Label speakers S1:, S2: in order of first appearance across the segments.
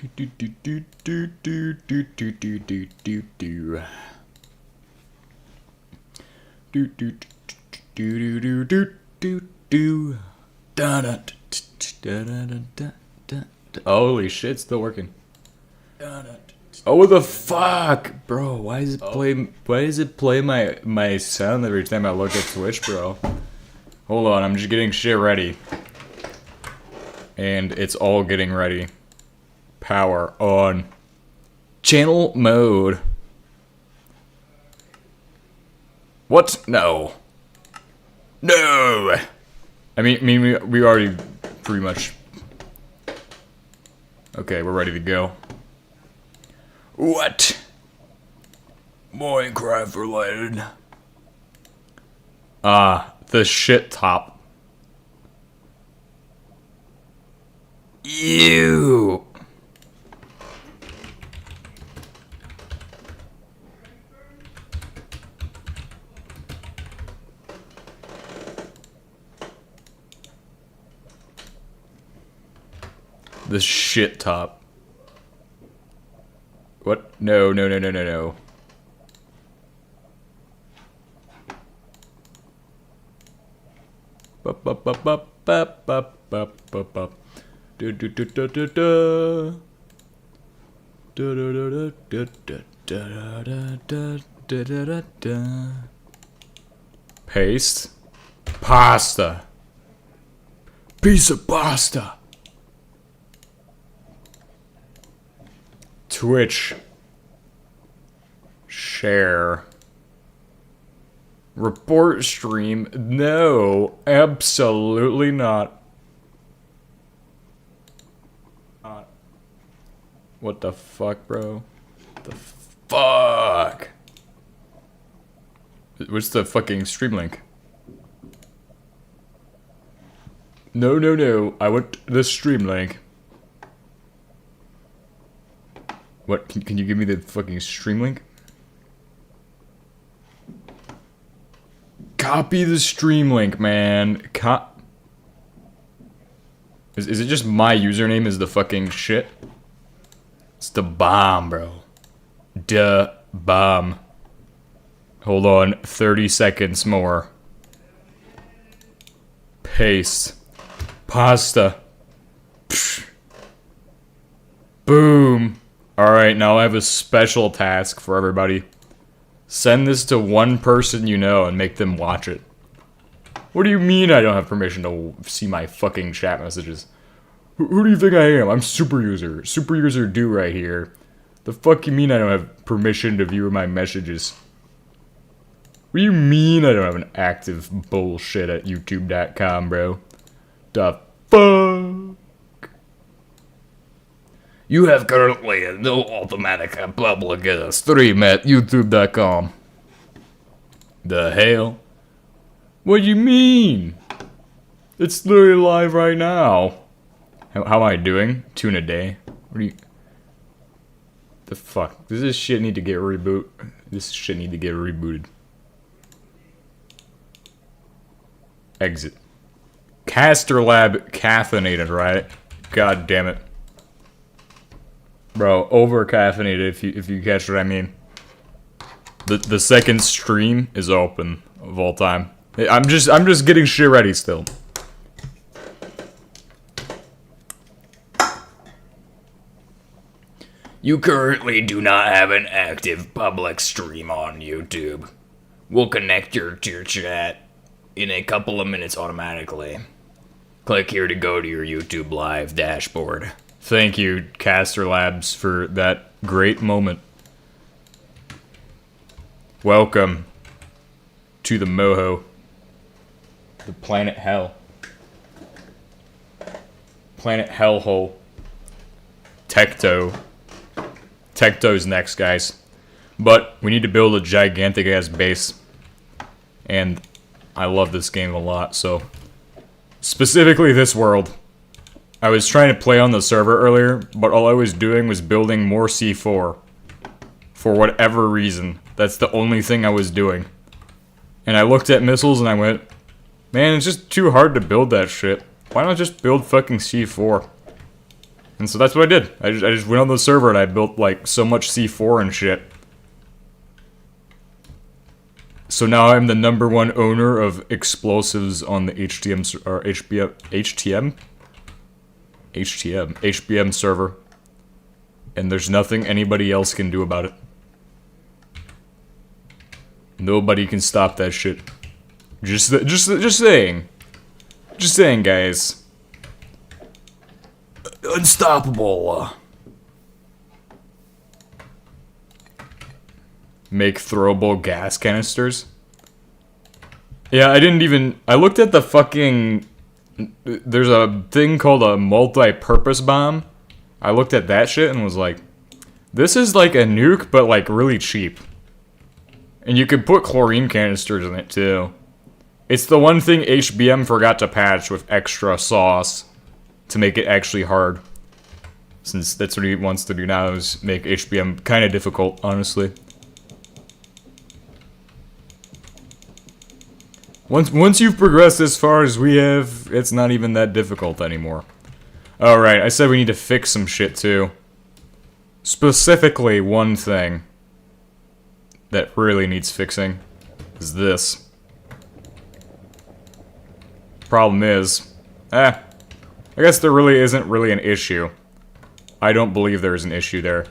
S1: Do do do do do do do do do do do. Do do do do do do do. Da da da da da da. Holy shit, it's still working. Oh, what the fuck, bro? Why does it play? Why does it play my sound every time I look at Twitch, bro? Hold on, I'm just getting shit ready, and it's all getting ready. Power on. Channel mode. What? No. No. I mean, we already pretty much. Okay, we're ready to go. What? Minecraft related. The shit top. Ew. The shit top. What? No, no, no, no, no, no. Bup, bup, bup, bup, bup, bup, bup, bup, bup. Do, do, do, do, do, do. Do, do, do, do, do, do, do, do, do, do, do, do. Paste. Pasta. Piece of pasta. Twitch. Share. Report stream. No, absolutely not. What the fuck, bro? The fuck? What's the fucking stream link? No, no, no. I want the stream link. What? Can you give me the fucking stream link? Copy the stream link, man. Is it just my username is the fucking shit? It's the bomb, bro. Duh, bomb. Hold on, 30 seconds more. Paste. Pasta. Psh. Boom. Alright, now I have a special task for everybody. Send this to one person you know and make them watch it. What do you mean I don't have permission to see my fucking chat messages? Who do you think I am? I'm super user. Super user do right here. The fuck you mean I don't have permission to view my messages? What do you mean I don't have an active bullshit at youtube.com, bro? The fuck? You have currently no automatic public stream at youtube.com. The hell? What do you mean? It's literally live right now. How am I doing? 2 in a day? What do you... The fuck? Does this shit need to get reboot? This shit need to get rebooted. Exit. Caster Lab caffeinated, right? God damn it. Bro, over caffeinated if you catch what I mean. The second stream is open of all time. I'm just getting shit ready still. You currently do not have an active public stream on YouTube. We'll connect your chat in a couple of minutes automatically. Click here to go to your YouTube Live dashboard. Thank you, Caster Labs, for that great moment. Welcome to the Moho. The planet Hell. Planet Hellhole. Tecto. Tecto's next, guys. But we need to build a gigantic ass base. And I love this game a lot, so... Specifically this world. I was trying to play on the server earlier, but all I was doing was building more C4. For whatever reason. That's the only thing I was doing. And I looked at missiles and I went, man, it's just too hard to build that shit. Why not just build fucking C4? And so that's what I did. I just went on the server and I built, like, so much C4 and shit. So now I'm the #1 owner of explosives on the HBM server. And there's nothing anybody else can do about it. Nobody can stop that shit. Just saying. Just saying, guys. Unstoppable. Make throwable gas canisters. Yeah, I looked at the fucking... There's a thing called a multi-purpose bomb. I looked at that shit and was like, this is like a nuke, but like really cheap. And you could put chlorine canisters in it too. It's the one thing HBM forgot to patch with extra sauce to make it actually hard. Since that's what he wants to do now, is make HBM kind of difficult, honestly. Once you've progressed as far as we have, it's not even that difficult anymore. Alright, I said we need to fix some shit too. Specifically, one thing that really needs fixing is this. Problem is, I guess there really isn't really an issue. I don't believe there's an issue there.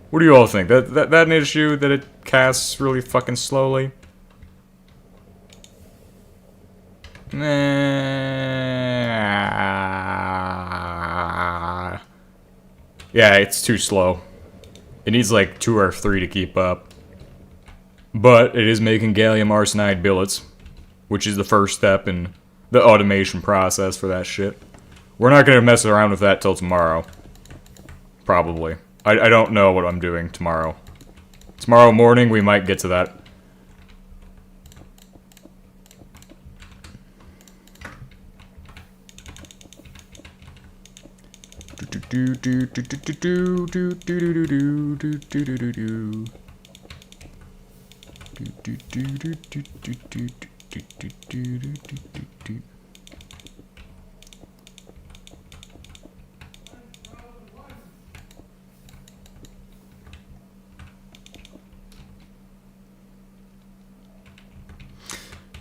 S1: What do you all think? That an issue that it casts really fucking slowly? Nah. Yeah, it's too slow. It needs like 2 or 3 to keep up. But it is making gallium arsenide billets, which is the first step in the automation process for that shit. We're not gonna mess around with that till tomorrow. Probably. I don't know what I'm doing tomorrow. Tomorrow morning we might get to that.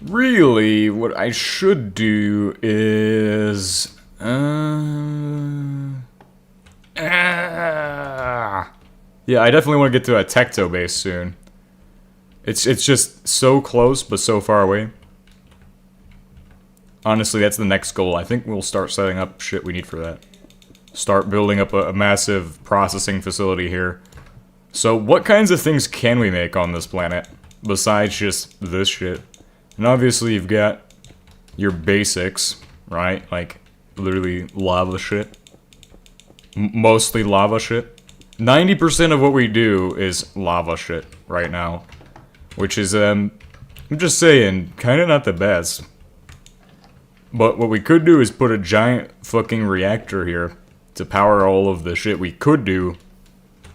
S1: Really, what I should do is... Yeah, I definitely want to get to a Tecto base soon. It's just so close, but so far away. Honestly, that's the next goal. I think we'll start setting up shit we need for that. Start building up a massive processing facility here. So, what kinds of things can we make on this planet? Besides just this shit. And obviously, you've got your basics, right? Like, literally lava shit. Mostly lava shit. 90% of what we do is lava shit right now. Which is, I'm just saying, kind of not the best. But what we could do is put a giant fucking reactor here to power all of the shit we could do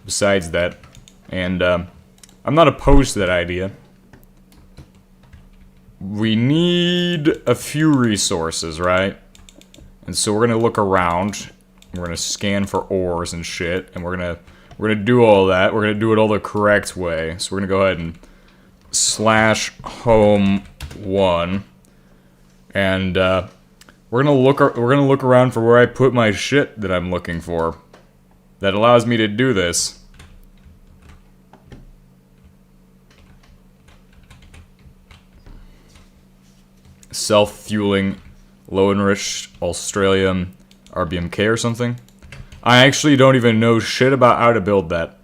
S1: besides that. And, I'm not opposed to that idea. We need a few resources, right? And so we're gonna look around. We're gonna scan for ores and shit, and we're gonna do all that. We're gonna do it all the correct way. So we're gonna go ahead and /home1, and we're gonna look around for where I put my shit that I'm looking for. That allows me to do this. Self-fueling, low-enriched Australian RBMK or something. I actually don't even know shit about how to build that.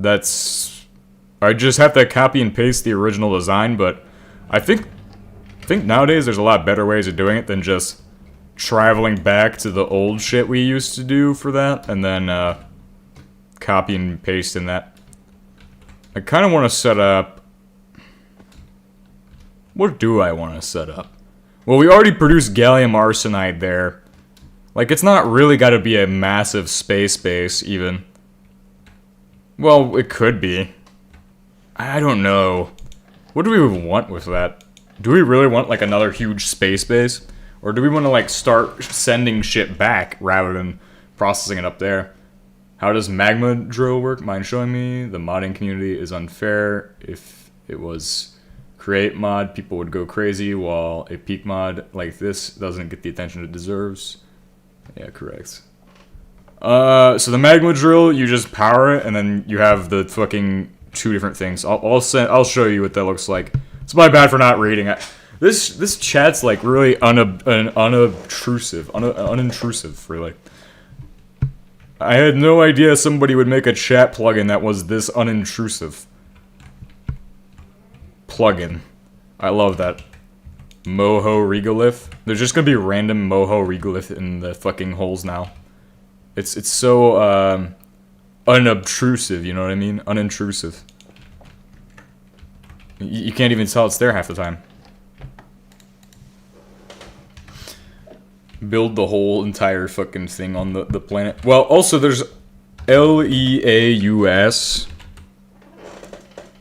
S1: I just have to copy and paste the original design, but I think nowadays there's a lot better ways of doing it than just traveling back to the old shit we used to do for that, and then copy and paste in that. I kind of want to set up... What do I want to set up? Well, we already produced gallium arsenide there. Like, it's not really got to be a massive space base, even. Well, it could be. I don't know. What do we want with that? Do we really want, like, another huge space base? Or do we want to, like, start sending shit back rather than processing it up there? How does magma drill work? Mind showing me? The modding community is unfair. If it was create mod, people would go crazy, while a peak mod like this doesn't get the attention it deserves. Yeah, correct. So the magma drill, you just power it, and then you have the fucking 2 different things. I'll show you what that looks like. It's my bad for not reading it. This chat's like really unintrusive, really. I had no idea somebody would make a chat plugin that was this unintrusive. Plugin. I love that. Moho regolith. There's just gonna be random moho regolith in the fucking holes now. It's so unobtrusive, you know what I mean? Unintrusive. You can't even tell it's there half the time. Build the whole entire fucking thing on the planet. Well, also there's LEAUS.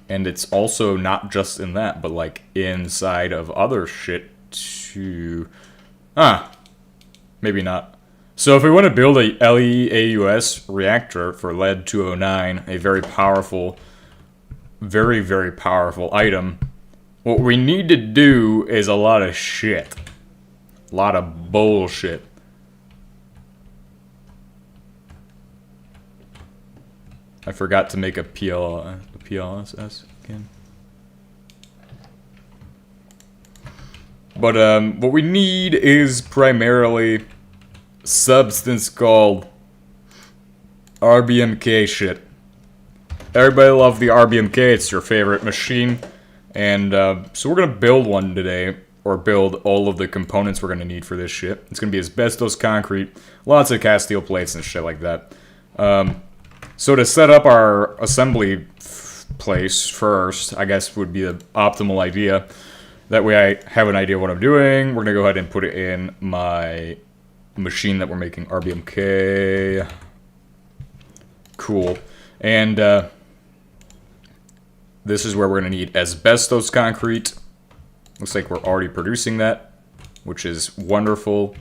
S1: And it's also not just in that, but like inside of other shit too. Maybe not. So if we want to build a LEAUS reactor for lead-209, a very powerful, very, very powerful item, what we need to do is a lot of shit. A lot of bullshit. I forgot to make a PLSS again. But what we need is primarily substance called RBMK shit. Everybody love the RBMK, it's your favorite machine. And so we're gonna build one today, or build all of the components we're gonna need for this shit. It's gonna be asbestos concrete, lots of cast steel plates and shit like that. So to set up our assembly place first, I guess would be the optimal idea. That way I have an idea what I'm doing. We're gonna go ahead and put it in my machine that we're making, RBMK. Cool. And this is where we're gonna need asbestos concrete. Looks like we're already producing that, which is wonderful.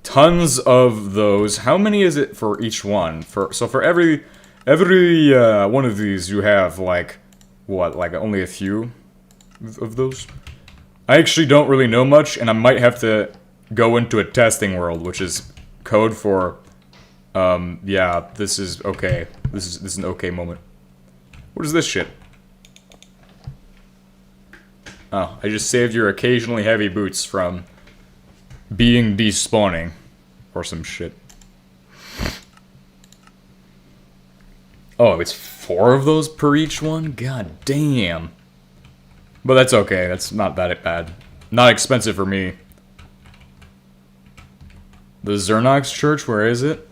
S1: Tons of those. How many is it for each one? So for every one of these, you have like what, like only a few of those? I actually don't really know much, and I might have to go into a testing world, which is code for yeah, this is okay. This is an okay moment. What is this shit? Oh, I just saved your occasionally heavy boots from being despawning. Or some shit. Oh, it's 4 of those per each one? God damn. But that's okay, that's not that bad. Not expensive for me. The Zernox Church, where is it?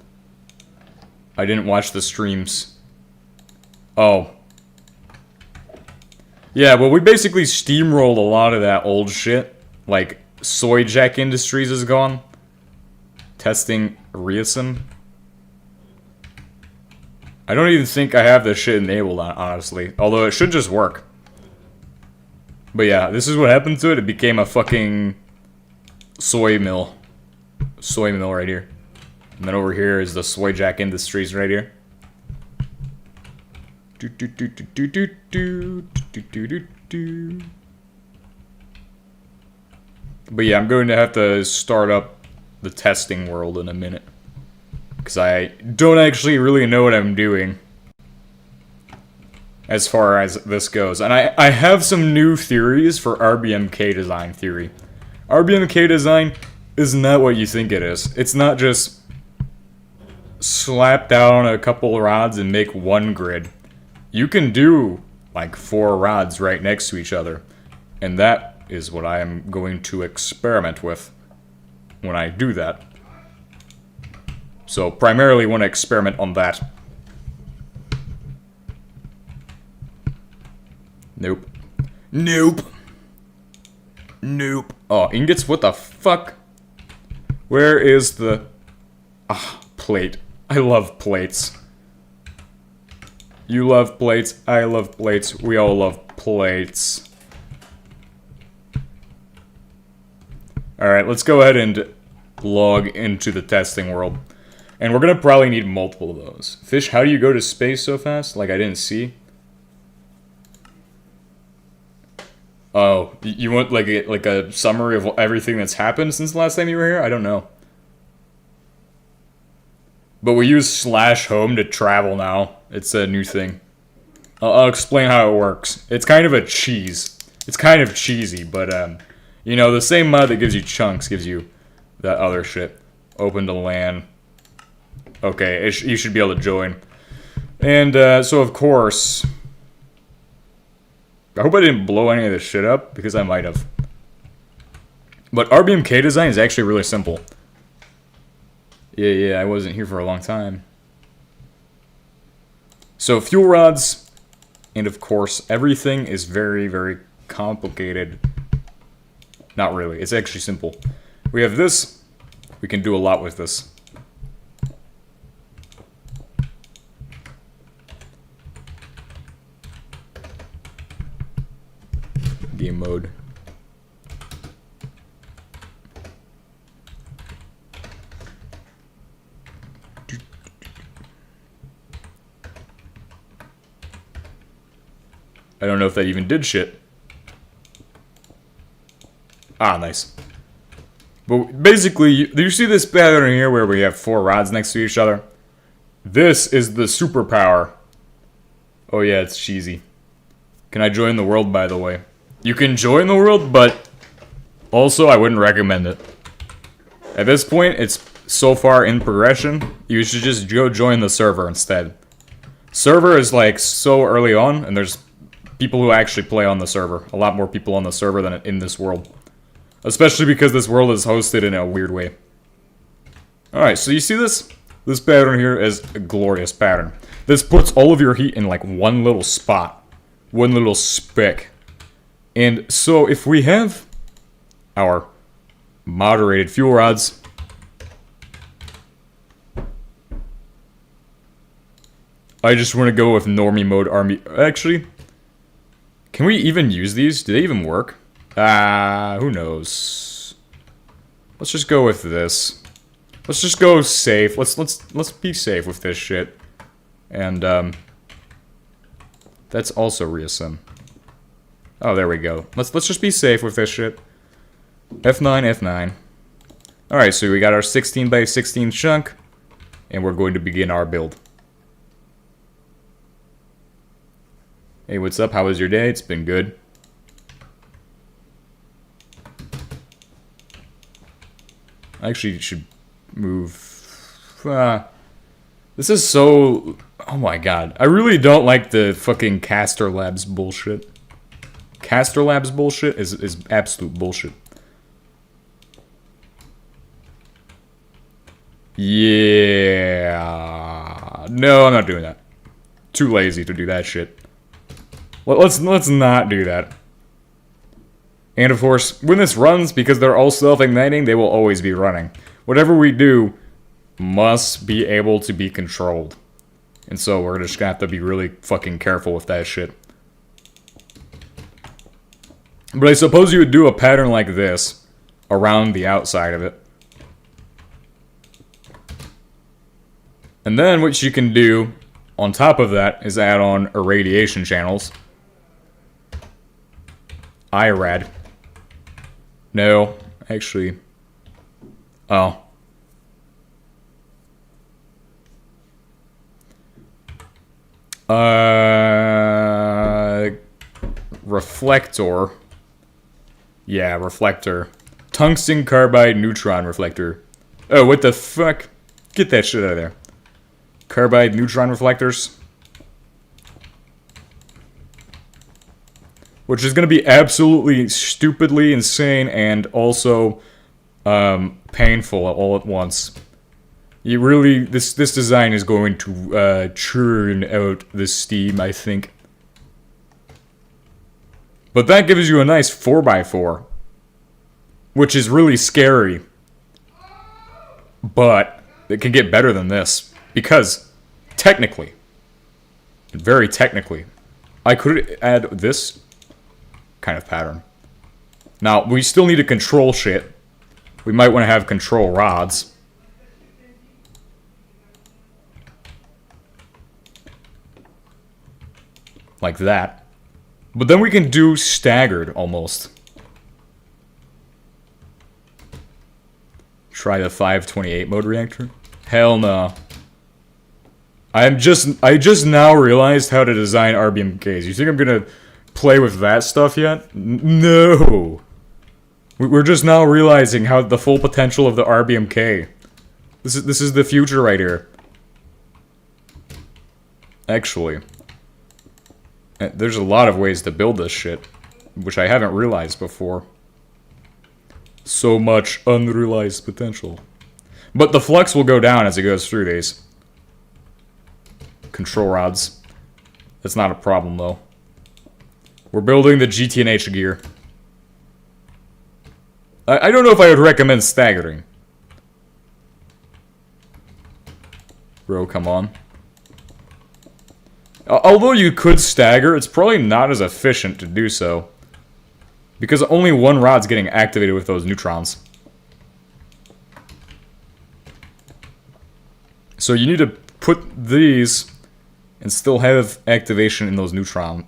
S1: I didn't watch the streams. Oh. Yeah, well, we basically steamrolled a lot of that old shit. Like, Soy Jack Industries is gone. Testing Reason. I don't even think I have this shit enabled, honestly. Although it should just work. But yeah, this is what happened to it. It became a fucking soy mill. Soy mill right here. And then over here is the Soy Jack Industries right here. But yeah, I'm going to have to start up the testing world in a minute. Because I don't actually really know what I'm doing. As far as this goes. And I have some new theories for RBMK design theory. RBMK design is not what you think it is. It's not just slap down a couple rods and make one grid. You can do like 4 rods right next to each other. And that is what I am going to experiment with when I do that. So primarily want to experiment on that. Nope. Nope. Nope. Oh, ingots? What the fuck? Where is the... plate. I love plates. You love plates. I love plates. We all love plates. Alright, let's go ahead and log into the testing world. And we're gonna probably need multiple of those. Fish, how do you go to space so fast? Like, I didn't see. Oh, you want like a summary of everything that's happened since the last time you were here? I don't know. But we use /home to travel now. It's a new thing. I'll explain how it works. It's kind of a cheese. It's kind of cheesy, but you know, the same mod that gives you chunks gives you that other shit. Open to LAN. Okay, you should be able to join. And so of course, I hope I didn't blow any of this shit up, because I might have. But RBMK design is actually really simple. Yeah, I wasn't here for a long time. So fuel rods, and of course, everything is very, very complicated. Not really, it's actually simple. We have this, we can do a lot with this. Game mode. I don't know if that even did shit. Ah, nice. But basically, do you see this pattern here where we have 4 rods next to each other? This is the superpower. Oh yeah, it's cheesy. Can I join the world, by the way? You can join the world, but also I wouldn't recommend it. At this point, it's so far in progression, you should just go join the server instead. Server is like so early on, and there's people who actually play on the server. A lot more people on the server than in this world. Especially because this world is hosted in a weird way. Alright, so you see this? This pattern here is a glorious pattern. This puts all of your heat in like one little spot. One little speck. And so if we have our moderated fuel rods, I just want to go with normie mode army. Actually, can we even use these? Do they even work? Who knows? Let's just go with this. Let's just go safe. Let's be safe with this shit. And that's also reasym. Oh, there we go. Let's just be safe with this shit. F9, F9. Alright, so we got our 16 by 16 chunk, and we're going to begin our build. Hey, what's up? How was your day? It's been good. I actually should move... this is so... Oh my god. I really don't like the fucking Caster Labs bullshit. Caster Labs bullshit is absolute bullshit. Yeah. No, I'm not doing that. Too lazy to do that shit. Let's not do that. And of course, when this runs, because they're all self-igniting, they will always be running. Whatever we do must be able to be controlled. And so we're just gonna have to be really fucking careful with that shit. But I suppose you would do a pattern like this around the outside of it. And then what you can do on top of that is add on irradiation channels. IRAD. No, actually. Oh. Reflector. Yeah, reflector. Tungsten carbide neutron reflector. Oh, what the fuck? Get that shit out of there. Carbide neutron reflectors. Which is going to be absolutely stupidly insane and also painful all at once. You really, this design is going to churn out the steam, I think. But that gives you a nice 4x4. Which is really scary. But it can get better than this. Because, technically, very technically, I could add this kind of pattern. Now, we still need to control shit. we might want to have control rods. Like that. But then we can do staggered, almost. Try the 528 mode reactor? Hell no. I just now realized how to design RBMKs. You think I'm gonna play with that stuff yet? No! We're just now realizing how the full potential of the RBMK. This is the future right here. Actually. There's a lot of ways to build this shit, which I haven't realized before. So much unrealized potential. But the flux will go down as it goes through these. Control rods. That's not a problem, though. We're building the GTNH gear. I don't know if I would recommend staggering. Bro, come on. Although you could stagger, it's probably not as efficient to do so. Because only one rod's getting activated with those neutrons. So you need to put these and still have activation in those neutron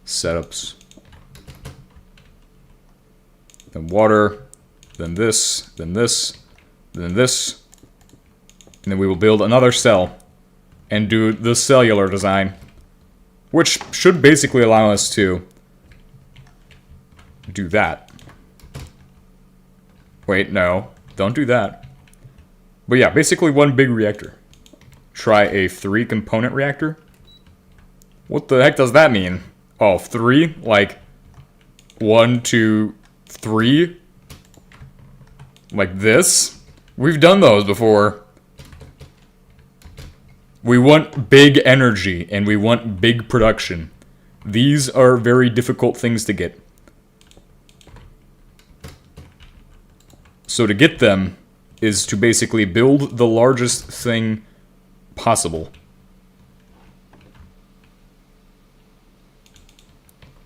S1: setups. Then water, then this, then this, then this. And then we will build another cell and do the cellular design, which should basically allow us to do that. Wait, no, don't do that. But yeah, basically one big reactor. Try a 3-component reactor. What the heck does that mean? Oh, 3? Like 1, 2, 3? Like this? We've done those before. We want big energy, and we want big production. These are very difficult things to get. So to get them is to basically build the largest thing possible.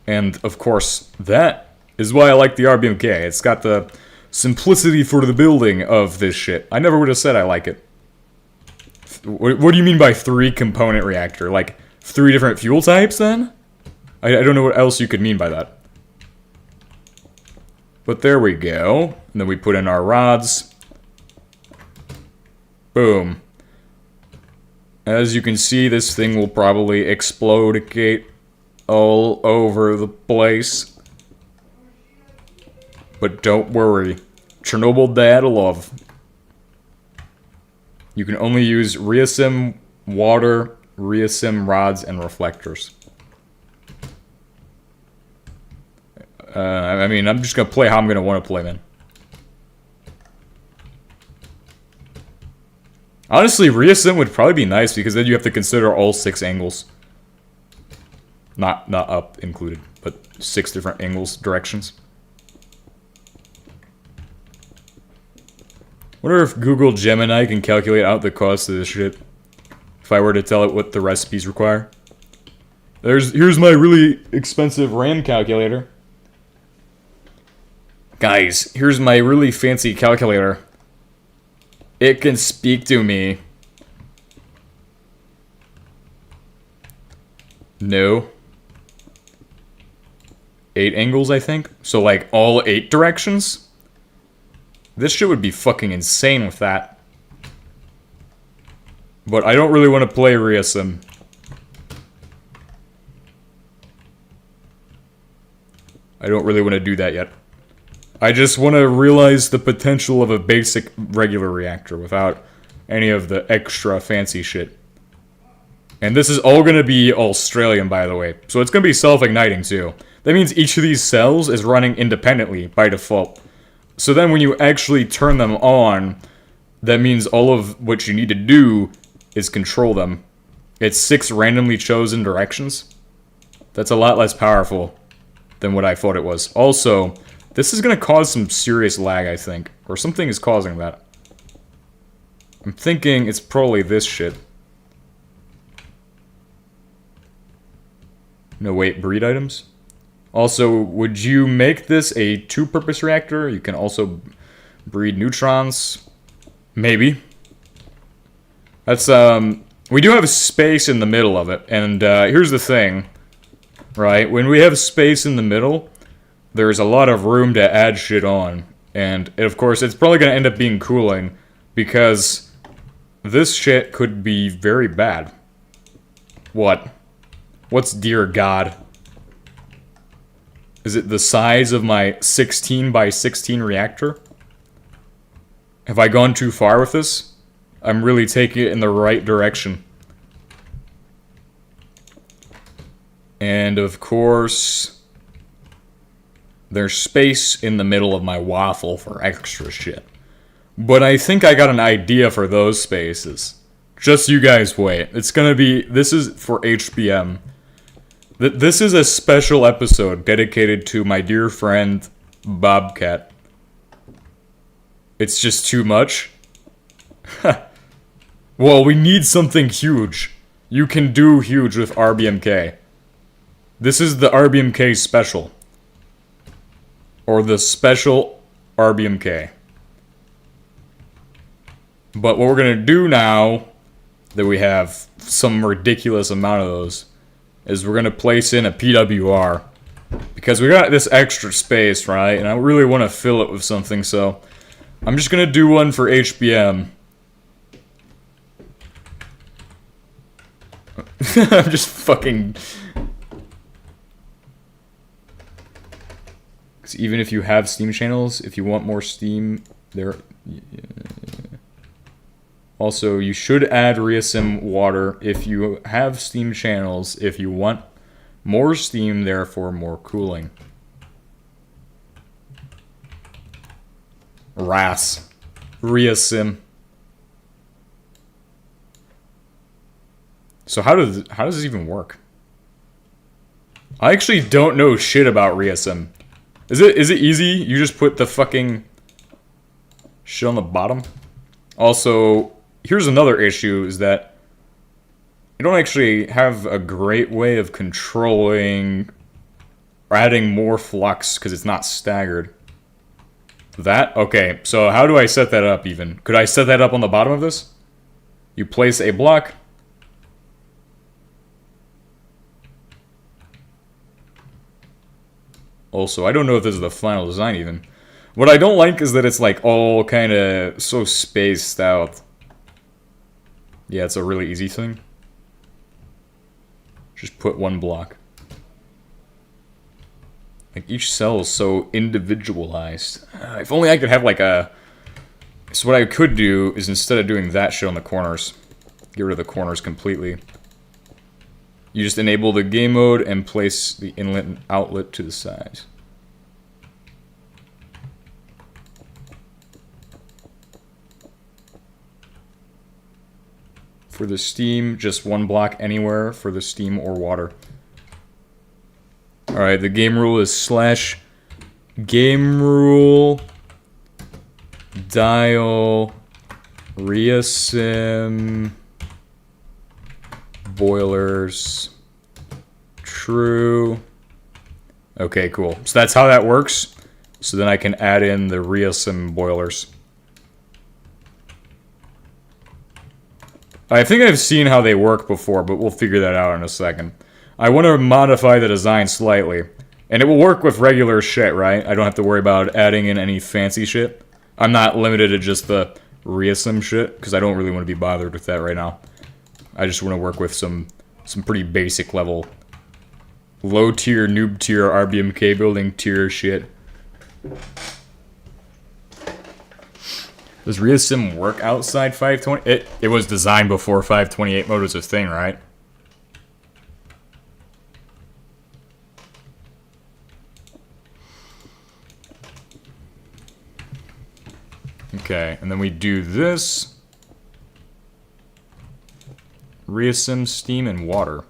S1: And, of course, that is why I like the RBMK. It's got the simplicity for the building of this shit. I never would have said I like it. What do you mean by 3-component reactor? Like, 3 different fuel types, then? I don't know what else you could mean by that. But there we go. And then we put in our rods. Boom. As you can see, this thing will probably explodicate all over the place. But don't worry. Chernobyl Dad love. You can only use Reasim water, Reasim rods, and reflectors. I mean, I'm just gonna play how I'm gonna want to play, man. Honestly, Reasim would probably be nice because then you have to consider all 6 angles. Not up included, but 6 different angles, directions. Wonder if Google Gemini can calculate out the cost of this shit. If I were to tell it what the recipes require. Here's my really expensive RAM calculator. Guys, here's my really fancy calculator. It can speak to me. No. 8 angles, I think. So, like, all 8 directions? This shit would be fucking insane with that. But I don't really want to play Reasim. I don't really want to do that yet. I just want to realize the potential of a basic regular reactor without any of the extra fancy shit. And this is all going to be Australian, by the way. So it's going to be self-igniting, too. That means each of these cells is running independently by default. So then when you actually turn them on, that means all of what you need to do is control them. It's 6 randomly chosen directions. That's a lot less powerful than what I thought it was. Also, this is going to cause some serious lag, I think. Or something is causing that. I'm thinking it's probably this shit. No, wait, breed items? Also, would you make this a 2-purpose reactor? You can also Breed neutrons. Maybe. That's, we do have space in the middle of it, and, here's the thing, right? When we have space in the middle, there's a lot of room to add shit on, and, of course, it's probably gonna end up being cooling, because this shit could be very bad. What? What's dear God? Is it the size of my 16 by 16 reactor? Have I gone too far with this? I'm really taking it in the right direction. And of course, there's space in the middle of my waffle for extra shit. But I think I got an idea for those spaces. Just you guys wait. It's gonna be, this is for HBM. This is a special episode dedicated to my dear friend, Bobcat. It's just too much. Well, we need something huge. You can do huge with RBMK. This is the RBMK special. Or the special RBMK. But what we're gonna do now, that we have some ridiculous amount of those, is we're gonna place in a PWR. Because we got this extra space, right? And I really want to fill it with something, so I'm just gonna do one for HBM. I'm just fucking... Because even if you have Steam channels, if you want more Steam, there... Yeah. Also, you should add Reasim water if you have Steam channels, if you want more Steam, therefore more cooling. RAS. Reasim. So how does this even work? I actually don't know shit about Reasim. Is it easy? You just put the fucking shit on the bottom? Also, here's another issue, is that you don't actually have a great way of controlling or adding more flux because it's not staggered. That? Okay, so how do I set that up even? Could I set that up on the bottom of this? You place a block. Also, I don't know if this is the final design even. What I don't like is that it's like all kind of so spaced out. Yeah, it's a really easy thing. Just put one block. Like each cell is so individualized. If only I could have like a... So what I could do is instead of doing that shit on the corners, get rid of the corners completely. You just enable the game mode and place the inlet and outlet to the sides. For the Steam, just one block anywhere for the Steam or water. Alright, the game rule is slash game rule dial Reasim boilers true. Okay, cool. So that's how that works. So then I can add in the Reasim boilers. I think I've seen how they work before, but we'll figure that out in a second. I want to modify the design slightly. And it will work with regular shit, right? I don't have to worry about adding in any fancy shit. I'm not limited to just the Reasim shit, because I don't really want to be bothered with that right now. I just want to work with some pretty basic level, low tier, noob tier, RBMK building tier shit. Does Reasim work outside 520? It was designed before 528 mode was a thing, right? Okay, and then we do this. Reasim, steam, and water.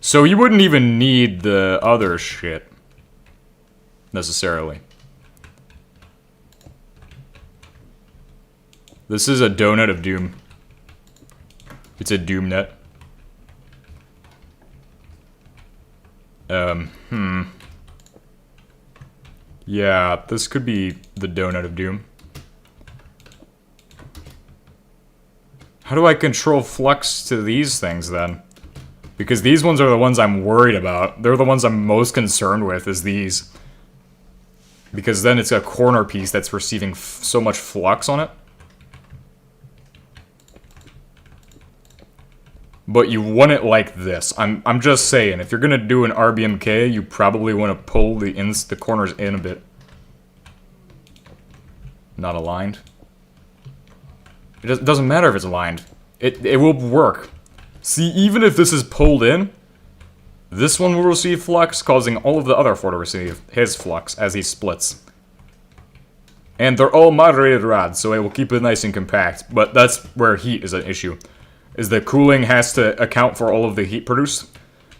S1: So you wouldn't even need the other shit, necessarily. This is a donut of doom. It's a doom net. Yeah, this could be the donut of doom. How do I control flux to these things, then? Because these ones are the ones I'm worried about. They're the ones I'm most concerned with, is these. Because then it's a corner piece that's receiving so much flux on it. But you want it like this. I'm just saying, if you're gonna do an RBMK, you probably want to pull the corners in a bit. Not aligned. It doesn't matter if it's aligned. It will work. See, even if this is pulled in, this one will receive flux, causing all of the other four to receive his flux as he splits. And they're all moderated rods, so it will keep it nice and compact. But that's where heat is an issue. Is that cooling has to account for all of the heat produced.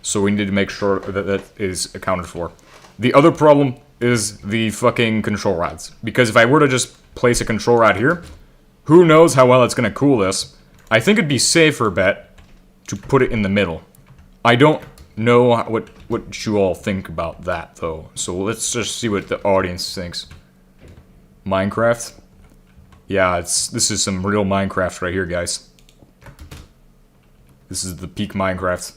S1: So we need to make sure that that is accounted for. The other problem is the fucking control rods. Because if I were to just place a control rod here, who knows how well it's going to cool this. I think it'd be safer bet to put it in the middle. I don't know what you all think about that, though. So let's just see what the audience thinks. Minecraft? Yeah, this is some real Minecraft right here, guys. This is the peak Minecraft.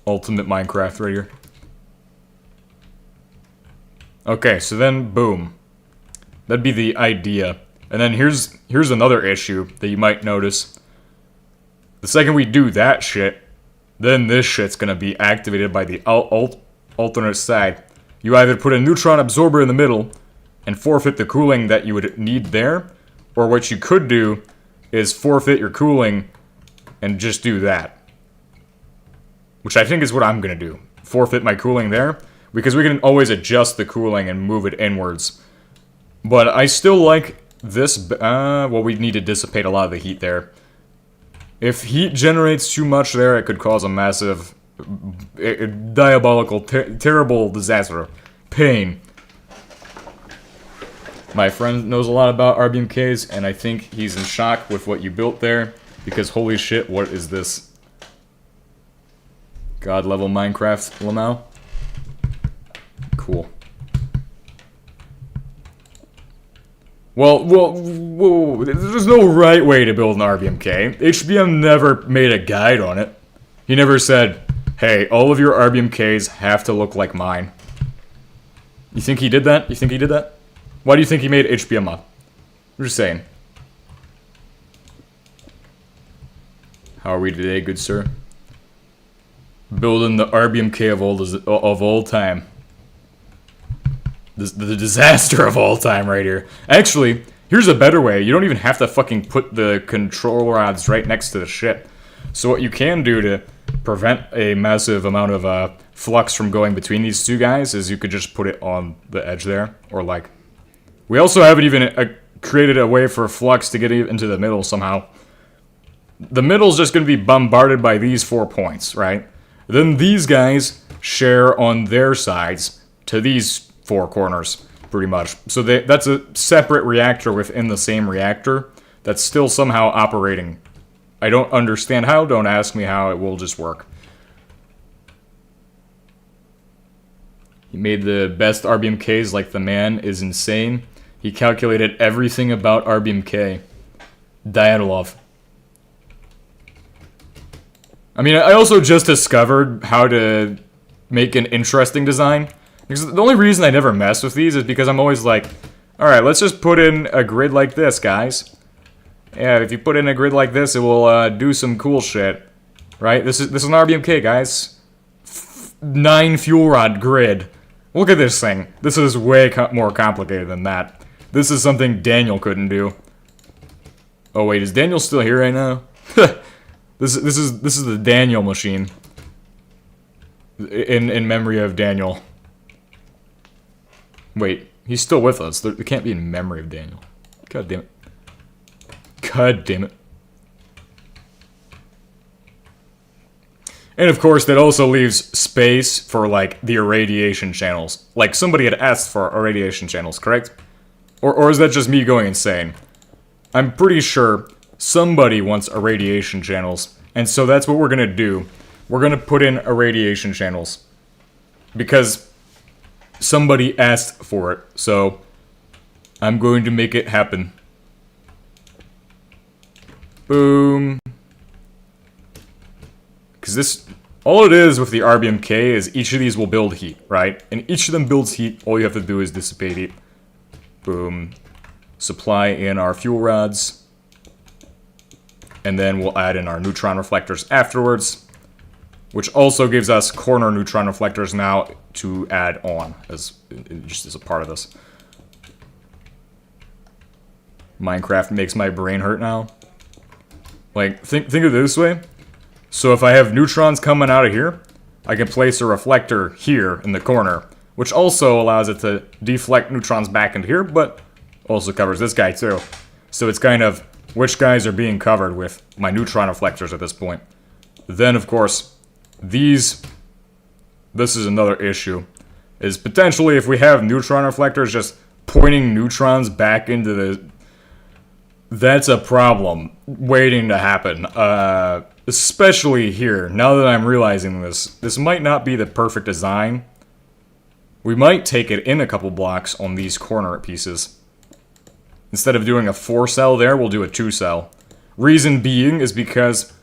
S1: Ultimate Minecraft right here. Okay, so then, boom. That'd be the idea. And then here's another issue that you might notice. The second we do that shit, then this shit's gonna be activated by the alternate side. You either put a neutron absorber in the middle and forfeit the cooling that you would need there, or what you could do is forfeit your cooling and just do that. Which I think is what I'm gonna do. Forfeit my cooling there, because we can always adjust the cooling and move it inwards. But I still like this, well, we need to dissipate a lot of the heat there. If heat generates too much there, it could cause a massive, diabolical, terrible disaster. Pain. My friend knows a lot about RBMKs, and I think he's in shock with what you built there, because holy shit, what is this? God level Minecraft, Lamau? Cool. Well, whoa, there's no right way to build an RBMK. HBM never made a guide on it. He never said, hey, all of your RBMKs have to look like mine. You think he did that? You think he did that? Why do you think he made HBM mod? I'm just saying. How are we today, good sir? Building the RBMK of all time. The disaster of all time right here. Actually, here's a better way. You don't even have to fucking put the control rods right next to the ship. So what you can do to prevent a massive amount of flux from going between these two guys is you could just put it on the edge there. Or like... We also haven't even created a way for flux to get into the middle somehow. The middle's just going to be bombarded by these 4 points, right? Then these guys share on their sides to these 4 corners, pretty much. So that's a separate reactor within the same reactor that's still somehow operating. I don't understand how, don't ask me how, it will just work. He made the best RBMKs like the man is insane. He calculated everything about RBMK. Diatlov. I mean, I also just discovered how to make an interesting design. Because the only reason I never mess with these is because I'm always like, alright, let's just put in a grid like this, guys. Yeah, if you put in a grid like this, it will do some cool shit. Right? This is an RBMK, guys. 9 fuel rod grid. Look at this thing. This is way more complicated than that. This is something Daniel couldn't do. Oh wait, is Daniel still here right now? This is the Daniel machine. In memory of Daniel. Wait, he's still with us. There can't be in memory of Daniel. God damn it. God damn it. And of course, that also leaves space for, like, the irradiation channels. Like, somebody had asked for irradiation channels, correct? Or is that just me going insane? I'm pretty sure somebody wants irradiation channels. And so that's what we're gonna do. We're gonna put in irradiation channels. Because somebody asked for it, so I'm going to make it happen. Boom. Because this, all it is with the RBMK is each of these will build heat, right? And each of them builds heat, all you have to do is dissipate heat. Boom. Supply in our fuel rods. And then we'll add in our neutron reflectors afterwards. Which also gives us corner neutron reflectors now to add on, as just as a part of this. Minecraft makes my brain hurt now. Like, think of it this way. So if I have neutrons coming out of here, I can place a reflector here in the corner, which also allows it to deflect neutrons back into here, but also covers this guy too. So it's kind of which guys are being covered with my neutron reflectors at this point. Then, of course, this is another issue, is potentially if we have neutron reflectors just pointing neutrons back into the... That's a problem waiting to happen, especially here. Now that I'm realizing this might not be the perfect design. We might take it in a couple blocks on these corner pieces. Instead of doing a 4-cell there, we'll do a 2-cell. Reason being is because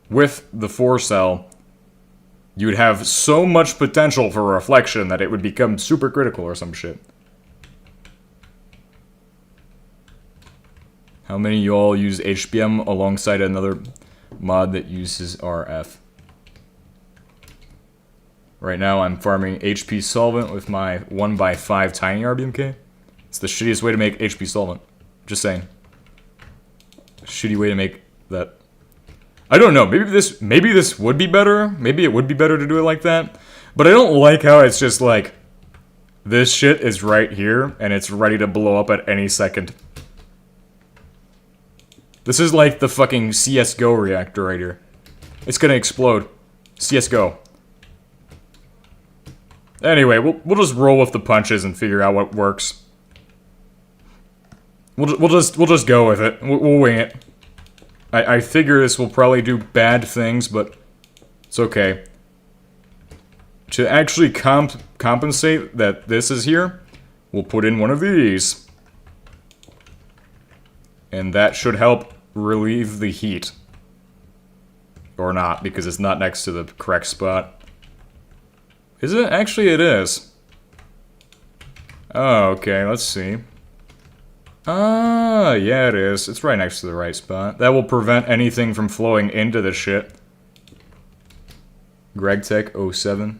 S1: with the 4-cell, you would have so much potential for reflection that it would become super critical or some shit. How many of y'all use HBM alongside another mod that uses RF? Right now I'm farming HP solvent with my 1x5 tiny RBMK. It's the shittiest way to make HP solvent. Just saying. Shitty way to make that. I don't know, maybe this would be better. Maybe it would be better to do it like that. But I don't like how it's just like, this shit is right here, and it's ready to blow up at any second. This is like the fucking CSGO reactor right here. It's gonna explode. CSGO. Anyway, we'll just roll with the punches and figure out what works. We'll just go with it. We'll wing it. I figure this will probably do bad things, but it's okay. To actually compensate that this is here, we'll put in one of these. And that should help relieve the heat. Or not, because it's not next to the correct spot. Is it? Actually, it is. Oh, okay, let's see. Ah, yeah, it is. It's right next to the right spot. That will prevent anything from flowing into the shit. GregTech07.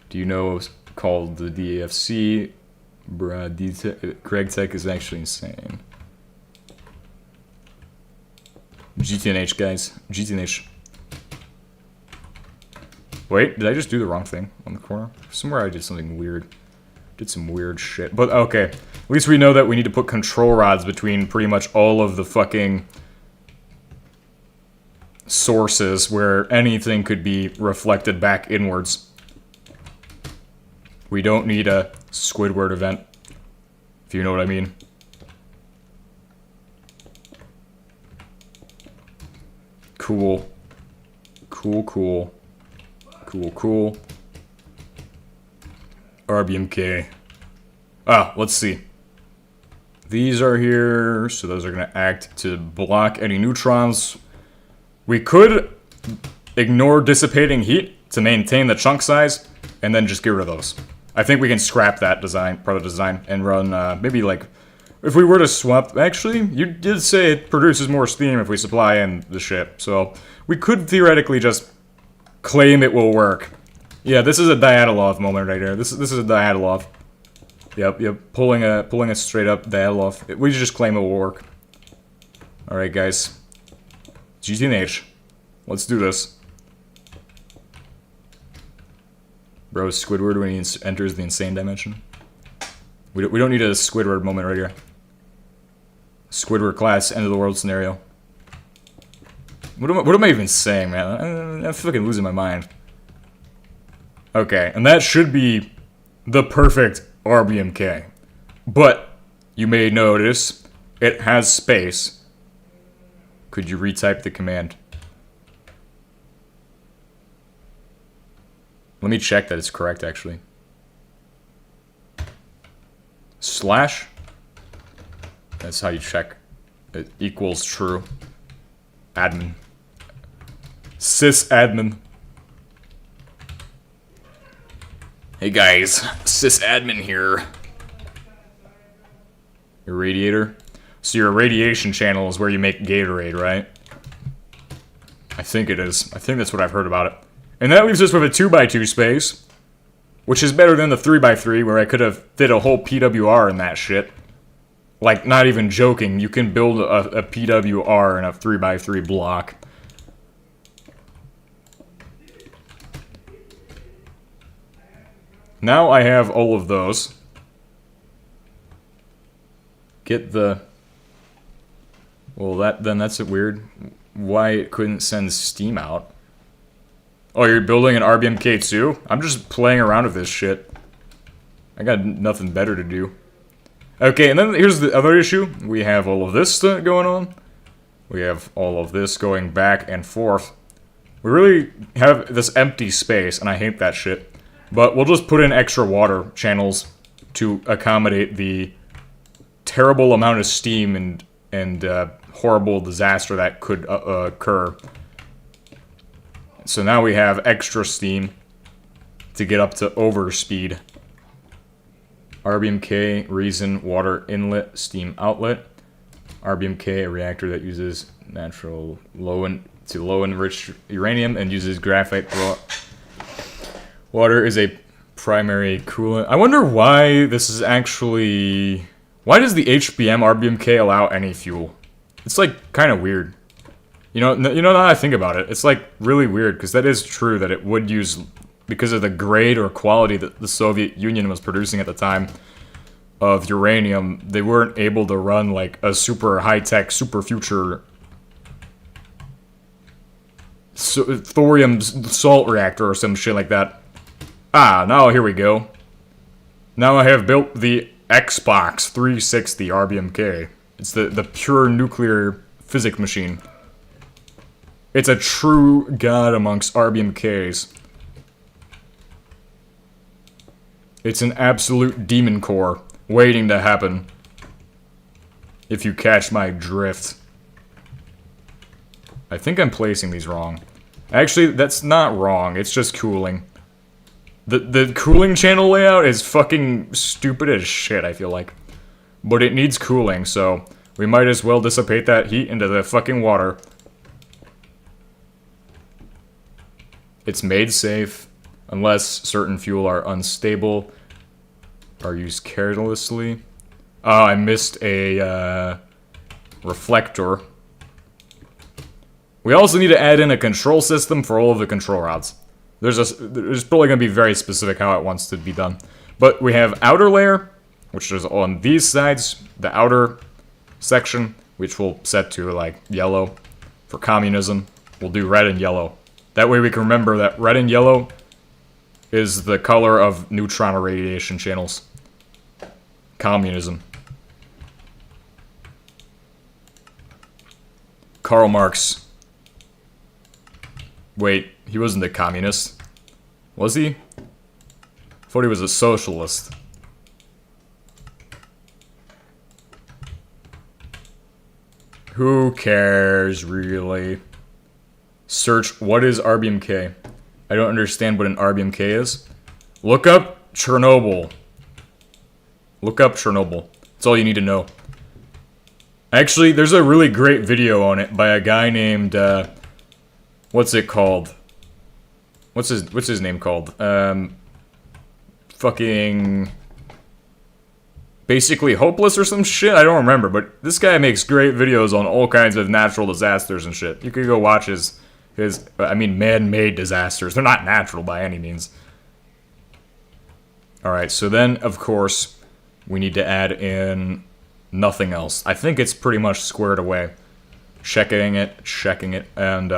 S1: Do you know what's called the DAFC? Bruh, GregTech is actually insane. GTNH, guys. GTNH. Wait, did I just do the wrong thing on the corner? Somewhere I did something weird. Did some weird shit. But, okay. At least we know that we need to put control rods between pretty much all of the fucking sources where anything could be reflected back inwards. We don't need a Squidward event, if you know what I mean. Cool. Cool, cool. Cool, cool. RBMK. Ah, let's see. These are here, so those are going to act to block any neutrons. We could ignore dissipating heat to maintain the chunk size, and then just get rid of those. I think we can scrap that design, part of the design, and run, maybe like, if we were to swap, actually, you did say it produces more steam if we supply in the ship, so we could theoretically just claim it will work. Yeah, this is a Diatlov moment right here. This is a Diatlov. Yep, pulling a straight up Diatlov. We just claim it will work. Alright, guys. GTNH. Let's do this. Bro, Squidward when he enters the insane dimension. We don't need a Squidward moment right here. Squidward class, end of the world scenario. What am I even saying, man? I'm fucking losing my mind. Okay, and that should be the perfect RBMK. But, you may notice, it has space. Could you retype the command? Let me check that it's correct, actually. Slash. That's how you check. It equals true. Admin. Sysadmin. Hey guys, sysadmin here. Irradiator. So your irradiation channel is where you make Gatorade, right? I think it is. I think that's what I've heard about it. And that leaves us with a 2x2 space, which is better than the 3x3, where I could have fit a whole PWR in that shit. Like, not even joking, you can build a PWR in a 3x3 block. Now I have all of those. Get the... Well, that's weird. Why it couldn't send steam out. Oh, you're building an RBMK too? I'm just playing around with this shit. I got nothing better to do. Okay, and then here's the other issue. We have all of this going on. We have all of this going back and forth. We really have this empty space, and I hate that shit. But we'll just put in extra water channels to accommodate the terrible amount of steam and horrible disaster that could occur. So now we have extra steam to get up to overspeed. RBMK, reason, water inlet, steam outlet. RBMK, a reactor that uses natural low enriched uranium and uses graphite. Water is a primary coolant. I wonder why this is actually... Why does the HBM RBMK allow any fuel? It's like kind of weird. You know now that I think about it, it's like really weird because that is true that it would use, because of the grade or quality that the Soviet Union was producing at the time of uranium, they weren't able to run like a super high-tech, super future thorium salt reactor or some shit like that. Ah, now here we go. Now I have built the Xbox 360 RBMK. It's the pure nuclear physics machine. It's a true god amongst RBMKs. It's an absolute demon core waiting to happen. If you catch my drift. I think I'm placing these wrong. Actually, that's not wrong. It's just cooling. The cooling channel layout is fucking stupid as shit, I feel like. But it needs cooling, so we might as well dissipate that heat into the fucking water. It's made safe, unless certain fuel are unstable, are used carelessly. Oh, I missed a reflector. We also need to add in a control system for all of the control rods. There's probably going to be very specific how it wants to be done. But we have outer layer, which is on these sides, the outer section, which we'll set to like yellow for communism. We'll do red and yellow. That way we can remember that red and yellow is the color of neutron irradiation channels. Communism. Karl Marx. Wait, he wasn't a communist. Was he? Thought he was a socialist. Who cares, really? Search, what is RBMK? I don't understand what an RBMK is. Look up Chernobyl. Look up Chernobyl. That's all you need to know. Actually, there's a really great video on it by a guy named, what's it called? What's his name called? Fucking... Basically Hopeless or some shit? I don't remember, but this guy makes great videos on all kinds of natural disasters and shit. You could go watch his man-made disasters. They're not natural by any means. Alright, so then, of course, we need to add in nothing else. I think it's pretty much squared away. Checking it, and,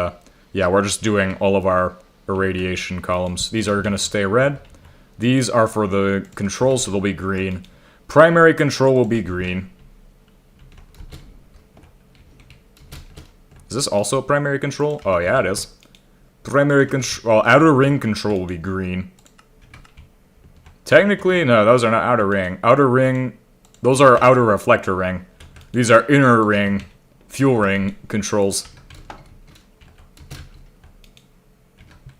S1: yeah, we're just doing all of our irradiation columns. These are going to stay red. These are for the control, so they'll be green. Primary control will be green. Is this also primary control? Oh, yeah, it is. Primary control... Well, outer ring control will be green. Technically, no, those are not outer ring. Outer ring Those are outer reflector ring. These are inner ring, fuel ring controls.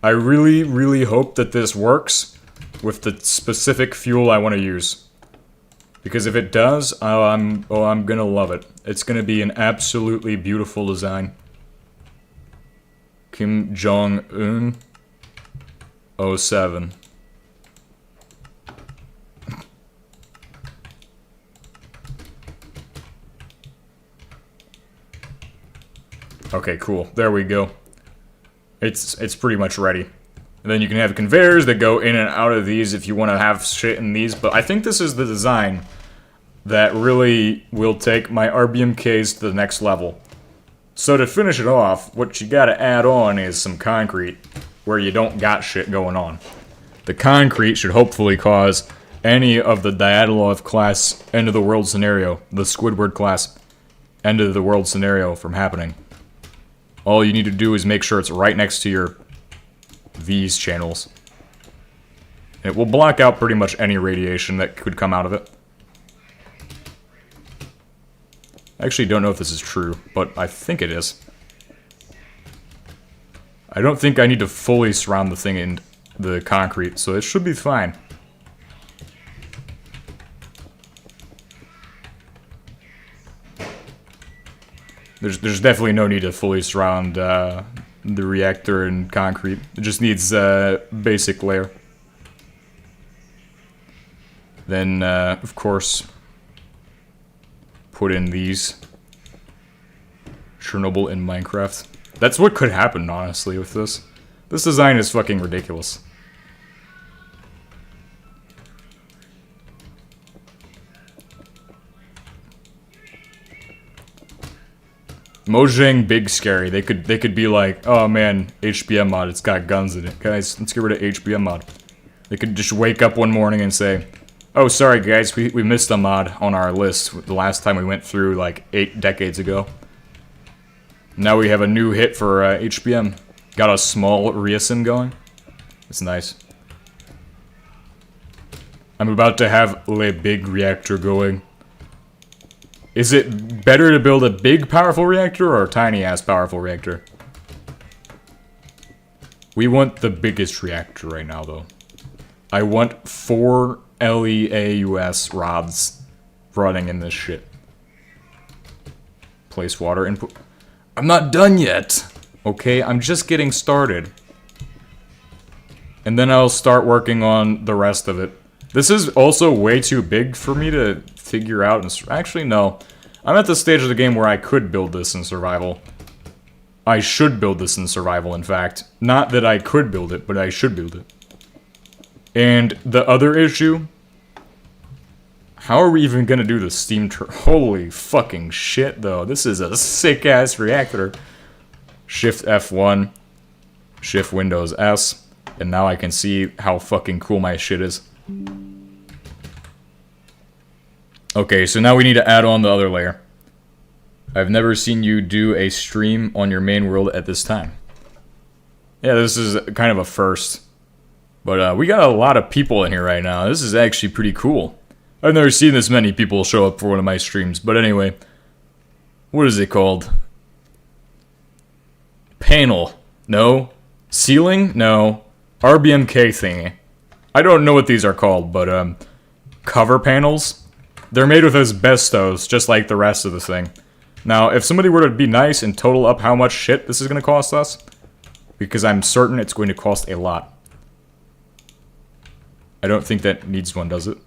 S1: I really, really hope that this works with the specific fuel I want to use. Because if it does, I'm gonna love it. It's gonna be an absolutely beautiful design. Kim Jong-un 07. Okay, cool. There we go. It's pretty much ready. And then you can have conveyors that go in and out of these if you want to have shit in these, but I think this is the design that really will take my RBMKs to the next level. So to finish it off, what you gotta add on is some concrete where you don't got shit going on. The concrete should hopefully cause any of the Diatlov class end of the world scenario, the Squidward class end of the world scenario from happening. All you need to do is make sure it's right next to your these channels. It will block out pretty much any radiation that could come out of it. I actually don't know if this is true, but I think it is. I don't think I need to fully surround the thing in the concrete, so it should be fine. There's definitely no need to fully surround the reactor in concrete. It just needs a basic layer. Then, of course, put in these. Chernobyl in Minecraft. That's what could happen, honestly, with this. This design is fucking ridiculous. Mojang Big Scary. They could be like, oh man, HBM mod, it's got guns in it. Guys, let's get rid of HBM mod. They could just wake up one morning and say, oh, sorry guys, we missed a mod on our list the last time we went through like 8 decades ago. Now we have a new hit for HBM. Got a small reasim going. It's nice. I'm about to have a big reactor going. Is it better to build a big powerful reactor or a tiny ass powerful reactor? We want the biggest reactor right now though. I want 4 LEAUS rods running in this shit. Place water input. I'm not done yet. Okay, I'm just getting started. And then I'll start working on the rest of it. This is also way too big for me to figure out. And actually, no. I'm at the stage of the game where I could build this in survival. I should build this in survival, in fact. Not that I could build it, but I should build it. And the other issue... How are we even gonna do the steam holy fucking shit, though. This is a sick-ass reactor. Shift F1. Shift Windows S. And now I can see how fucking cool my shit is. Okay, so now we need to add on the other layer. I've never seen you do a stream on your main world at this time. Yeah, this is kind of a first. But we got a lot of people in here right now. This is actually pretty cool. I've never seen this many people show up for one of my streams. But anyway, what is it called? Panel. No. Ceiling? No. RBMK thingy. I don't know what these are called, but cover panels? They're made with asbestos, just like the rest of the thing. Now, if somebody were to be nice and total up how much shit this is going to cost us, because I'm certain it's going to cost a lot. I don't think that needs one, does it?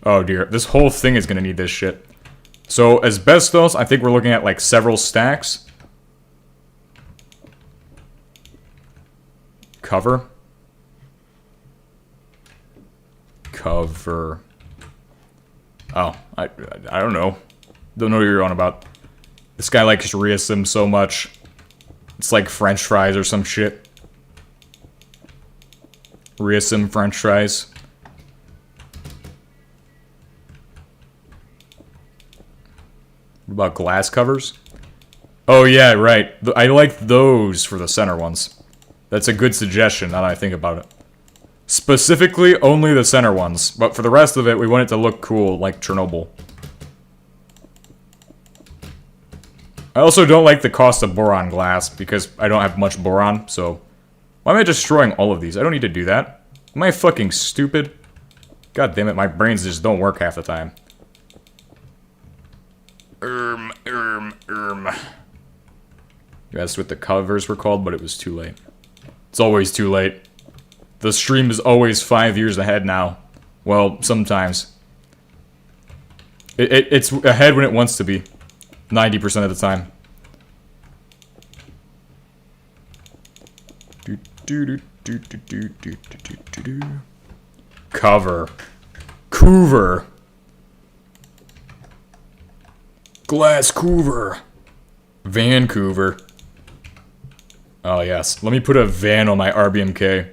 S1: Oh dear, this whole thing is going to need this shit. So, asbestos, I think we're looking at like several stacks. Cover. Cover. Oh, I don't know. Don't know what you're on about. This guy likes reasim so much. It's like French fries or some shit. Reasim French fries. What about glass covers? Oh yeah, right. I like those for the center ones. That's a good suggestion now that I think about it. Specifically, only the center ones. But for the rest of it, we want it to look cool, like Chernobyl. I also don't like the cost of boron glass, because I don't have much boron, so... Why am I destroying all of these? I don't need to do that. Am I fucking stupid? God damn it, my brains just don't work half the time. That's what the covers were called, but it was too late. It's always too late. The stream is always 5 years ahead now. Well, sometimes. It's ahead when it wants to be. 90% of the time. Cover. Coover. Glass Coover. Vancouver. Oh, yes. Let me put a van on my RBMK.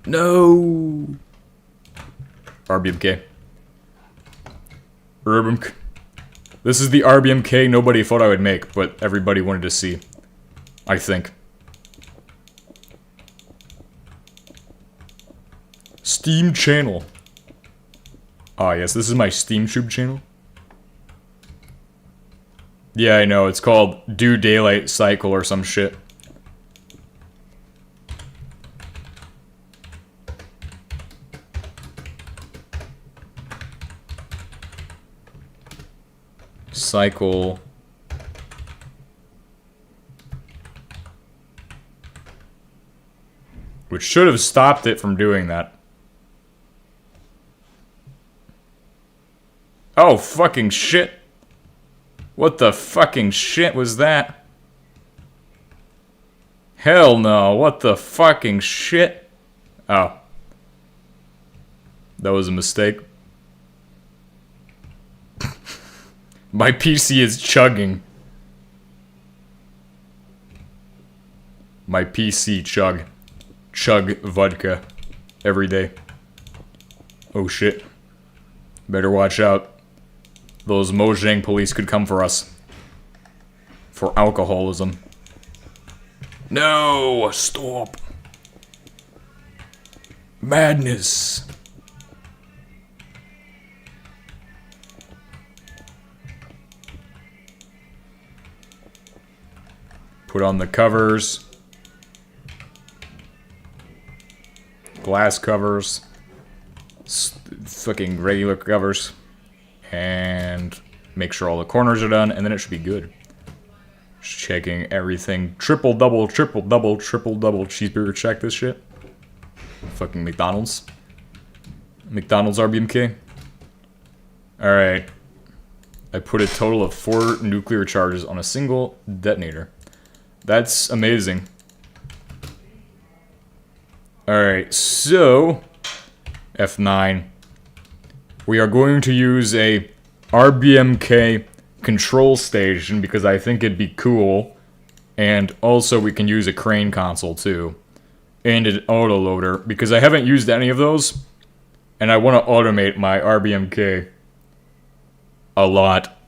S1: No. RBMK. This is the RBMK nobody thought I would make, but everybody wanted to see. I think. Steam channel. Ah, yes, this is my SteamTube channel. Yeah, I know, it's called Do Daylight Cycle or some shit. Cycle. Which should have stopped it from doing that. Oh, fucking shit. What the fucking shit was that? Hell no, what the fucking shit? Oh. That was a mistake. My PC is chugging. My PC chug. Chug vodka. Every day. Oh shit. Better watch out. Those Mojang police could come for us. For alcoholism. No! Stop! Madness! Put on the covers. Glass covers. Fucking regular covers. And make sure all the corners are done, and then it should be good. Just checking everything. Triple, double, cheeseburger check this shit. Fucking McDonald's. McDonald's RBMK. Alright. I put a total of 4 nuclear charges on a single detonator. That's amazing. Alright, so... F9. We are going to use a RBMK control station because I think it'd be cool. And also we can use a crane console too. And an autoloader because I haven't used any of those. And I want to automate my RBMK a lot.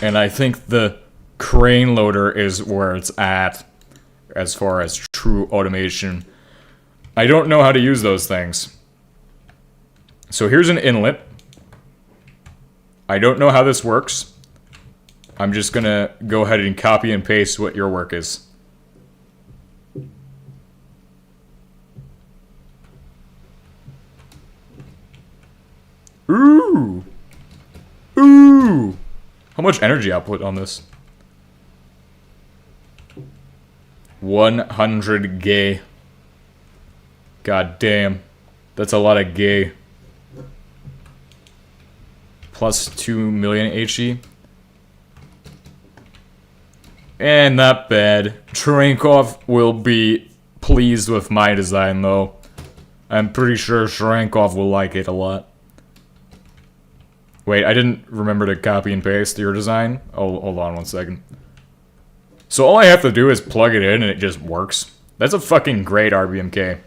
S1: And I think the crane loader is where it's at as far as true automation. I don't know how to use those things. So here's an inlet. I don't know how this works. I'm just gonna go ahead and copy and paste what your work is. Ooh! Ooh! How much energy output on this? 100 gay. God damn. That's a lot of gay. Plus 2 million HE. And not bad. Shrankov will be pleased with my design though. I'm pretty sure Shrankov will like it a lot. Wait, I didn't remember to copy and paste your design. Oh, hold on one second. So all I have to do is plug it in and it just works. That's a fucking great RBMK.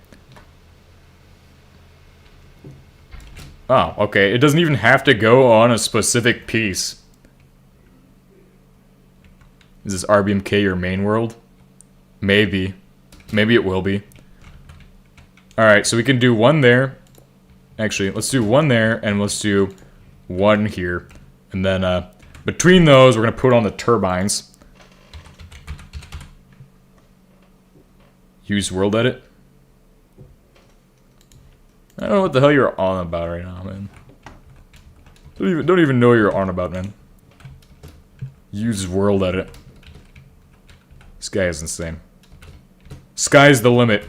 S1: Oh, okay. It doesn't even have to go on a specific piece. Is this RBMK your main world? Maybe. Maybe it will be. Alright, so we can do one there. Actually, let's do one there, and let's do one here. And then, between those, we're going to put on the turbines. Use world edit. I don't know what the hell you're on about right now, man. Don't even know what you're on about, man. Use world edit. This guy is insane. Sky's the limit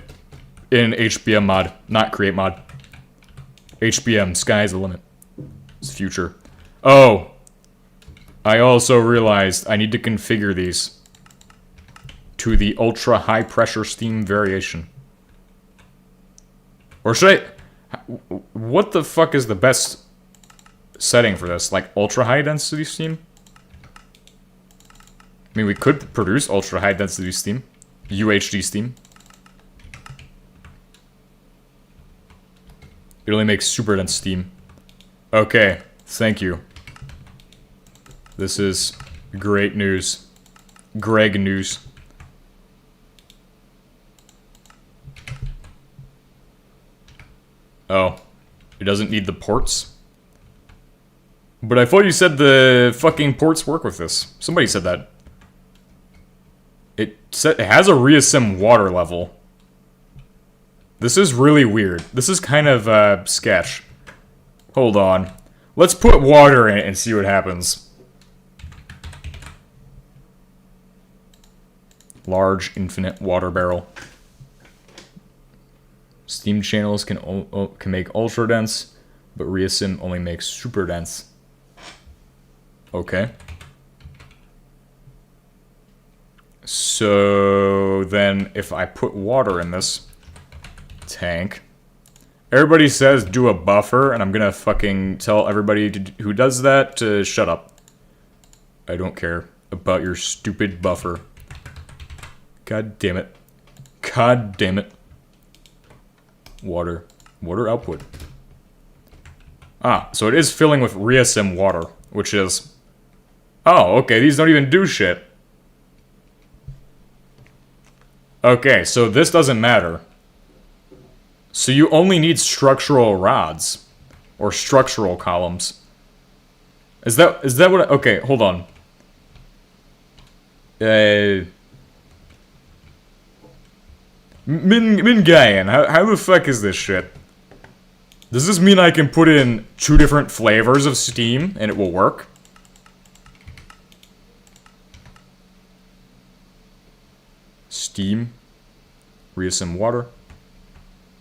S1: in HBM mod, not create mod. HBM, sky's the limit. It's future. Oh! I also realized I need to configure these to the ultra high pressure steam variation. Or should I... What the fuck is the best setting for this? Like ultra high density steam? I mean, we could produce ultra high density steam. UHD steam. It only makes super dense steam. Okay, thank you. This is great news. Greg news. Oh, it doesn't need the ports? But I thought you said the fucking ports work with this. Somebody said that. It has a reassim water level. This is really weird. This is kind of, sketch. Hold on. Let's put water in it and see what happens. Large infinite water barrel. Steam channels can make ultra dense, but reassim only makes super dense. Okay. So then if I put water in this tank, everybody says do a buffer, and I'm gonna fucking tell everybody who does that to shut up. I don't care about your stupid buffer. God damn it. God damn it. Water. Water output. Ah, so it is filling with reassim water, which is... Oh, okay, these don't even do shit. Okay, so this doesn't matter. So you only need structural rods. Or structural columns. Is that what... Okay, hold on. Mingayan, how the fuck is this shit? Does this mean I can put in 2 different flavors of steam and it will work? Steam. Reassim water.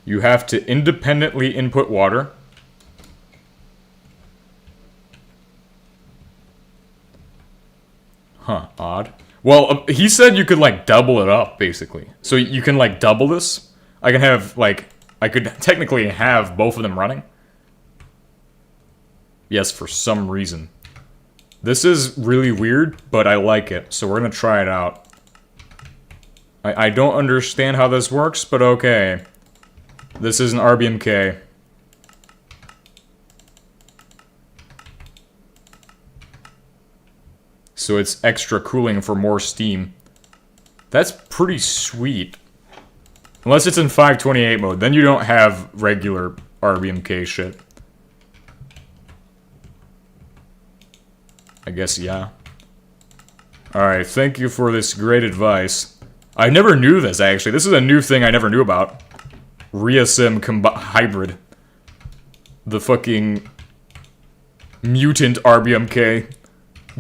S1: You have to independently input water. Huh, odd. Well, he said you could, like, double it up, basically. So you can, like, double this. I can have, like... I could technically have both of them running. Yes, for some reason. This is really weird, but I like it, so we're gonna try it out. I don't understand how this works, but okay. This is an RBMK. So it's extra cooling for more steam. That's pretty sweet. Unless it's in 528 mode, then you don't have regular RBMK shit. I guess, yeah. Alright, thank you for this great advice. I never knew this, actually. This is a new thing I never knew about. Reassim hybrid. The fucking... mutant RBMK.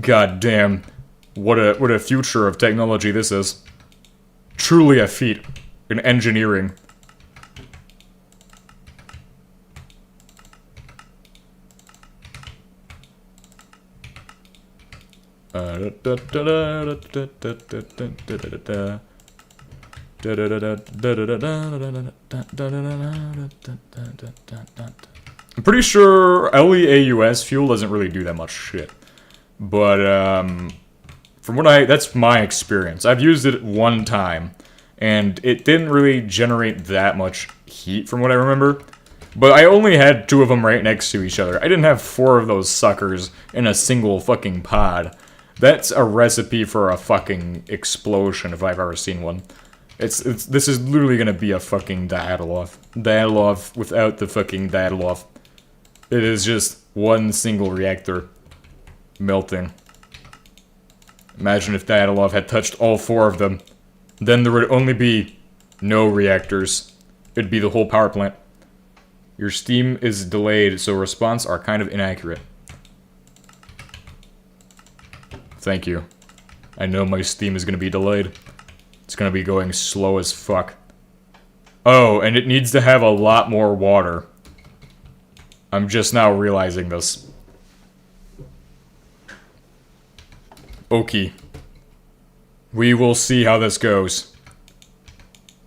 S1: God damn. What a future of technology this is. Truly a feat in engineering. I'm pretty sure LEAUS fuel doesn't really do that much shit. But, from what that's my experience. I've used it one time, and it didn't really generate that much heat from what I remember. But I only had 2 of them right next to each other. I didn't have 4 of those suckers in a single fucking pod. That's a recipe for a fucking explosion if I've ever seen one. This is literally gonna be a fucking Dyatlov. Dyatlov without the fucking Dyatlov. It is just one single reactor melting. Imagine if Dyatlov had touched all 4 of them. Then there would only be no reactors. It'd be the whole power plant. Your steam is delayed, so response are kind of inaccurate. Thank you. I know my steam is gonna be delayed. It's gonna be going slow as fuck. Oh, and it needs to have a lot more water. I'm just now realizing this. Okay. We will see how this goes.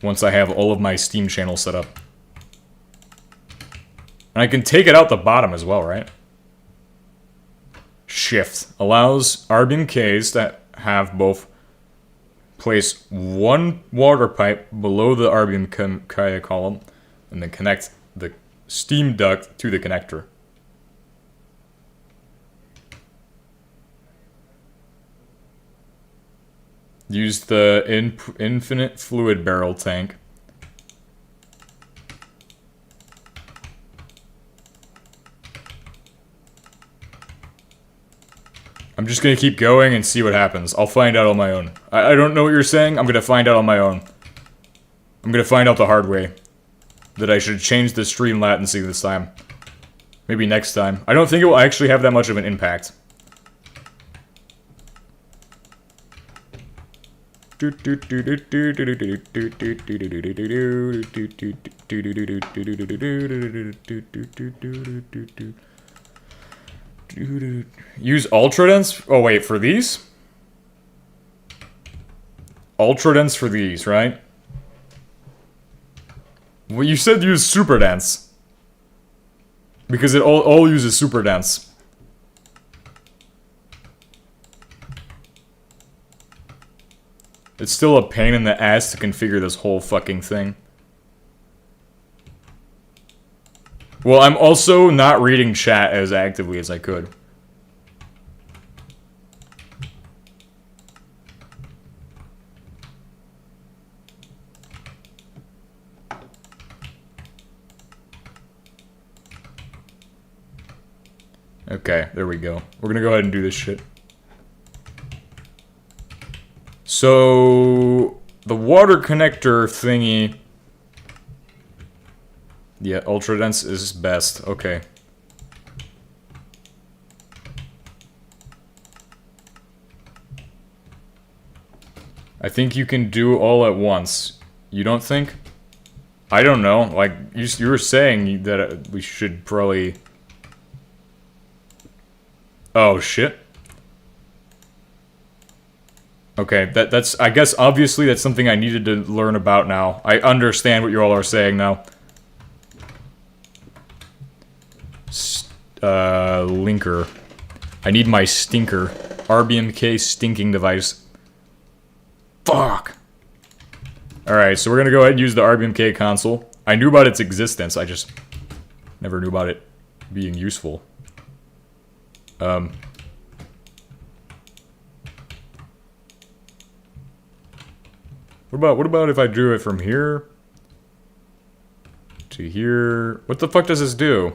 S1: Once I have all of my steam channels set up. And I can take it out the bottom as well, right? Shift. Allows RBMKs that have both place one water pipe below the RBMK column and then connect the steam duct to the connector. Use the infinite fluid barrel tank. I'm just gonna keep going and see what happens. I'll find out on my own. I don't know what you're saying. I'm gonna find out on my own. I'm gonna find out the hard way. That I should change the stream latency this time. Maybe next time. I don't think it will actually have that much of an impact. Use ultradense? Oh wait, for these? Ultradense for these, right? Well, you said use super dense. Because it all uses super dense. It's still a pain in the ass to configure this whole fucking thing. Well, I'm also not reading chat as actively as I could. Okay, there we go. We're gonna go ahead and do this shit. So, the water connector thingy... Yeah, ultra dense is best. Okay. I think you can do all at once. You don't think? I don't know. Like, you were saying that we should probably... Oh, shit. Okay, that's... I guess, obviously, that's something I needed to learn about now. I understand what you all are saying now. Linker. I need my stinker. RBMK stinking device. Fuck! Alright, so we're gonna go ahead and use the RBMK console. I knew about its existence, I just never knew about it being useful. What about if I drew it from here to here? What the fuck does this do?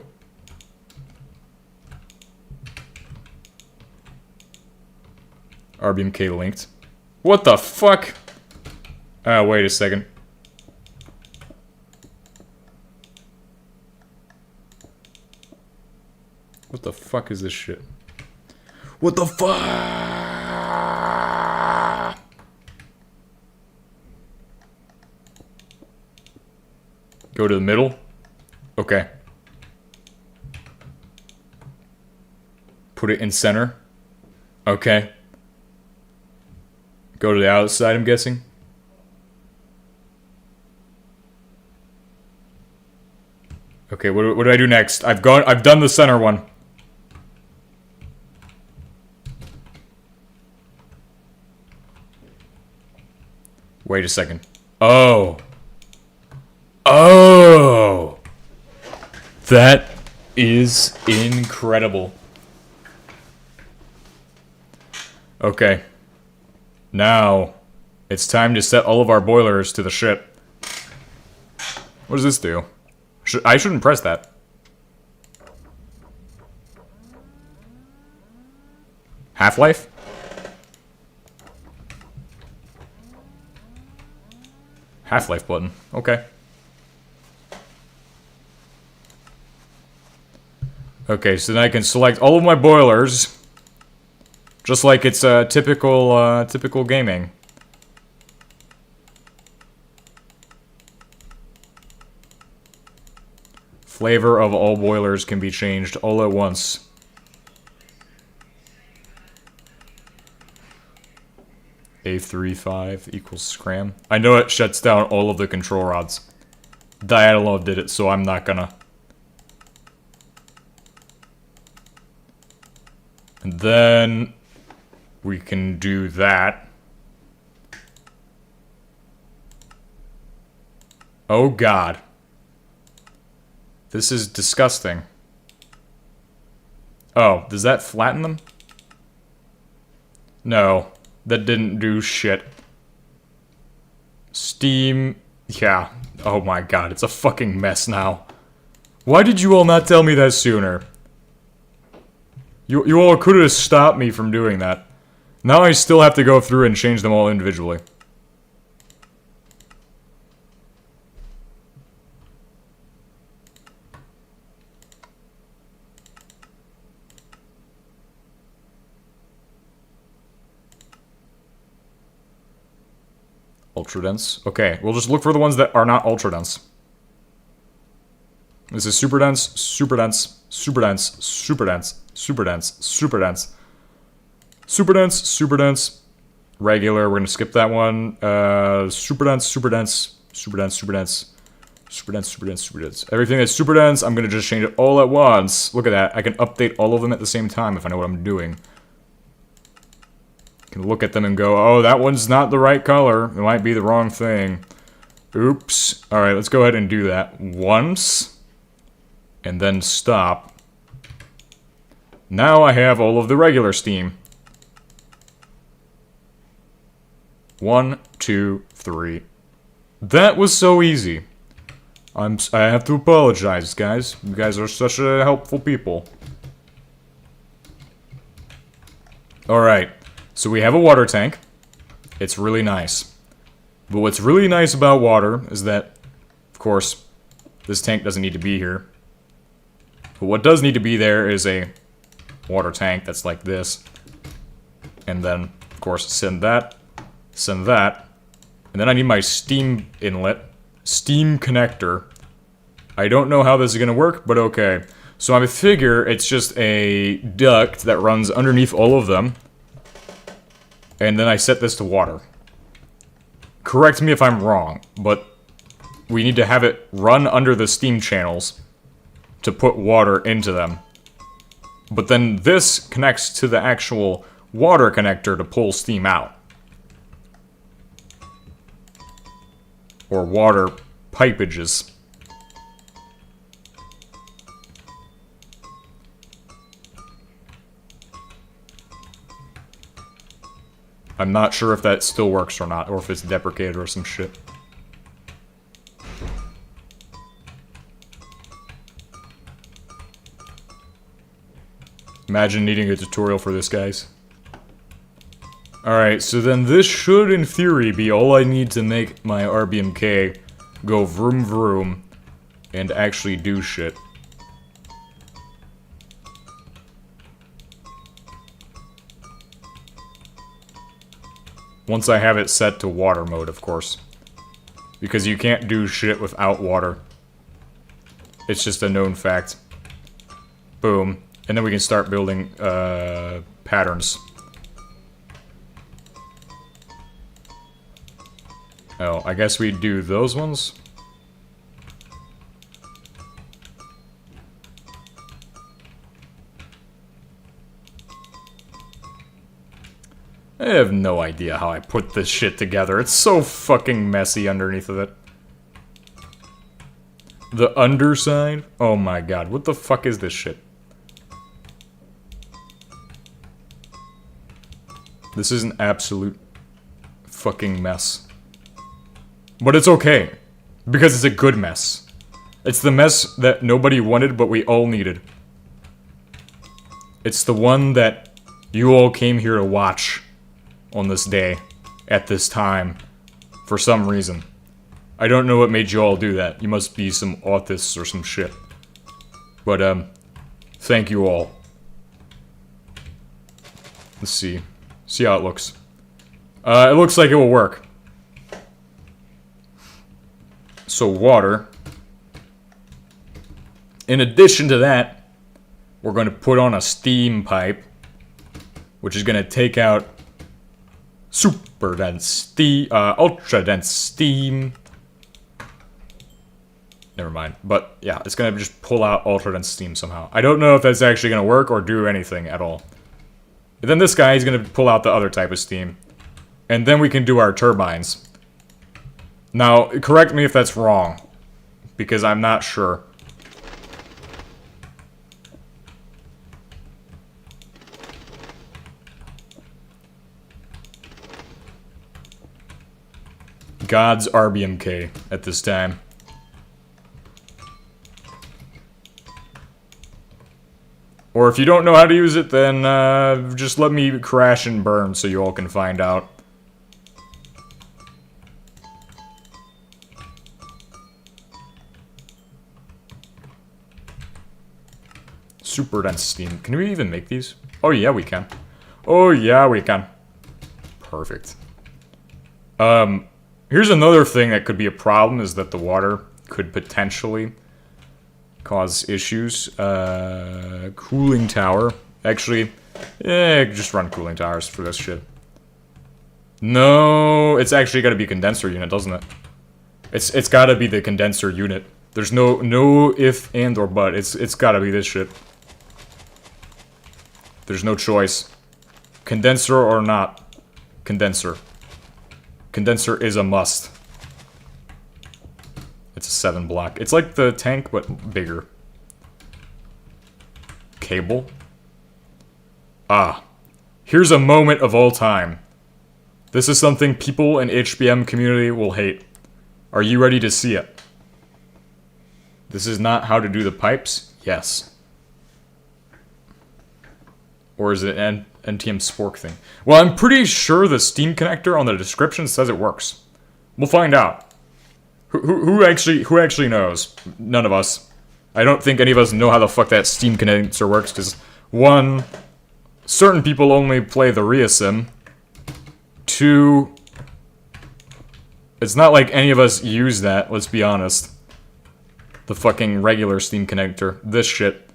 S1: RBMK linked. What the fuck? Wait a second. What the fuck is this shit? What the fuck? Go to the middle? Okay. Put it in center? Okay. Go to the outside, I'm guessing? Okay, what do I do next? I've done the center one. Wait a second. Oh. Oh! That is incredible. Okay. Now, it's time to set all of our boilers to the shit. What does this do? I shouldn't press that. Half-life? Half-life button. Okay. Okay, so then I can select all of my boilers, just like it's a typical gaming. Flavor of all boilers can be changed all at once. A35 equals scram. I know it shuts down all of the control rods. Diagonal did it, so I'm not gonna. And then we can do that. Oh god. This is disgusting. Oh, does that flatten them? No, that didn't do shit. Steam, yeah. Oh my god, it's a fucking mess now. Why did you all not tell me that sooner? You all could have stopped me from doing that. Now I still have to go through and change them all individually. Ultra dense. Okay, we'll just look for the ones that are not ultra dense. This is super dense, super dense, super dense, super dense, super dense, super dense, super dense, super dense, regular. We're gonna skip that one. Super dense, super dense, super dense, super dense, super dense, super dense, super dense. Everything that's super dense, I'm gonna just change it all at once. Look at that. I can update all of them at the same time if I know what I'm doing. Can look at them and go, oh, that one's not the right color. It might be the wrong thing. Oops. Alright, let's go ahead and do that once. And then stop. Now I have all of the regular steam. 1, 2, 3. That was so easy. I have to apologize, guys. You guys are such a helpful people. Alright. So we have a water tank. It's really nice. But what's really nice about water is that, of course, this tank doesn't need to be here. But what does need to be there is a water tank that's like this. And then, of course, send that. And then I need my steam inlet. Steam connector. I don't know how this is going to work, but okay. So I figure it's just a duct that runs underneath all of them. And then I set this to water. Correct me if I'm wrong, but we need to have it run under the steam channels to put water into them. But then this connects to the actual water connector to pull steam out. Or water pipages. I'm not sure if that still works or not, or if it's deprecated or some shit. Imagine needing a tutorial for this, guys. Alright, so then this should, in theory, be all I need to make my RBMK go vroom vroom and actually do shit. Once I have it set to water mode, of course. Because you can't do shit without water. It's just a known fact. Boom. And then we can start building, patterns. Oh, I guess we do those ones? I have no idea how I put this shit together. It's so fucking messy underneath of it. The underside? Oh my god, what the fuck is this shit? This is an absolute fucking mess. But it's okay, because it's a good mess. It's the mess that nobody wanted, but we all needed. It's the one that you all came here to watch on this day, at this time, for some reason. I don't know what made you all do that. You must be some autists or some shit. But, thank you all. Let's see. See how it looks. It looks like it will work. So, water. In addition to that, we're going to put on a steam pipe, which is going to take out super dense steam, ultra dense steam. Never mind. But yeah, it's going to just pull out ultra dense steam somehow. I don't know if that's actually going to work or do anything at all. And then this guy is going to pull out the other type of steam. And then we can do our turbines. Now, correct me if that's wrong, because I'm not sure. God's RBMK at this time. Or if you don't know how to use it, then just let me crash and burn so you all can find out. Super dense steam. Can we even make these? Oh yeah, we can. Oh yeah, we can. Perfect. Here's another thing that could be a problem, is that the water could potentially cause issues. Cooling tower. Actually, just run cooling towers for this shit. No, it's actually gotta be condenser unit, doesn't it? It's gotta be the condenser unit. There's no if, and, or but. It's gotta be this shit. There's no choice. Condenser or not. Condenser. Condenser is a must. It's a 7 block. It's like the tank, but bigger. Cable. Ah. Here's a moment of all time. This is something people in HBM community will hate. Are you ready to see it? This is not how to do the pipes? Yes. Or is it an NTM spork thing? Well, I'm pretty sure the Steam connector on the description says it works. We'll find out. Who actually knows? None of us. I don't think any of us know how the fuck that Steam connector works, because, one, certain people only play the ReaSim. Two, it's not like any of us use that, let's be honest. The fucking regular Steam connector. This shit.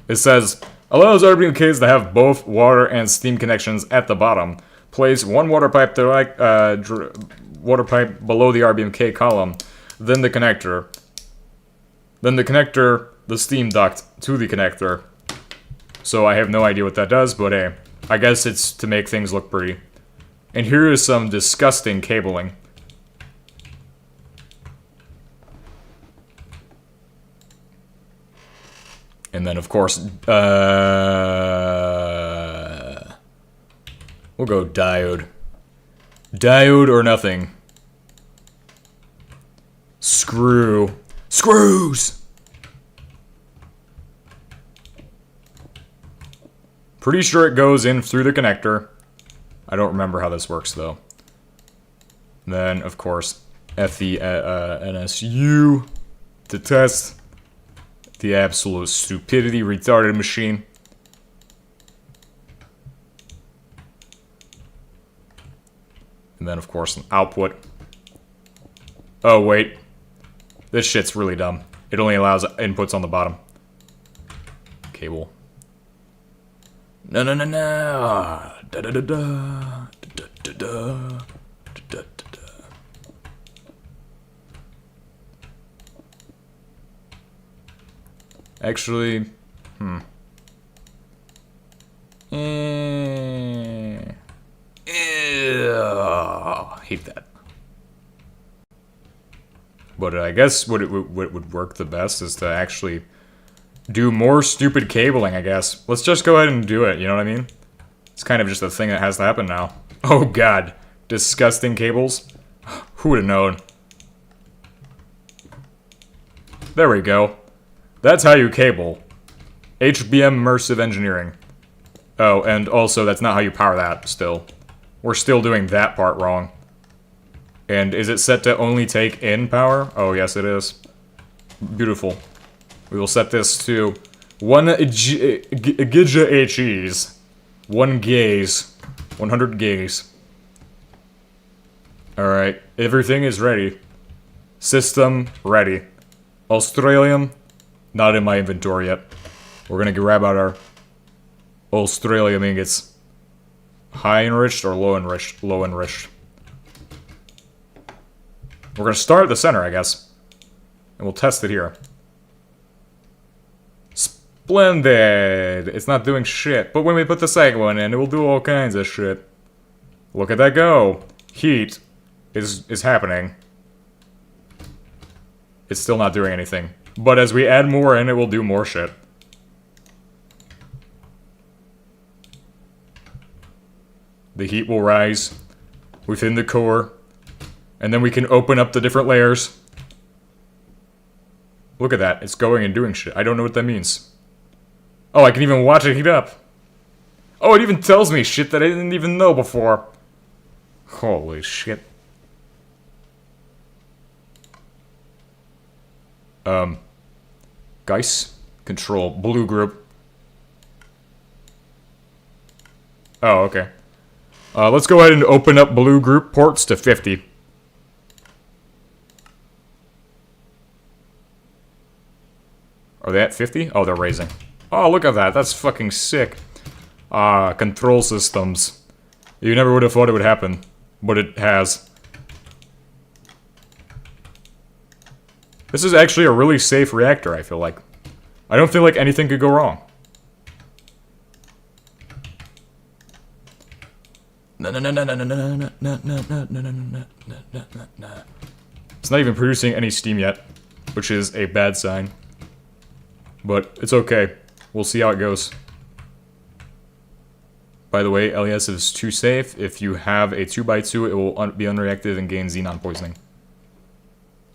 S1: It says, allows RBMKs to have both water and steam connections at the bottom. Place one water pipe below the RBMK column, then the connector. Then the connector, the steam duct to the connector. So I have no idea what that does, but hey, I guess it's to make things look pretty. And here is some disgusting cabling. And then, of course, we'll go diode. Diode or nothing. Screw. Screws! Pretty sure it goes in through the connector. I don't remember how this works, though. Then, of course, FE NSU to test. The absolute stupidity retarded machine. And then, of course, an output. Oh, wait. This shit's really dumb. It only allows inputs on the bottom. Cable. No, no, no, no. Da da da da. Da da da. Da da da. Actually, hate that. But I guess what would work the best is to actually do more stupid cabling, I guess. Let's just go ahead and do it, you know what I mean? It's kind of just a thing that has to happen now. Oh god. Disgusting cables. Who would have known? There we go. That's how you cable. HBM immersive engineering. Oh, and also that's not how you power that, still. We're still doing that part wrong. And is it set to only take in power? Oh, yes it is. Beautiful. We will set this to 1 giga HEs. 1 gaze. 100 gaze. Alright, everything is ready. System ready. Australium, not in my inventory yet. We're gonna grab out our Australium ingots. High enriched or low enriched? Low enriched. We're gonna start at the center, I guess. And we'll test it here. Splendid! It's not doing shit. But when we put the second one in, it will do all kinds of shit. Look at that go! Heat is happening. It's still not doing anything. But as we add more in, it will do more shit. The heat will rise within the core. And then we can open up the different layers. Look at that. It's going and doing shit. I don't know what that means. Oh, I can even watch it heat up. Oh, it even tells me shit that I didn't even know before. Holy shit. Guys, control blue group. Oh, okay. Let's go ahead and open up blue group ports to 50. Are they at 50? Oh, they're raising. Oh, look at that. That's fucking sick. Control systems. You never would have thought it would happen, but it has. This is actually a really safe reactor, I feel like. I don't feel like anything could go wrong. It's not even producing any steam yet, which is a bad sign. But it's okay. We'll see how it goes. By the way, LES is too safe. If you have a 2x2, it will be unreactive and gain xenon poisoning.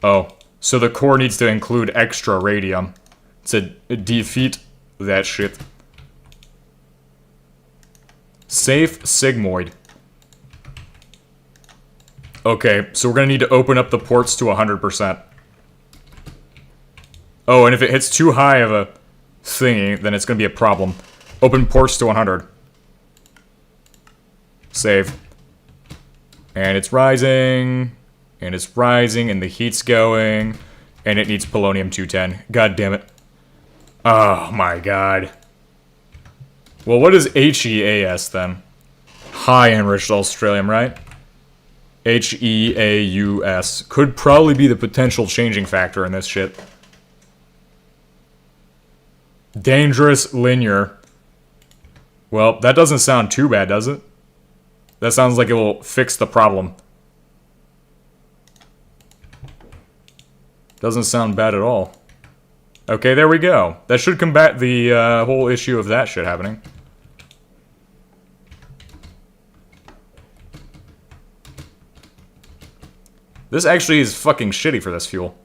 S1: Oh, so the core needs to include extra radium to defeat that shit. Safe sigmoid. Okay, so we're gonna need to open up the ports to 100%. Oh, and if it hits too high of a thingy, then it's gonna be a problem. Open ports to 100. Save. And it's rising. And it's rising, and the heat's going. And it needs polonium-210. God damn it. Oh my god. Well, what is HEAS then? High enriched Australium, right? HEAUS. Could probably be the potential changing factor in this shit. Dangerous linear. Well, that doesn't sound too bad, does it? That sounds like it will fix the problem. Doesn't sound bad at all. Okay, there we go. That should combat the whole issue of that shit happening. This actually is fucking shitty for this fuel.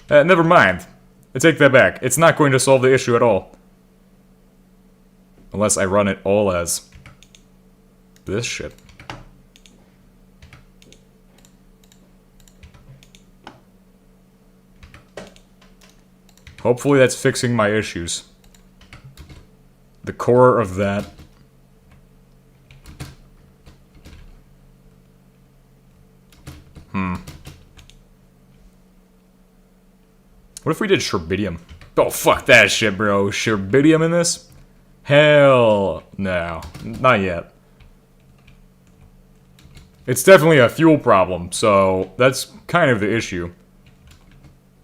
S1: Never mind. I take that back. It's not going to solve the issue at all. Unless I run it all as this shit. Hopefully that's fixing my issues. The core of that. What if we did Sherbidium? Oh, fuck that shit, bro. Sherbidium in this? Hell no. Not yet. It's definitely a fuel problem, so that's kind of the issue.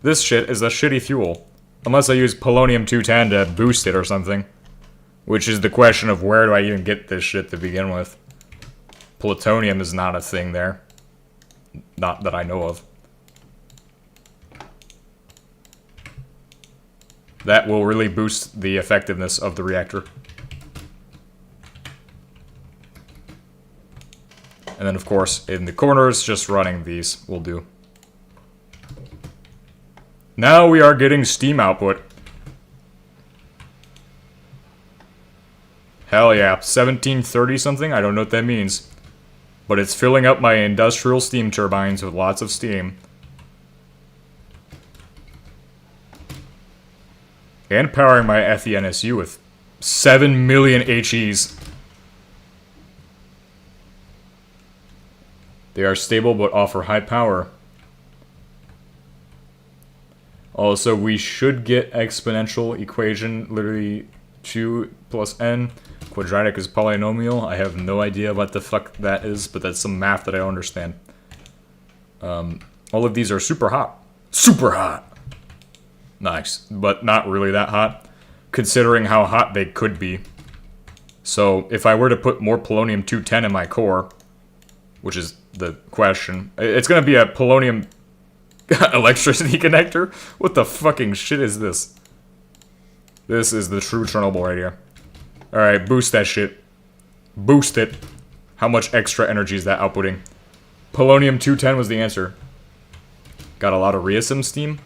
S1: This shit is a shitty fuel. Unless I use polonium-210 to boost it or something. Which is the question of where do I even get this shit to begin with. Plutonium is not a thing there. Not that I know of. That will really boost the effectiveness of the reactor. And then, of course, in the corners, just running these will do. Now we are getting steam output. Hell yeah, 1730 something? I don't know what that means. But it's filling up my industrial steam turbines with lots of steam. And powering my FENSU with 7 million HEs. They are stable but offer high power. Also, we should get exponential equation, literally 2 plus n. Quadratic is polynomial. I have no idea what the fuck that is, but that's some math that I don't understand. All of these are super hot. Super hot! Nice, but not really that hot, considering how hot they could be. So, if I were to put more polonium-210 in my core, which is the question, it's gonna be a polonium electricity connector? What the fucking shit is this? This is the true Chernobyl right here. Alright, boost that shit. Boost it. How much extra energy is that outputting? Polonium-210 was the answer. Got a lot of Reasim steam?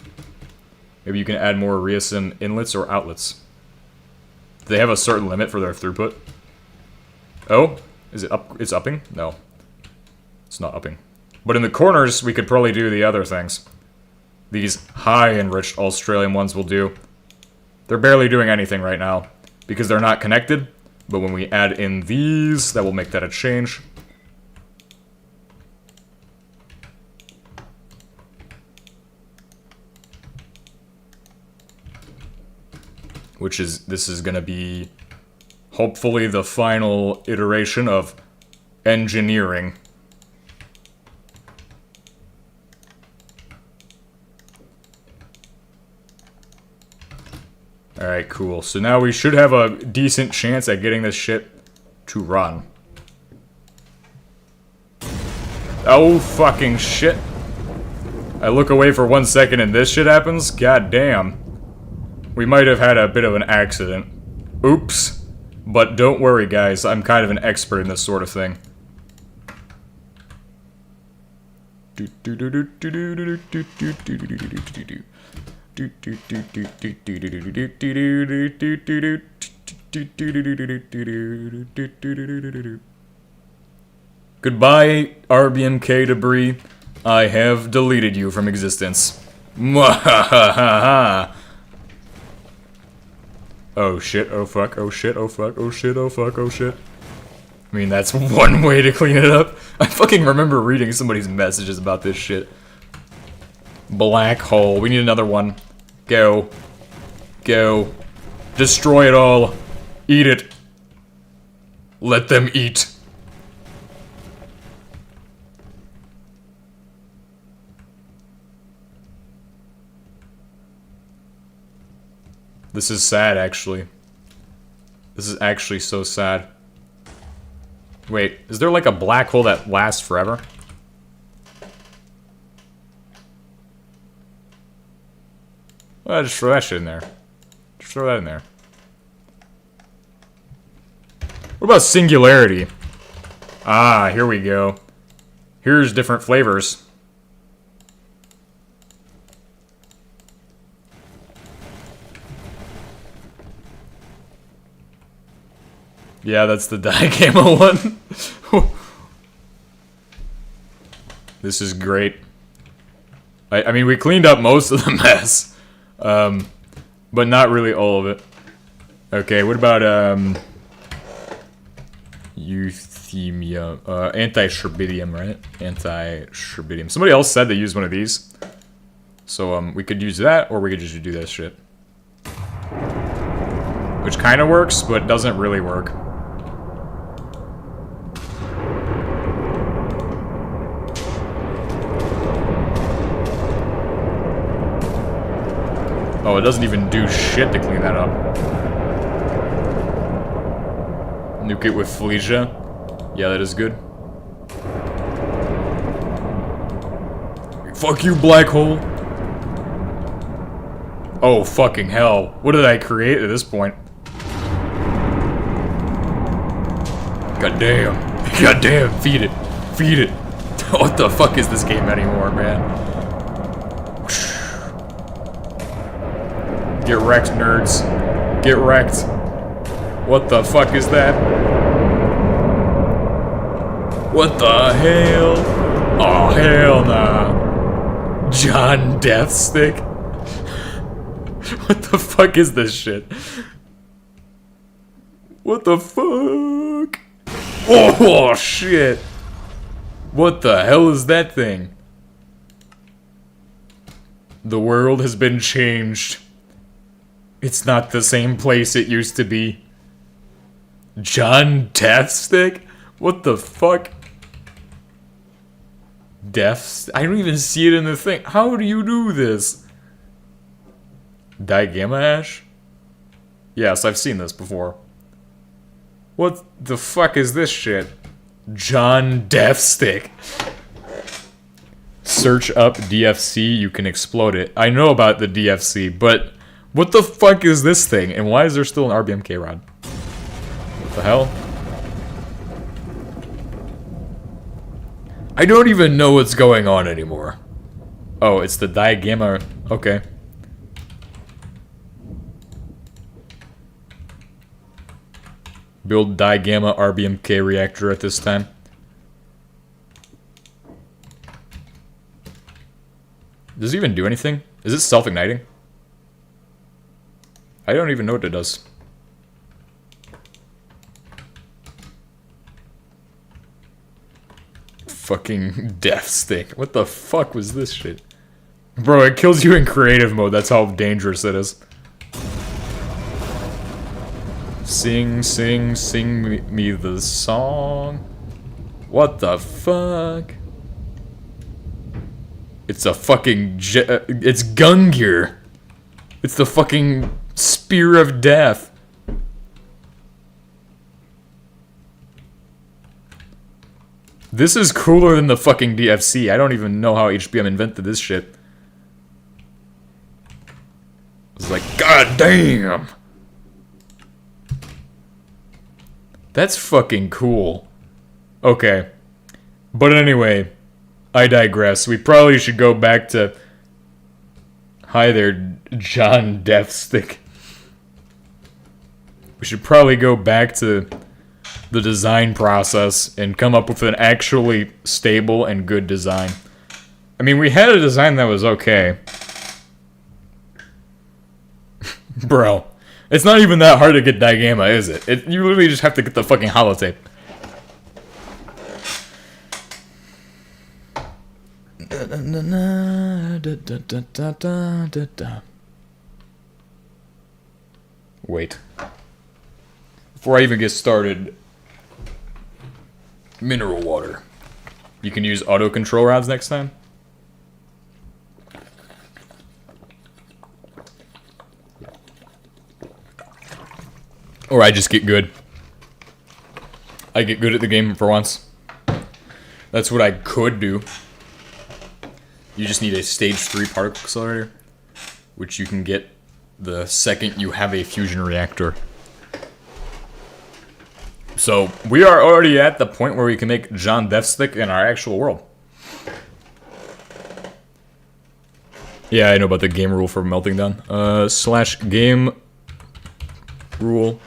S1: Maybe you can add more Reasim inlets or outlets. Do they have a certain limit for their throughput? Oh? Is it up? It's upping? No. It's not upping. But in the corners, we could probably do the other things. These high-enriched Australian ones will do. They're barely doing anything right now, because they're not connected. But when we add in these, that will make that a change. Which is, this is gonna be, hopefully, the final iteration of engineering. Alright, cool. So now we should have a decent chance at getting this shit to run. Oh, fucking shit. I look away for 1 second and this shit happens? God damn. We might have had a bit of an accident. Oops. But don't worry, guys. I'm kind of an expert in this sort of thing. Goodbye, RBMK debris. I have deleted you from existence. Mwahahaha. Oh shit, oh fuck, oh shit, oh fuck, oh shit, oh fuck, oh shit. I mean, that's one way to clean it up. I fucking remember reading somebody's messages about this shit. Black hole. We need another one. Go. Go. Destroy it all. Eat it. Let them eat. This is sad, actually. This is actually so sad. Wait, is there like a black hole that lasts forever? Well, just throw that shit in there. Just throw that in there. What about singularity? Ah, here we go. Here's different flavors. Yeah, that's the Dicamo one. This is great. I mean, we cleaned up most of the mess. But not really all of it. Okay, what about, euthymia, anti-sherbidium, right? Anti-sherbidium. Somebody else said they used one of these. So, we could use that, or we could just do that shit. Which kind of works, but doesn't really work. Oh, it doesn't even do shit to clean that up. Nuke it with Felicia. Yeah, that is good. Fuck you, black hole. Oh, fucking hell. What did I create at this point? God damn. God damn, feed it. Feed it. What the fuck is this game anymore, man? Get wrecked, nerds. Get wrecked. What the fuck is that? What the hell? Oh, hell nah. John Deathstick? What the fuck is this shit? What the fuck? Oh, shit. What the hell is that thing? The world has been changed. It's not the same place it used to be. John Deathstick? What the fuck? I don't even see it in the thing. How do you do this? Digamma Ash? Yes, I've seen this before. What the fuck is this shit? John Deathstick. Search up DFC, you can explode it. I know about the DFC, but what the fuck is this thing? And why is there still an RBMK rod? What the hell? I don't even know what's going on anymore. Oh, it's the Digamma. Okay. Build Digamma RBMK reactor at this time. Does it even do anything? Is it self-igniting? I don't even know what it does. Fucking Deathstick. What the fuck was this shit? Bro, it kills you in creative mode. That's how dangerous it is. Sing, sing, sing me the song. What the fuck? It's a fucking it's Gungear. It's the fucking Spear of Death. This is cooler than the fucking DFC. I don't even know how HBM invented this shit. It's like, god damn! That's fucking cool. Okay. But anyway, I digress. We probably should go back to... Hi there, John Deathstick. We should probably go back to the design process and come up with an actually stable and good design. I mean, we had a design that was okay. Bro, it's not even that hard to get Digamma, is it? You literally just have to get the fucking holotape. Wait. Before I even get started, mineral water. You can use auto control rods next time. Or I just get good. I get good at the game for once. That's what I could do. You just need a stage 3 particle accelerator, which you can get the second you have a fusion reactor. So, we are already at the point where we can make John Deathstick in our actual world. Yeah, I know about the game rule for melting down. / game rule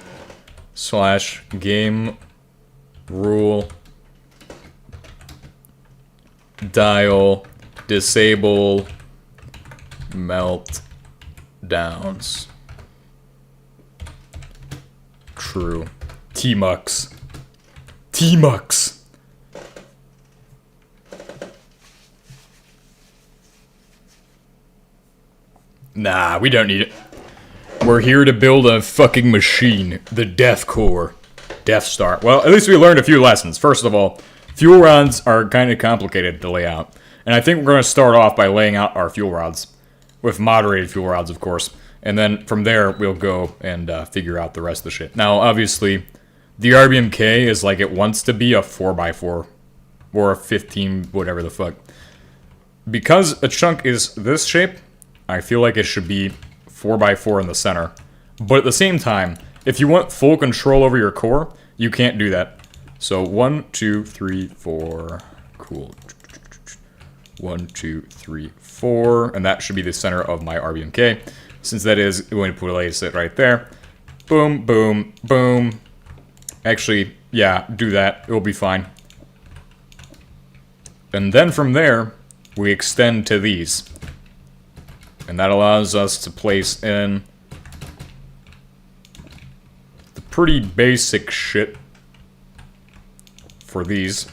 S1: / game rule dial disable melt downs. True. T-Mux. T-Mux. Nah, we don't need it. We're here to build a fucking machine. The Death Core. Death Star. Well, at least we learned a few lessons. First of all, fuel rods are kind of complicated to lay out. And I think we're going to start off by laying out our fuel rods. With moderated fuel rods, of course. And then from there, we'll go and figure out the rest of the shit. Now, obviously, the RBMK is like it wants to be a 4x4. Or a 15, whatever the fuck. Because a chunk is this shape, I feel like it should be 4x4 in the center. But at the same time, if you want full control over your core, you can't do that. So 1, 2, 3, 4. Cool. 1, 2, 3, 4. And that should be the center of my RBMK. Since that is going to place it right there. Boom, boom, boom. Actually, yeah, do that. It will be fine. And then from there, we extend to these. And that allows us to place in the pretty basic shit for these.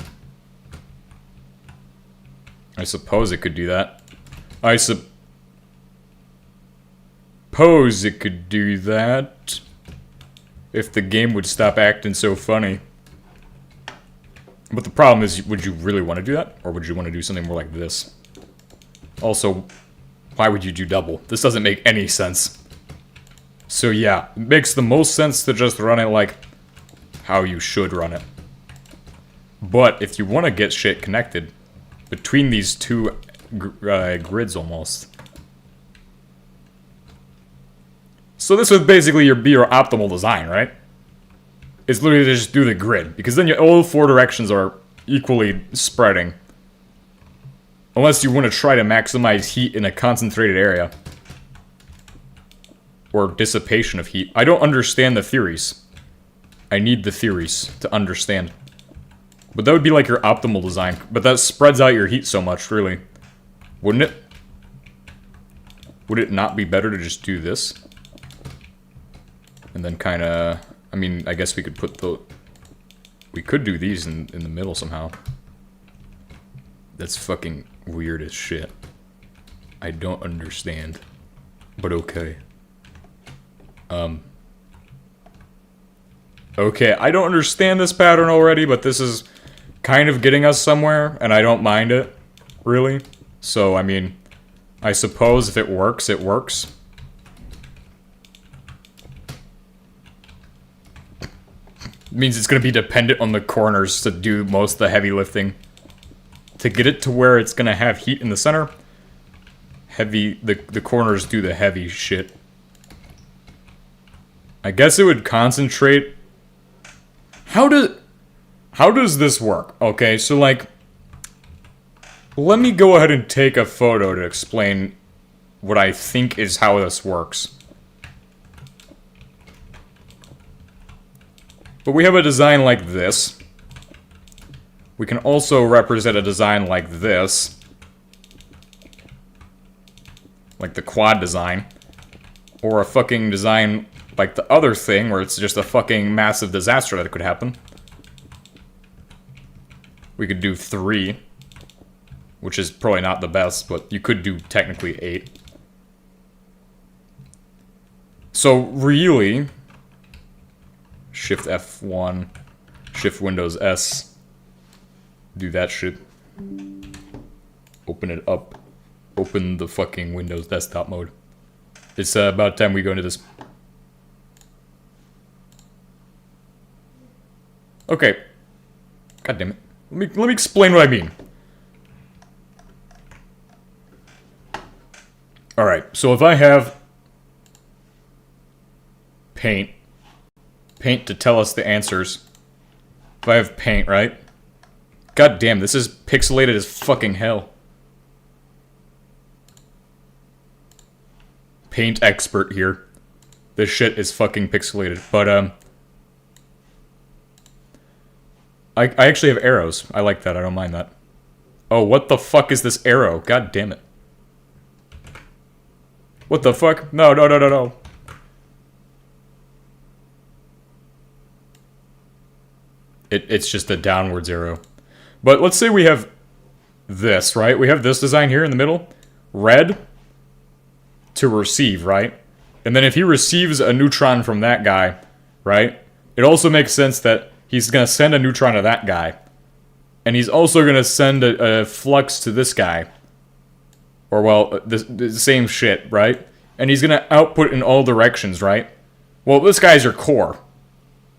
S1: I suppose it could do that. I suppose it could do that if the game would stop acting so funny. But the problem is, would you really want to do that? Or would you want to do something more like this? Also, why would you do double? This doesn't make any sense. So yeah, it makes the most sense to just run it like how you should run it. But if you want to get shit connected between these two grids almost. So this would basically be your optimal design, right? It's literally to just do the grid, because then all 4 directions are equally spreading. Unless you want to try to maximize heat in a concentrated area. Or dissipation of heat. I don't understand the theories. I need the theories to understand. But that would be like your optimal design. But that spreads out your heat so much, really. Wouldn't it? Would it not be better to just do this? And then kind of... I mean, I guess we could put the... We could do these in the middle somehow. That's fucking weird as shit. I don't understand. But okay. Okay, I don't understand this pattern already, but this is kind of getting us somewhere, and I don't mind it, really. So, I mean, I suppose if it works, it works. It means it's going to be dependent on the corners to do most of the heavy lifting. To get it to where it's going to have heat in the center, the corners do the heavy shit. I guess it would concentrate. How does this work? Okay, so like, let me go ahead and take a photo to explain what I think is how this works. But we have a design like this. We can also represent a design like this. Like the quad design. Or a fucking design like the other thing, where it's just a fucking massive disaster that could happen. We could do 3. Which is probably not the best, but you could do technically 8. So really... Shift F1, Shift Windows S. Do that shit. Open it up. Open the fucking Windows desktop mode. It's about time we go into this. Okay. God damn it. Let me explain what I mean. Alright, so if I have paint to tell us the answers. If I have paint, right? God damn, this is pixelated as fucking hell. Paint expert here. This shit is fucking pixelated. But, I actually have arrows. I like that. I don't mind that. Oh, what the fuck is this arrow? God damn it. What the fuck? No, no, no, no, no. It's just a downwards arrow. But let's say we have this, right? We have this design here in the middle. Red to receive, right? And then if he receives a neutron from that guy, right? It also makes sense that he's going to send a neutron to that guy. And he's also going to send a flux to this guy. Or, well, the same shit, right? And he's going to output in all directions, right? Well, this guy's your core.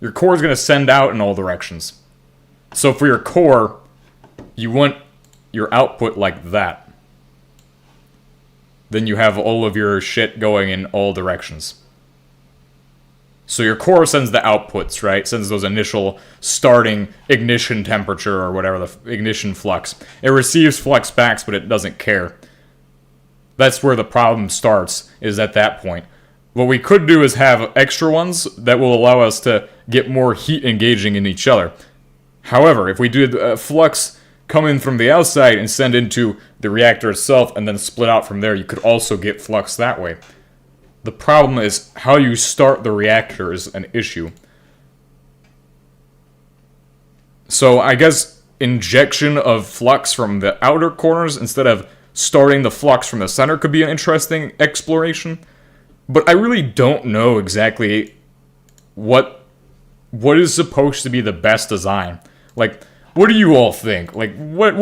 S1: Your core is going to send out in all directions. So for your core, you want your output like that. then you have all of your shit going in all directions. So your core sends the outputs, right? Sends those initial starting ignition temperature or whatever, the ignition flux. It receives flux backs, but it doesn't care. That's where the problem starts, is at that point. What we could do is have extra ones that will allow us to get more heat engaging in each other. However, if we do flux come in from the outside and send into the reactor itself and then split out from there, you could also get flux that way. The problem is how you start the reactor is an issue. So I guess injection of flux from the outer corners instead of starting the flux from the center could be an interesting exploration. But I really don't know exactly what is supposed to be the best design. Like, what do you all think? Like, what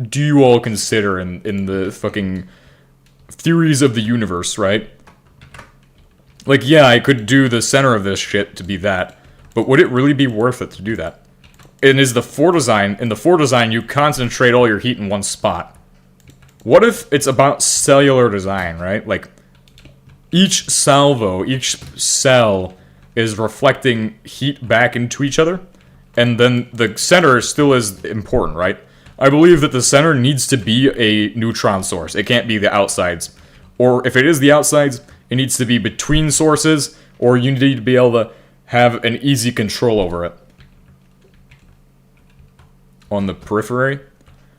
S1: do you all consider in the fucking theories of the universe, right? Like, yeah, I could do the center of this shit to be that, but would it really be worth it to do that? And is the fore design, in the fore design, you concentrate all your heat in one spot. What if it's about cellular design, right? Like, each salvo, each cell is reflecting heat back into each other, and then the center still is important, right? I believe that the center needs to be a neutron source. It can't be the outsides. Or if it is the outsides, it needs to be between sources, or you need to be able to have an easy control over it. On the periphery?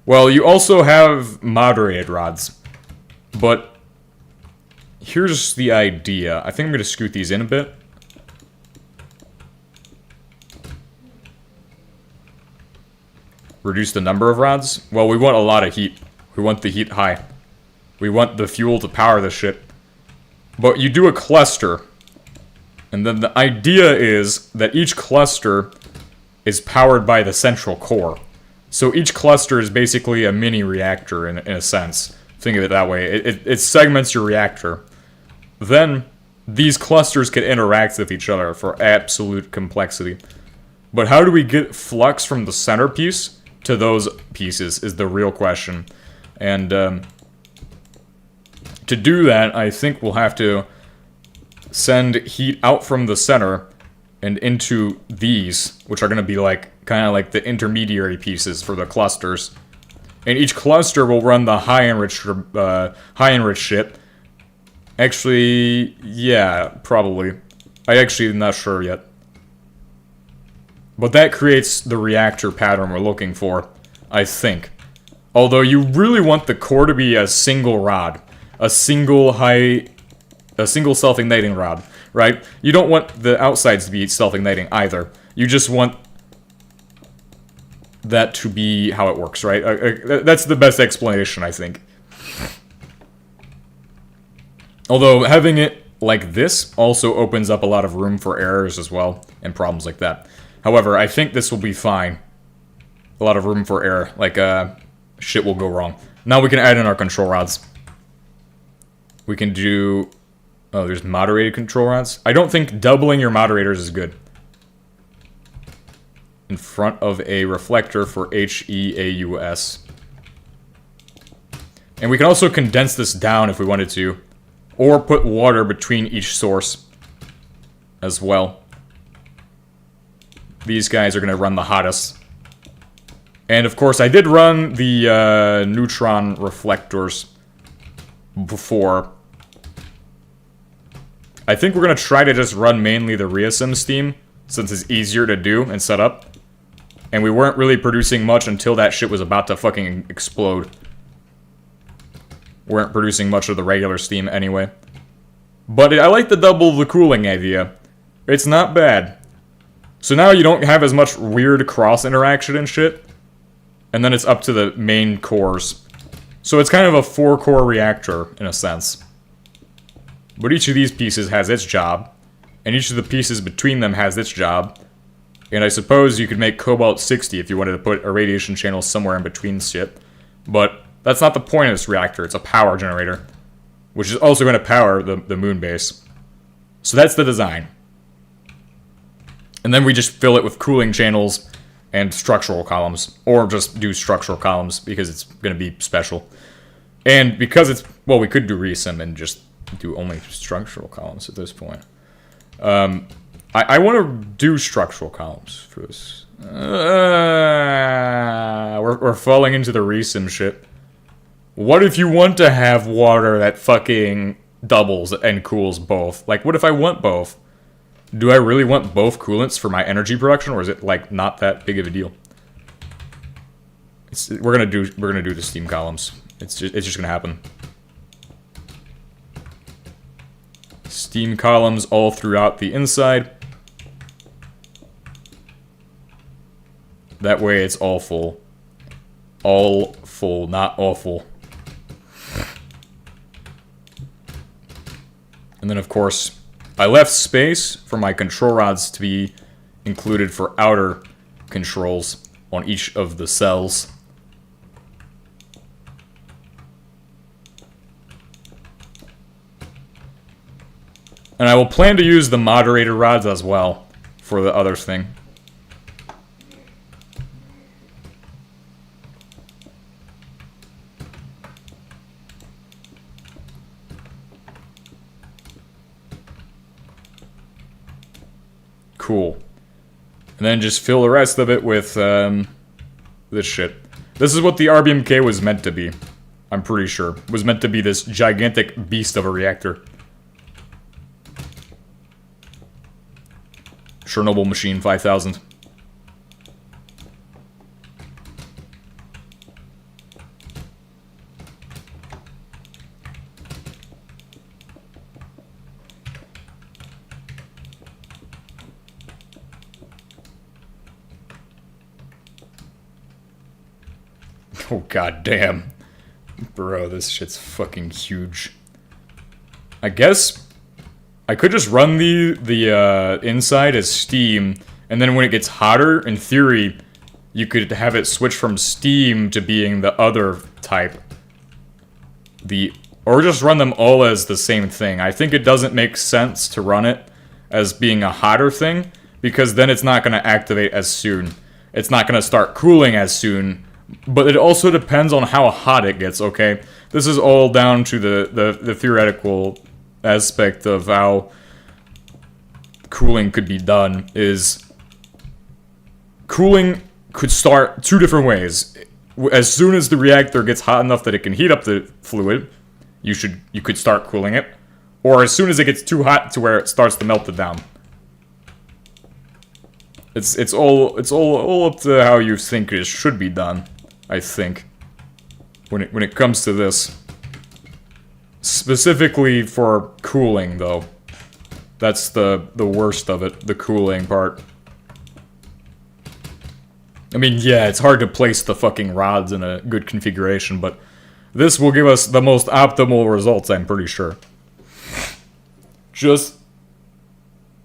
S1: Well, you also have moderated rods. But here's the idea. I think I'm going to scoot these in a bit. Reduce the number of rods? Well, we want a lot of heat. We want the heat high. We want the fuel to power this shit. But you do a cluster. And then the idea is that each cluster is powered by the central core. So each cluster is basically a mini reactor in a sense. Think of it that way. It segments your reactor. Then these clusters can interact with each other for absolute complexity. But how do we get flux from the centerpiece to those pieces is the real question. And to do that, I think we'll have to send heat out from the center and into these, which are going to be like kind of like the intermediary pieces for the clusters. And each cluster will run the high enriched shit. Actually, yeah, probably. I actually am not sure yet. But that creates the reactor pattern we're looking for, I think. Although you really want the core to be a single rod. A single self-igniting rod, right? You don't want the outsides to be self-igniting either. You just want that to be how it works, right? That's the best explanation, I think. Although having it like this also opens up a lot of room for errors as well, and problems like that. However, I think this will be fine. A lot of room for error, like shit will go wrong. Now we can add in our control rods. We can do... Oh, there's moderated control rods. I don't think doubling your moderators is good. In front of a reflector for HEAUS. And we can also condense this down if we wanted to. Or put water between each source as well. These guys are going to run the hottest. And of course, I did run the neutron reflectors before. I think we're going to try to just run mainly the Reasim steam, since it's easier to do and set up. And we weren't really producing much until that shit was about to fucking explode. Weren't producing much of the regular steam anyway. But I like the double the cooling idea. It's not bad. So now you don't have as much weird cross interaction and shit. And then it's up to the main cores. So it's kind of a 4-core reactor, in a sense. But each of these pieces has its job. And each of the pieces between them has its job. And I suppose you could make cobalt-60 if you wanted to put a radiation channel somewhere in between shit. But that's not the point of this reactor. It's a power generator. Which is also going to power the moon base. So that's the design. And then we just fill it with cooling channels and structural columns. Or just do structural columns because it's going to be special. And because it's Well, we could do resim and just do only structural columns at this point. I want to do structural columns for this. We're falling into the resim shit. What if you want to have water that fucking doubles and cools both? Like, what if I want both? Do I really want both coolants for my energy production, or is it like not that big of a deal? We're gonna do the steam columns. It's just gonna happen. Steam columns all throughout the inside. That way it's all full. All full, not awful. And then of course, I left space for my control rods to be included for outer controls on each of the cells. And I will plan to use the moderator rods as well for the other thing. Cool. And then just fill the rest of it with this shit. This is what the RBMK was meant to be. I'm pretty sure. It was meant to be this gigantic beast of a reactor. Chernobyl machine 5000. Oh god damn. Bro, this shit's fucking huge. I guess I could just run the inside as steam, and then when it gets hotter, in theory, you could have it switch from steam to being the other type. Or just run them all as the same thing. I think it doesn't make sense to run it as being a hotter thing, because then it's not going to activate as soon. It's not going to start cooling as soon, but it also depends on how hot it gets, okay? This is all down to the theoretical aspect of how cooling could be done. Is cooling could start two different ways. As soon as the reactor gets hot enough that it can heat up the fluid, you could start cooling it, or as soon as it gets too hot to where it starts to melt it down. It's all up to how you think it should be done, I think, when it comes to this. Specifically for cooling, though. That's the worst of it, the cooling part. I mean, yeah, it's hard to place the fucking rods in a good configuration, but this will give us the most optimal results, I'm pretty sure. Just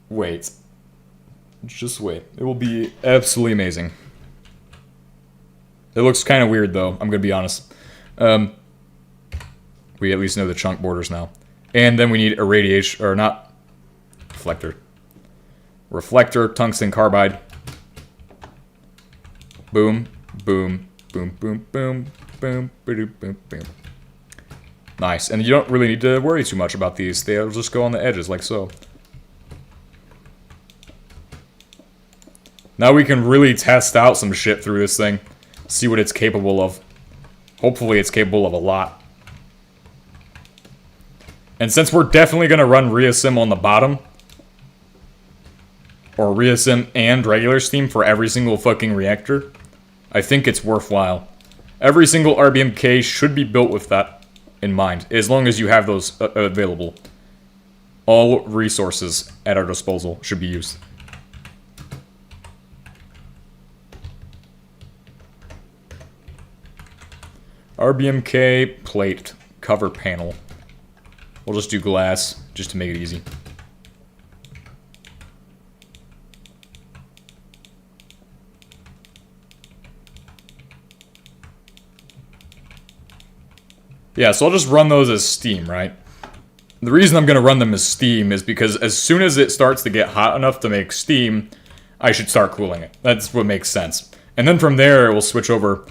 S1: wait. Just wait. It will be absolutely amazing. It looks kind of weird, though, I'm gonna be honest. We at least know the chunk borders now. And then we need a radiation, or not, reflector. Reflector, tungsten carbide. Boom, boom, boom, boom, boom, boom, boom, boom, boom. Nice, and you don't really need to worry too much about these. They'll just go on the edges, like so. Now we can really test out some shit through this thing. See what it's capable of. Hopefully it's capable of a lot. And since we're definitely going to run reasim on the bottom, or reasim and regular steam for every single fucking reactor, I think it's worthwhile. Every single RBMK should be built with that in mind, as long as you have those available. All resources at our disposal should be used. RBMK plate cover panel. We'll just do glass, just to make it easy. Yeah, so I'll just run those as steam, right? The reason I'm going to run them as steam is because as soon as it starts to get hot enough to make steam, I should start cooling it. That's what makes sense. And then from there, it will switch over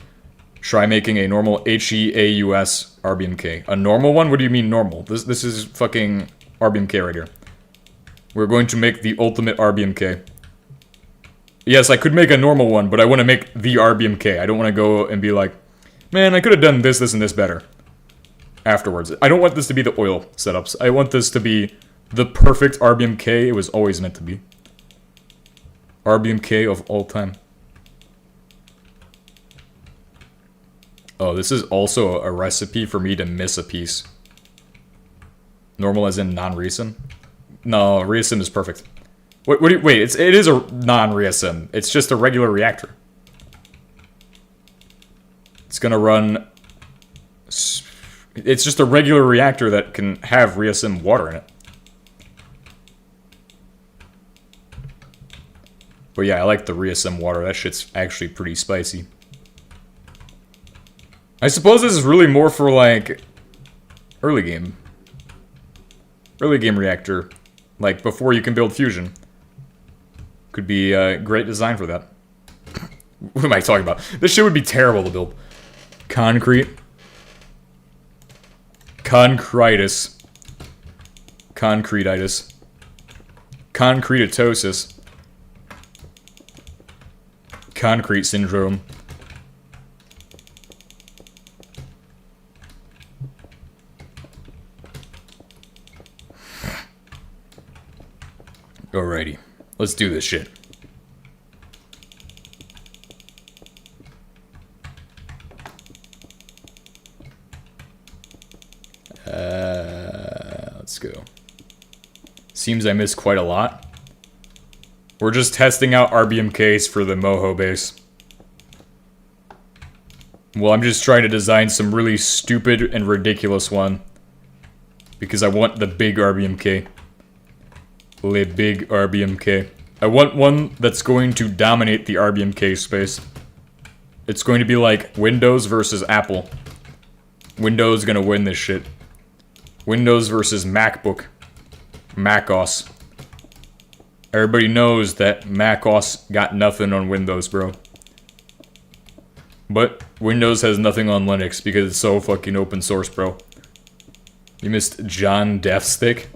S1: Try making a normal HEAUS RBMK. A normal one? What do you mean normal? This is fucking RBMK right here. We're going to make the ultimate RBMK. Yes, I could make a normal one, but I want to make the RBMK. I don't want to go and be like, man, I could have done this, this, and this better. Afterwards. I don't want this to be the oil setups. I want this to be the perfect RBMK it was always meant to be. RBMK of all time. Oh, this is also a recipe for me to miss a piece. Normal as in non-reason? No, reason is perfect. Wait, it is a non-reason. It's just a regular reactor. It's gonna run... It's just a regular reactor that can have reason water in it. But yeah, I like the reason water. That shit's actually pretty spicy. I suppose this is really more for, like, early game. Early game reactor. Like, before you can build fusion. Could be a great design for that. What am I talking about? This shit would be terrible to build. Concrete. Concretus. Concretitis. Concretitosis. Concrete syndrome. Alrighty, let's do this shit. Let's go. Seems I missed quite a lot. We're just testing out RBMKs for the Moho base. Well, I'm just trying to design some really stupid and ridiculous one. Because I want the big RBMK. Le big RBMK. I want one that's going to dominate the RBMK space. It's going to be like Windows versus Apple. Windows gonna win this shit. Windows versus MacBook. MacOS. Everybody knows that MacOS got nothing on Windows, bro. But Windows has nothing on Linux because it's so fucking open source, bro. You missed John Deathstick?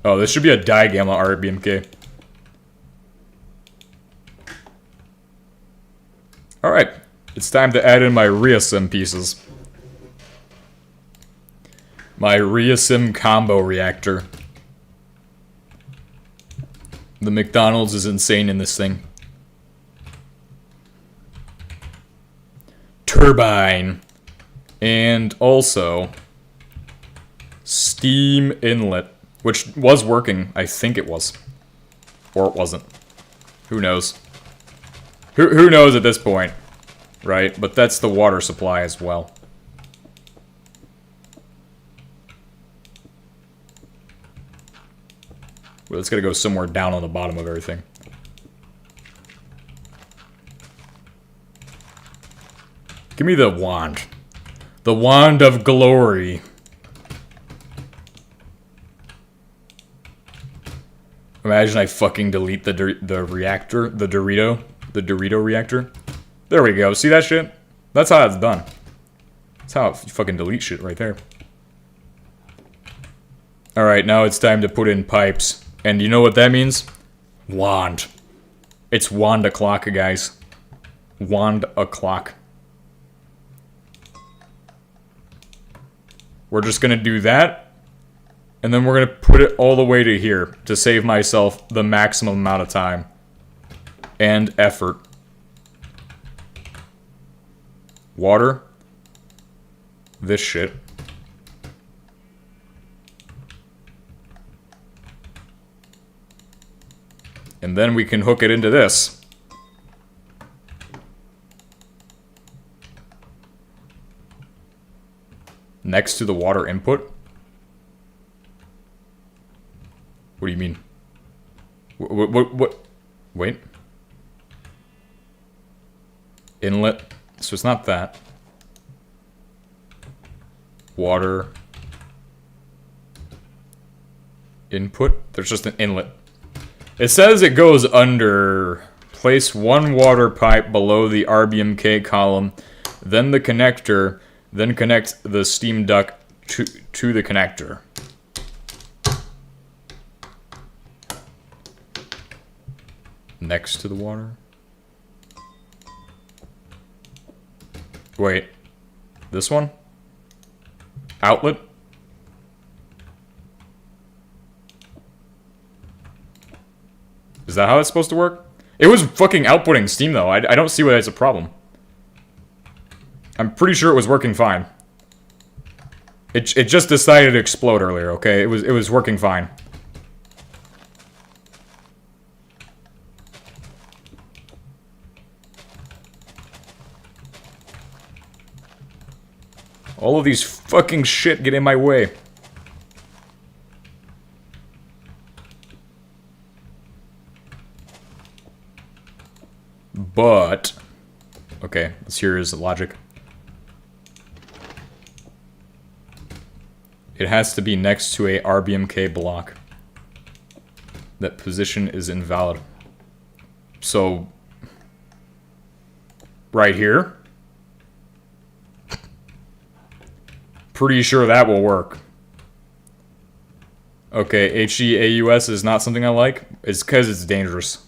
S1: Oh, this should be a digamma RBMK. Alright, it's time to add in my ReaSim pieces. My ReaSim combo reactor. The McDonald's is insane in this thing. Turbine. And also... steam inlet. Which was working. I think it was. Or it wasn't. Who knows? Who knows at this point? Right? But that's the water supply as well. Well, it's gotta go somewhere down on the bottom of everything. Give me the wand. The wand of glory. Imagine I fucking delete the reactor, the Dorito reactor. There we go. See that shit? That's how it's done. That's how you fucking delete shit right there. Alright, now it's time to put in pipes. And you know what that means? Wand. It's wand o'clock, guys. Wand o'clock. We're just gonna do that. And then we're gonna put it all the way to here to save myself the maximum amount of time. And effort. Water. This shit. And then we can hook it into this. Next to the water input. What do you mean? What? Wait. Inlet. So it's not that. Water. Input. There's just an inlet. It says it goes under Place one water pipe below the RBMK column, then the connector, then connect the steam duct to the connector. Next to the water? Wait. This one? Outlet? Is that how it's supposed to work? It was fucking outputting steam, though. I don't see why that's a problem. I'm pretty sure it was working fine. It just decided to explode earlier, okay? It was working fine. All of these fucking shit get in my way. But, okay, let's hear his logic. It has to be next to a RBMK block. That position is invalid. So, right here? Pretty sure that will work. Okay, HEAUS is not something I like. It's because it's dangerous.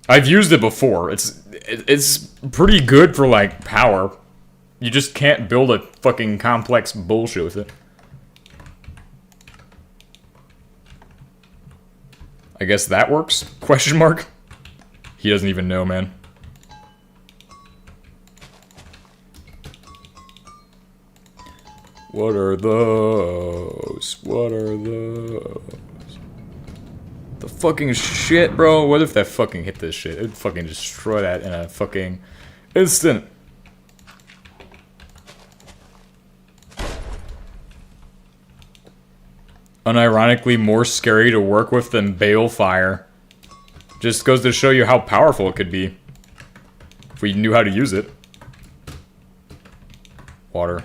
S1: I've used it before. It's pretty good for, like, power. You just can't build a fucking complex bullshit with it. I guess that works? Question mark? He doesn't even know, man. What are those? What are those? The fucking shit, bro. What if that fucking hit this shit? It would fucking destroy that in a fucking instant. Unironically more scary to work with than balefire. Just goes to show you how powerful it could be. If we knew how to use it. Water.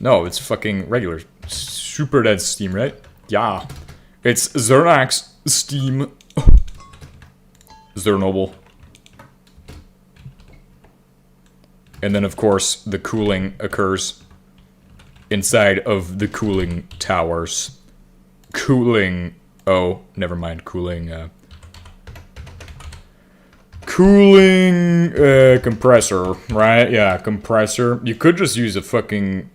S1: No, it's fucking regular. Super dead steam, right? Yeah. It's Zernax steam. Chernobyl. And then, of course, the cooling occurs inside of the cooling towers. Cooling... Oh, never mind. Cooling, Cooling, compressor, right? Yeah, compressor. You could just use a fucking...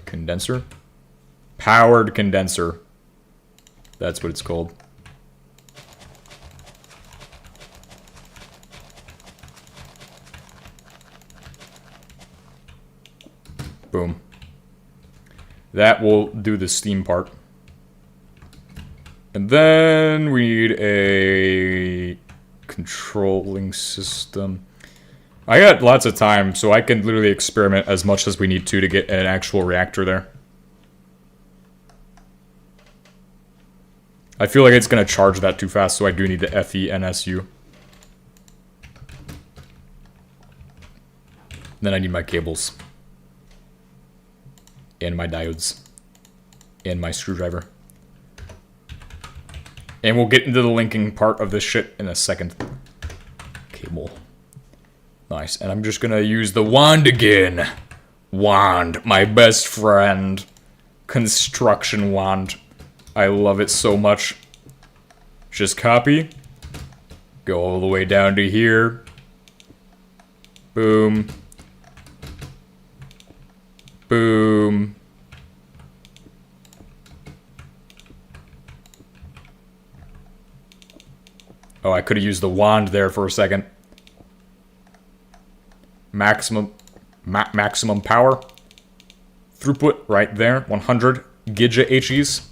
S1: Condenser? Powered condenser. That's what it's called. Boom. That will do the steam part. And then we need a controlling system. I got lots of time, so I can literally experiment as much as we need to get an actual reactor there. I feel like it's going to charge that too fast, so I do need the FENSU. Then I need my cables. And my diodes. And my screwdriver. And we'll get into the linking part of this shit in a second. Cable. Nice. And I'm just gonna use the wand again. Wand. My best friend. Construction wand. I love it so much. Just copy. Go all the way down to here. Boom. Boom. Oh, I could have used the wand there for a second. Maximum power. Throughput right there. 100 GHz.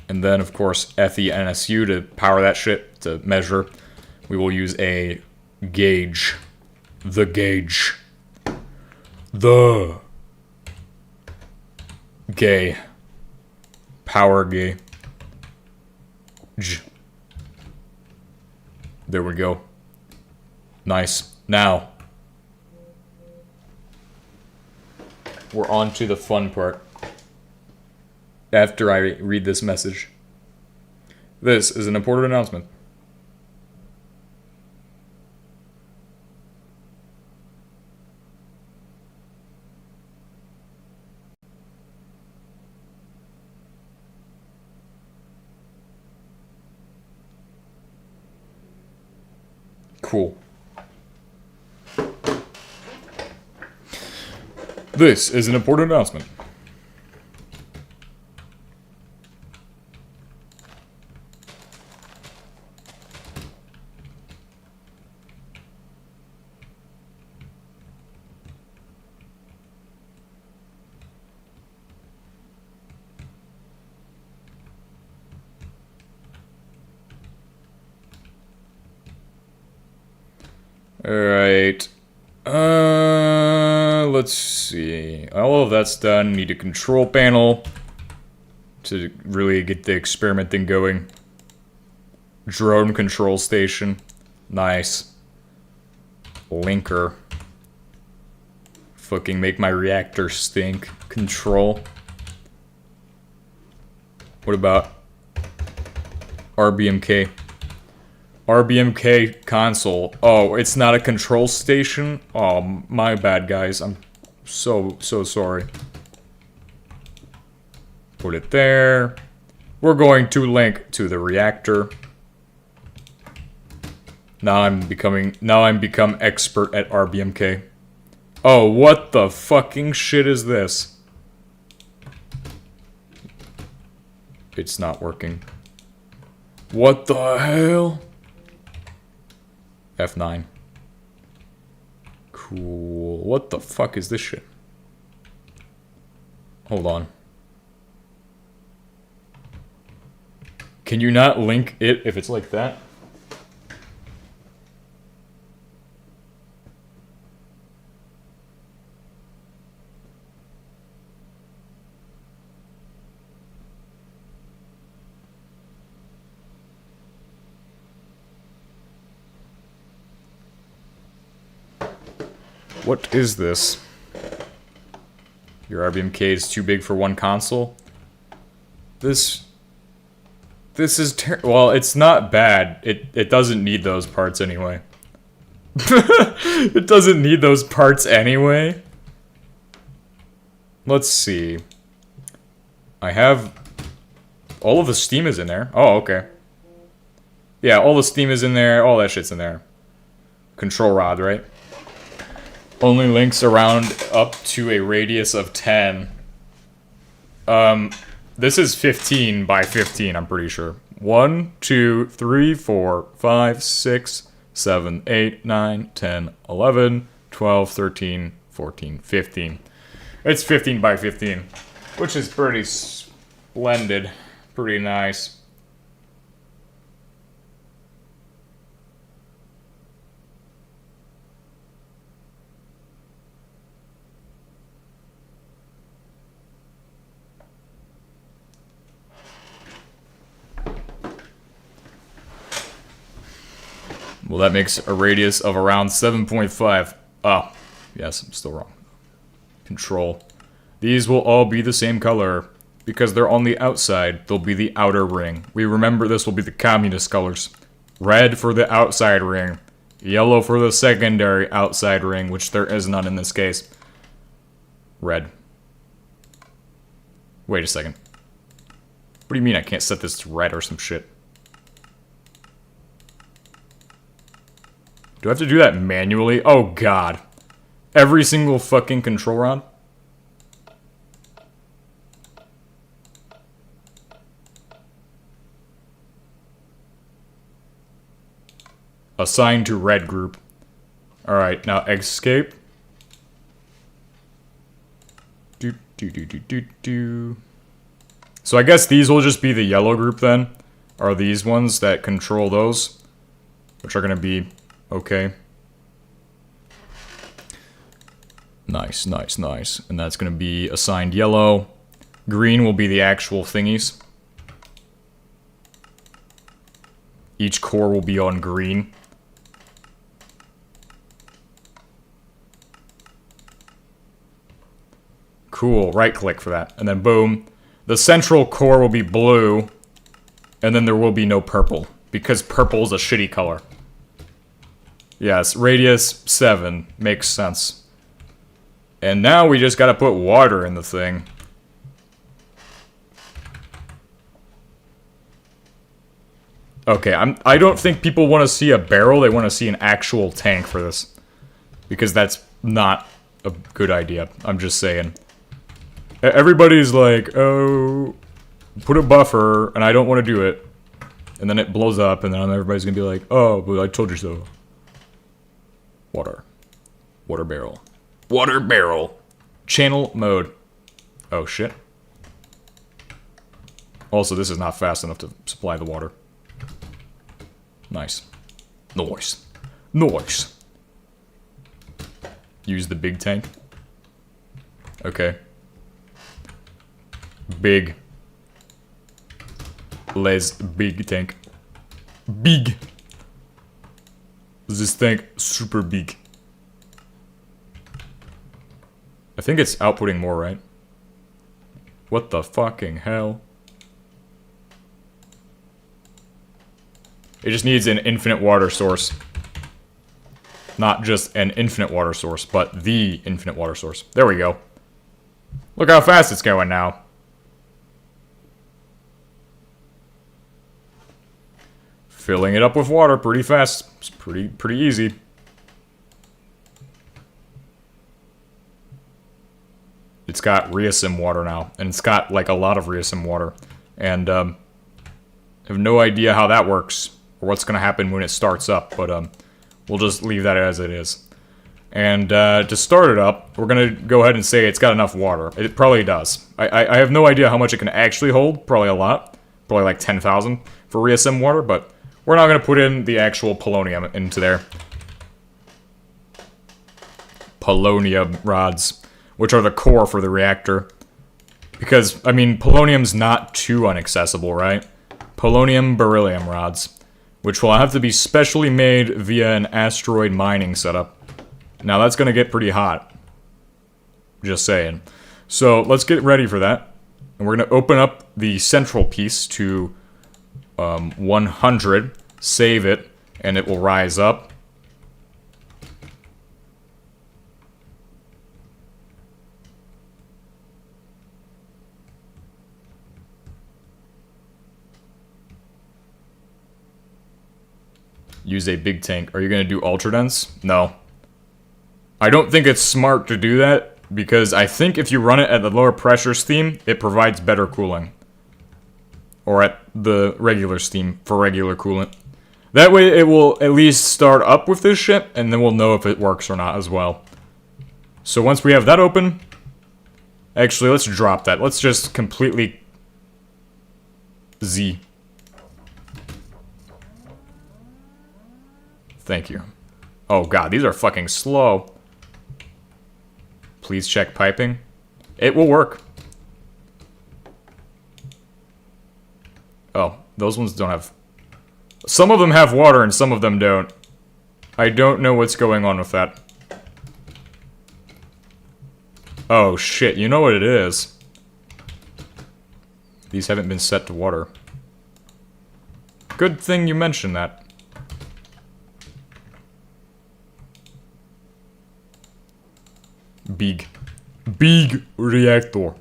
S1: And then, of course, FENSU to power that shit, to measure. We will use a gauge. The gauge. The gay. Power gay. There we go. Nice. Now, we're on to the fun part. After I read this message. This is an important announcement. Cool. This is an important announcement. Alright. Let's see. All of that's done. Need a control panel to really get the experiment thing going. Drone control station. Nice. Linker. Fucking make my reactor stink. Control. What about RBMK? RBMK console. Oh, it's not a control station? Oh, my bad, guys. I'm so sorry. Put it there. We're going to link to the reactor. Now I'm become expert at RBMK. Oh, what the fucking shit is this? It's not working. What the hell? F9. Cool. What the fuck is this shit? Hold on. Can you not link it if it's like that? What is this? Your RBMK is too big for one console? This is well, it's not bad. It doesn't need those parts anyway. It doesn't need those parts anyway. Let's see. I have... all of the steam is in there. Oh, okay. Yeah, all the steam is in there. All that shit's in there. Control rod, right? Only links around up to a radius of 10. This is 15 by 15, I'm pretty sure. 1, 2, 3, 4, 5, 6, 7, 8, 9, 10, 11, 12, 13, 14, 15. It's 15 by 15, which is pretty splendid. Pretty nice. Well, that makes a radius of around 7.5. Oh, yes, I'm still wrong. Control. These will all be the same color. Because they're on the outside, they'll be the outer ring. We remember this will be the communist colors. Red for the outside ring. Yellow for the secondary outside ring, which there is none in this case. Red. Wait a second. What do you mean I can't set this to red or some shit? Do I have to do that manually? Oh god. Every single fucking control rod? Assigned to red group. Alright, now escape. So I guess these will just be the yellow group then. Are these ones that control those? Which are gonna be okay. Nice, nice, nice. And that's gonna be assigned yellow. Green will be the actual thingies. Each core will be on green. Cool, right-click for that. And then boom. The central core will be blue. And then there will be no purple. Because purple's a shitty color. Yes, radius 7. Makes sense. And now we just gotta put water in the thing. Okay, I don't think people want to see a barrel, they want to see an actual tank for this. Because that's not a good idea, I'm just saying. Everybody's like, oh, put a buffer, and I don't want to do it. And then it blows up, and then everybody's gonna be like, oh, but I told you so. Water. Water barrel. Water barrel. Channel mode. Oh, shit. Also, this is not fast enough to supply the water. Nice. Nice. Nice. Use the big tank. Okay. Big. Les big tank. Big. This tank super big. I think it's outputting more, right? What the fucking hell? It just needs an infinite water source. Not just an infinite water source, but the infinite water source. There we go. Look how fast it's going now. Filling it up with water pretty fast. It's pretty easy. It's got Reasim water now, and it's got like a lot of Reasim water. And I have no idea how that works, or what's gonna happen when it starts up, but we'll just leave that as it is. And to start it up, we're gonna go ahead and say it's got enough water. It probably does. I have no idea how much it can actually hold, probably a lot. Probably like 10,000 for Reasim water, but we're not gonna put in the actual polonium into there. Polonium rods, which are the core for the reactor. Because, I mean, polonium's not too inaccessible, right? Polonium beryllium rods, which will have to be specially made via an asteroid mining setup. Now that's gonna get pretty hot. Just saying. So, let's get ready for that. And we're gonna open up the central piece to 100, save it, and it will rise up. Use a big tank. Are you going to do ultra dense? No. I don't think it's smart to do that, because I think if you run it at the lower pressure steam, it provides better cooling. Or at the regular steam for regular coolant. That way it will at least start up with this shit, and then we'll know if it works or not as well. So once we have that open... Actually, let's drop that. Let's just completely... Z. Thank you. Oh god, these are fucking slow. Please check piping. It will work. Oh, those ones don't have... Some of them have water and some of them don't. I don't know what's going on with that. Oh shit, you know what it is. These haven't been set to water. Good thing you mentioned that. Big reactor.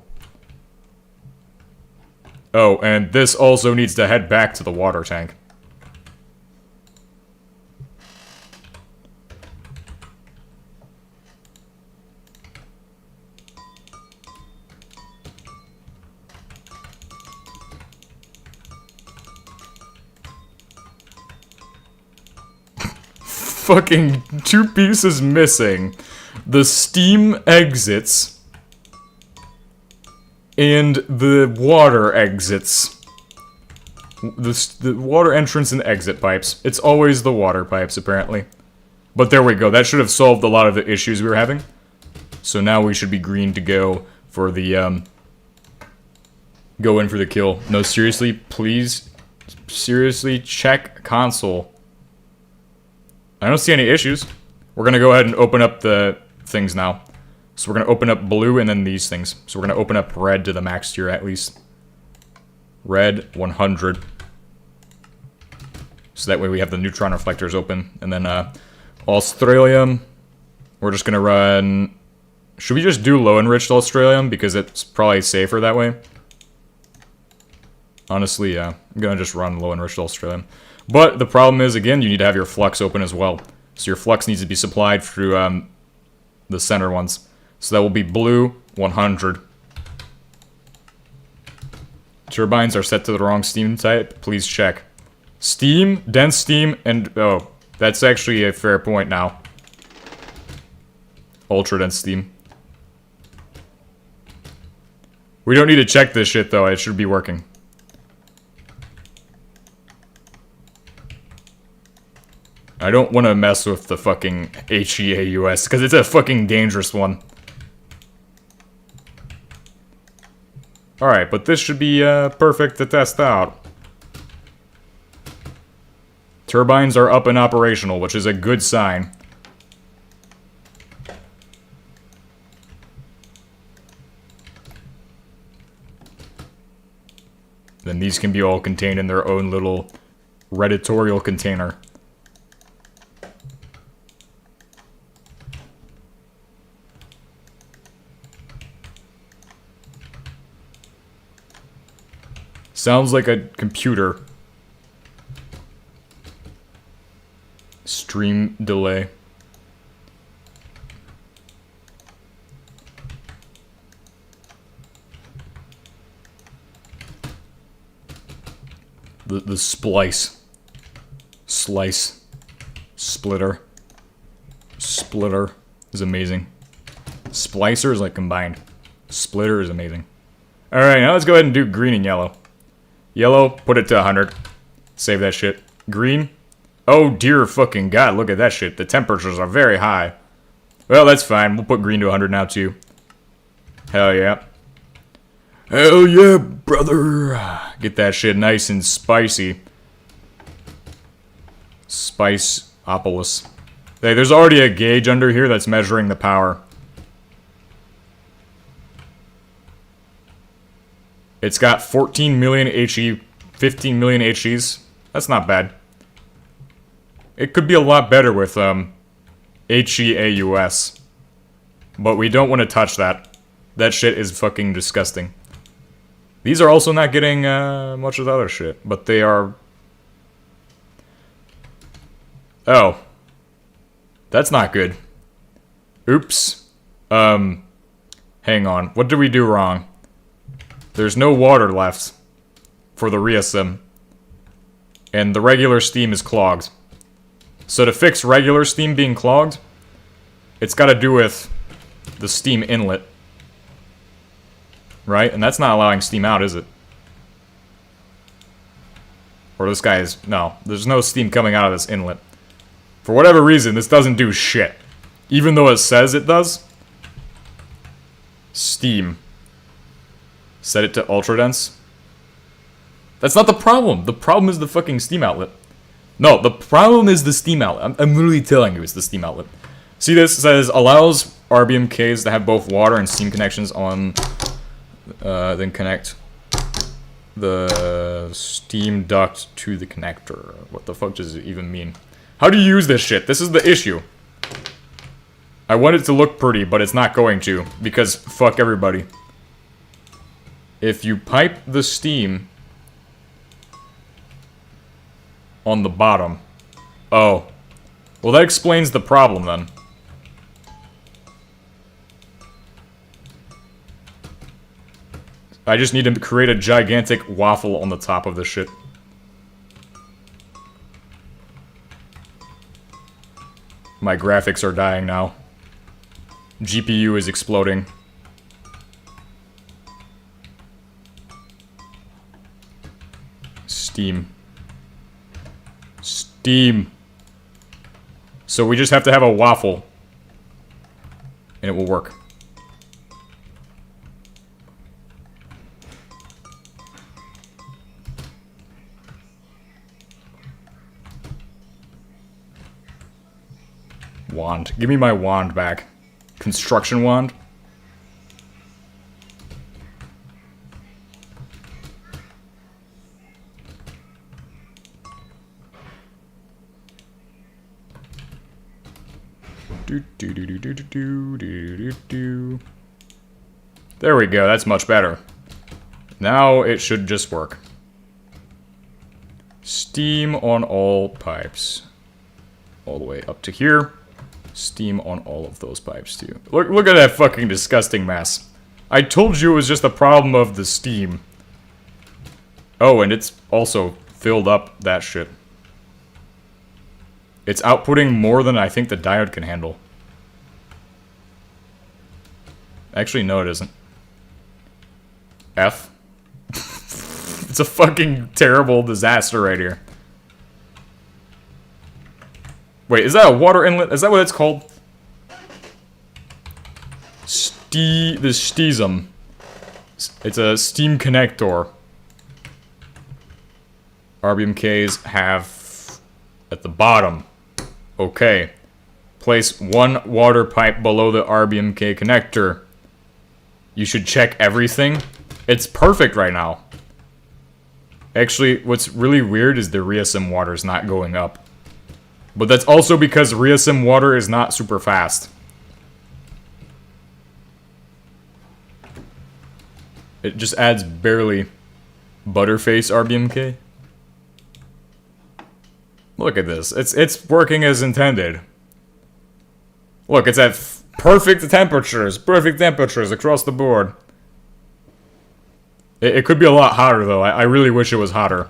S1: Oh, and this also needs to head back to the water tank. Fucking 2 pieces missing. The steam exits and the water exits. The water entrance and exit pipes. It's always the water pipes, apparently. But there we go. That should have solved a lot of the issues we were having. So now we should be green to go for the, go in for the kill. No, seriously, please Seriously, check console. I don't see any issues. We're gonna go ahead and open up the things now. So we're gonna open up blue and then these things. So we're gonna open up red to the max tier at least. Red 100. So that way we have the neutron reflectors open. And then Australium, we're just gonna run... Should we just do low enriched Australium? Because it's probably safer that way. Honestly, yeah. I'm gonna just run low enriched Australium. But the problem is, again, you need to have your flux open as well. So your flux needs to be supplied through the center ones. So that will be blue 100. Turbines are set to the wrong steam type. Please check. Steam, dense steam, and... Oh, that's actually a fair point now. Ultra dense steam. We don't need to check this shit, though. It should be working. I don't want to mess with the fucking HEAUS, because it's a fucking dangerous one. Alright, but this should be perfect to test out. Turbines are up and operational, which is a good sign. Then these can be all contained in their own little Redditorial container. Sounds like a computer. Stream delay. The splice. Slice. Splitter. Splitter is amazing. Splicer is like combined. Splitter is amazing. Alright, now let's go ahead and do green and yellow. Yellow, put it to 100. Save that shit. Green. Oh dear fucking god, look at that shit. The temperatures are very high. Well, that's fine. We'll put green to 100 now too. Hell yeah. Hell yeah, brother. Get that shit nice and spicy. Spice-opolis. Hey, there's already a gauge under here that's measuring the power. It's got 14 million HE, 15 million HEs. That's not bad. It could be a lot better with HEAUS. But we don't want to touch that. That shit is fucking disgusting. These are also not getting much of the other shit, but they are... Oh. That's not good. Oops. Hang on. What did we do wrong? There's no water left for the reasim. And the regular steam is clogged. So to fix regular steam being clogged, it's got to do with the steam inlet. Right? And that's not allowing steam out, is it? Or this guy is... No, there's no steam coming out of this inlet. For whatever reason, this doesn't do shit. Even though it says it does. Steam. Set it to ultra dense. That's not the problem. The problem is the fucking steam outlet. No, the problem is the steam outlet. I'm literally telling you it's the steam outlet. See this? It says allows RBMKs to have both water and steam connections on... then connect the steam duct to the connector. What the fuck does it even mean? How do you use this shit? This is the issue. I want it to look pretty, but it's not going to. Because fuck everybody. If you pipe the steam on the bottom. Oh. Well, that explains the problem then. I just need to create a gigantic waffle on the top of this shit. My graphics are dying now. GPU is exploding. Steam. Steam. So we just have to have a waffle. And it will work. Wand. Give me my wand back. Construction wand. There we go, that's much better. Now it should just work. Steam on all pipes. All the way up to here. Steam on all of those pipes too. Look at that fucking disgusting mess. I told you it was just a problem of the steam. Oh, and it's also filled up that shit. It's outputting more than I think the diode can handle. Actually, no it isn't. F. It's a fucking terrible disaster right here. Wait, is that a water inlet? Is that what it's called? The Stism. It's a steam connector. RBMKs have at the bottom. Okay. Place one water pipe below the RBMK connector. You should check everything. It's perfect right now. Actually, what's really weird is the Reasim water is not going up. But that's also because Reasim water is not super fast. It just adds barely. Butterface RBMK. Look at this. It's working as intended. Look, it's at perfect temperatures across the board. It could be a lot hotter, though. I really wish it was hotter.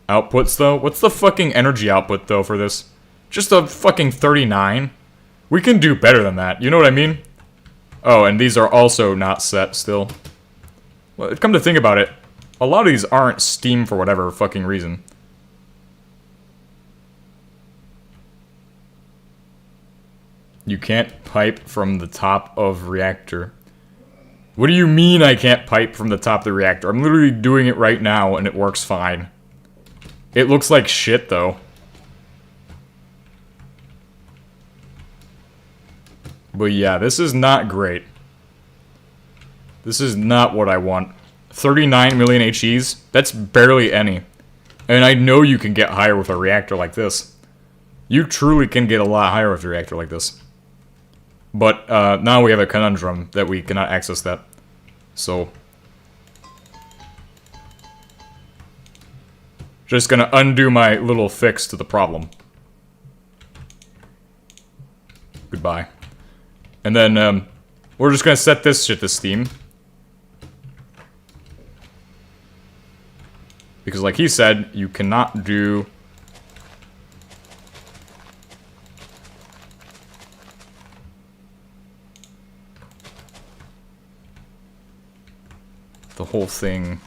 S1: Outputs, though? What's the fucking energy output, though, for this? Just a fucking 39? We can do better than that, you know what I mean? Oh, and these are also not set still. Well, come to think about it, a lot of these aren't steam for whatever fucking reason. You can't pipe from the top of reactor. What do you mean I can't pipe from the top of the reactor? I'm literally doing it right now and it works fine. It looks like shit though. But yeah, this is not great. This is not what I want. 39 million HEs? That's barely any. And I know you can get higher with a reactor like this. You truly can get a lot higher with a reactor like this. But now we have a conundrum that we cannot access that. So just gonna undo my little fix to the problem. Goodbye. And then we're just gonna set this shit to steam. Because like he said, you cannot do the whole thing.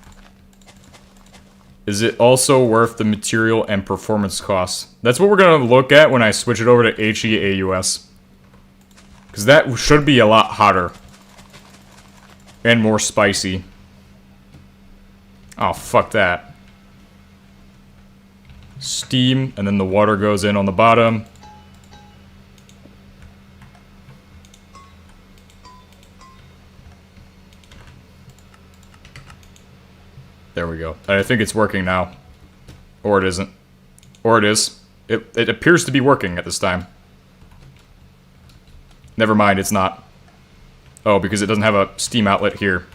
S1: Is it also worth the material and performance costs? That's what we're gonna look at when I switch it over to HEAUS. Because that should be a lot hotter. And more spicy. Oh, fuck that. Steam, and then the water goes in on the bottom. There we go. I think it's working now. Or it isn't. Or it is. It appears to be working at this time. Never mind, it's not. Oh, because it doesn't have a steam outlet here.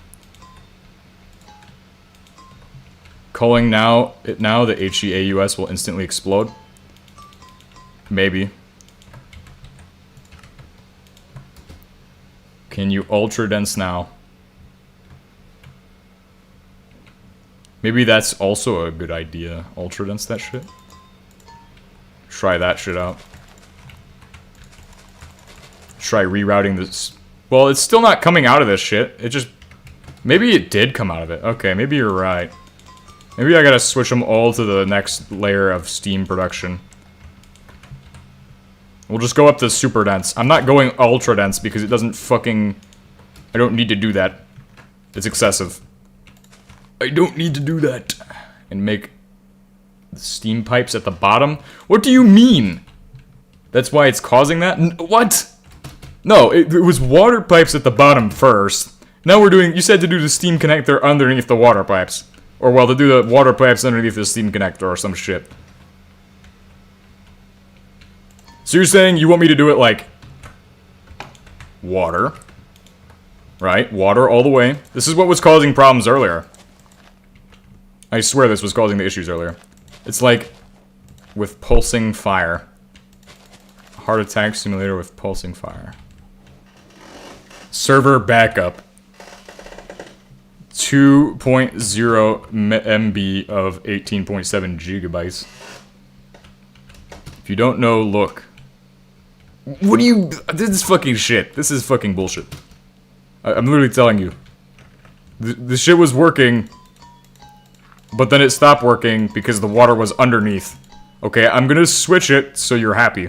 S1: Calling now, the HEAUS will instantly explode. Maybe. Can you ultra dense now? Maybe that's also a good idea. Ultra dense that shit. Try that shit out. Try rerouting this. Well, it's still not coming out of this shit. It just... Maybe it did come out of it. Okay, maybe you're right. Maybe I gotta switch them all to the next layer of steam production. We'll just go up to super dense. I'm not going ultra dense because it doesn't fucking... I don't need to do that. It's excessive. I don't need to do that. And make steam pipes at the bottom? What do you mean? That's why it's causing that? What? No, it was water pipes at the bottom first. Now we're doing, you said to do the steam connector underneath the water pipes. Or well, to do the water pipes underneath the steam connector or some shit. So you're saying you want me to do it like water, right? Water all the way. This is what was causing problems earlier. I swear this was causing the issues earlier. It's like with pulsing fire. Heart attack simulator with pulsing fire. Server backup. 2.0 MB of 18.7 gigabytes. If you don't know, look. What do you... This is fucking shit. This is fucking bullshit. I'm literally telling you. The shit was working, but then it stopped working because the water was underneath. Okay, I'm gonna switch it so you're happy.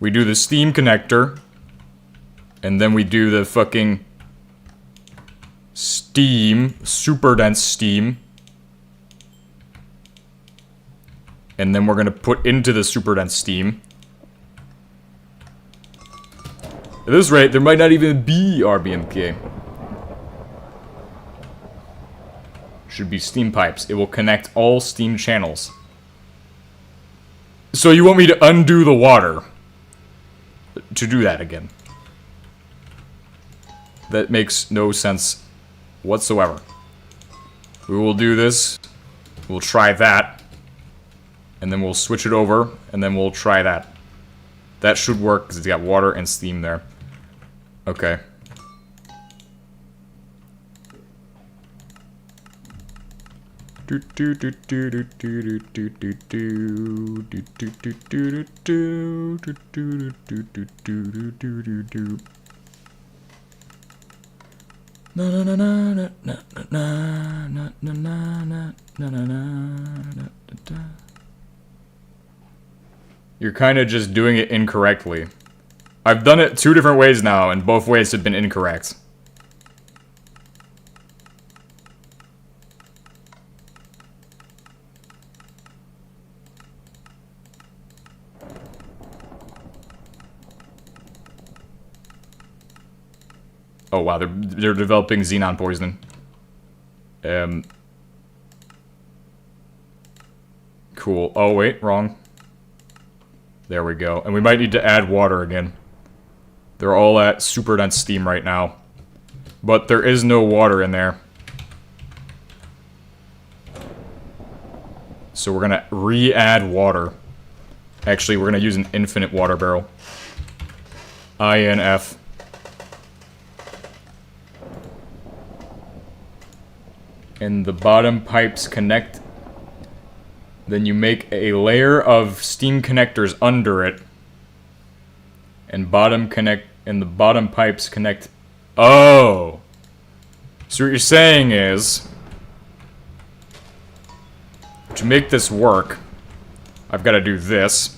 S1: We do the steam connector, and then we do the fucking steam, super dense steam. And then we're gonna put into the super dense steam. At this rate, there might not even be RBMK. Should be steam pipes. It will connect all steam channels. So you want me to undo the water to do that again? That makes no sense whatsoever. We will do this. We'll try that. And then we'll switch it over. And then we'll try that. That should work because it's got water and steam there. Okay. You're kind of just doing it incorrectly. I've done it 2 different ways now, and both ways have been incorrect. Oh wow, they're developing xenon poisoning. Cool. Oh wait, wrong. There we go. And we might need to add water again. They're all at super dense steam right now. But there is no water in there. So we're gonna re-add water. Actually, we're gonna use an infinite water barrel. INF. And the bottom pipes connect. Then you make a layer of steam connectors under it. And the bottom pipes connect. Oh! So what you're saying is, to make this work, I've got to do this.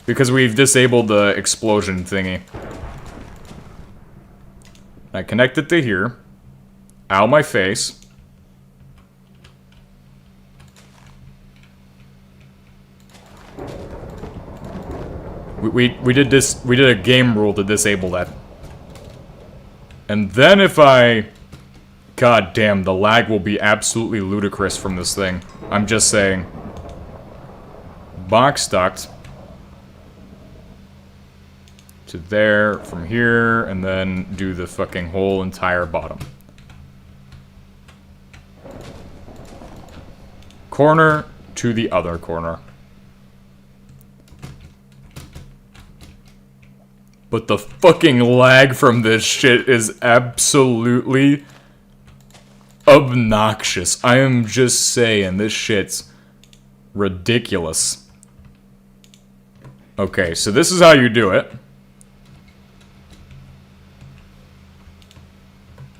S1: Because we've disabled the explosion thingy. I connect it to here. Ow, my face. We did this. We did a game rule to disable that. And then if I... God damn, the lag will be absolutely ludicrous from this thing. I'm just saying. Box duct. To there, from here, and then do the fucking whole entire bottom. Corner to the other corner. But the fucking lag from this shit is absolutely obnoxious. I am just saying, this shit's ridiculous. Okay, so this is how you do it.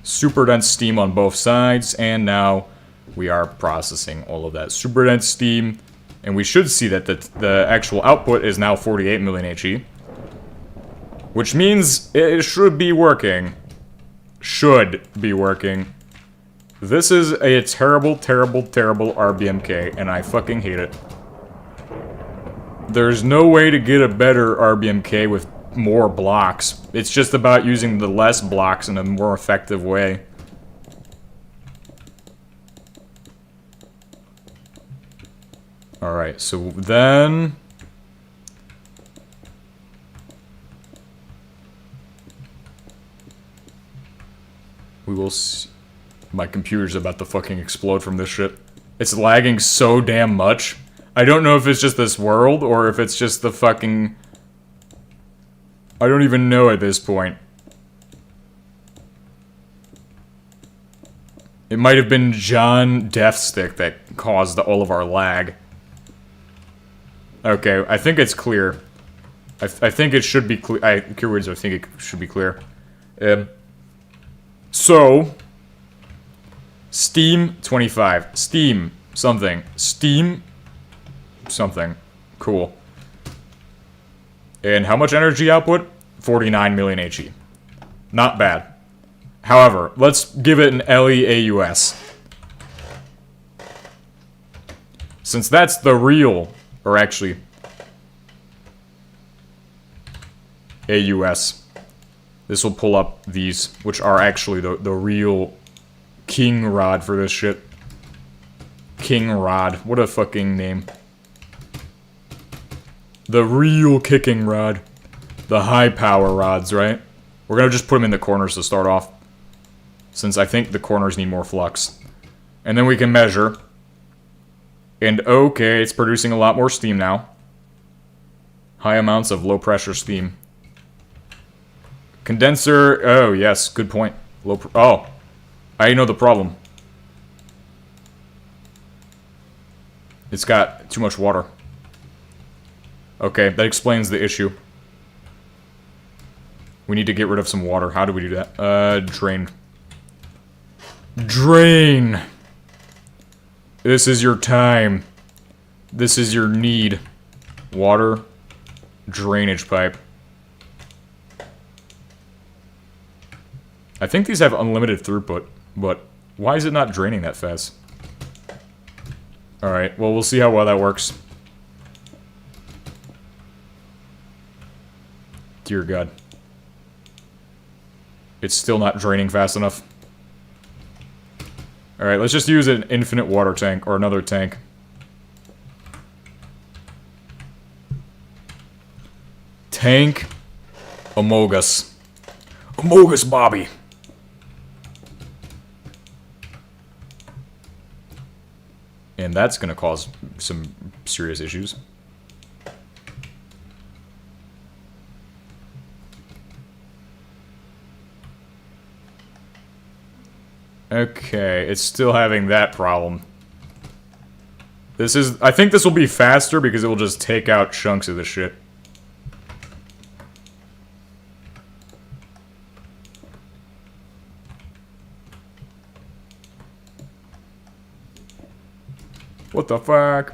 S1: Super dense steam on both sides, and now we are processing all of that super dense steam. And we should see that the actual output is now 48 million HE. Which means it should be working. Should be working. This is a terrible, terrible, terrible RBMK, and I fucking hate it. There's no way to get a better RBMK with more blocks. It's just about using the less blocks in a more effective way. Alright, so then... we will see... My computer's about to fucking explode from this shit. It's lagging so damn much. I don't know if it's just this world, or if it's just the fucking... I don't even know at this point. It might have been John Deathstick that caused all of our lag. Okay, I think it's clear. I think it should be clear. Keywords, I think it should be clear. So... Steam 25. Steam something. Steam something. Cool. And how much energy output? 49 million HE. Not bad. However, let's give it an LEAUS. Since that's the real, or actually, AUS. This will pull up these, which are actually the real king rod for this shit. King rod. What a fucking name. The real kicking rod. The high power rods, right? We're gonna just put them in the corners to start off, since I think the corners need more flux. And then we can measure. And okay, it's producing a lot more steam now. High amounts of low pressure steam. Condenser, oh yes, good point. Oh, I know the problem. It's got too much water. Okay, that explains the issue. We need to get rid of some water. How do we do that? Drain. Drain! This is your time. This is your need. Water. Drainage pipe. I think these have unlimited throughput, but why is it not draining that fast? Alright, well, we'll see how well that works. Dear God. It's still not draining fast enough. Alright, let's just use an infinite water tank, or another tank. Tank Amogus. Amogus Bobby. And that's gonna cause some serious issues. Okay, it's still having that problem. This is... I think this will be faster because it will just take out chunks of the shit. What the fuck?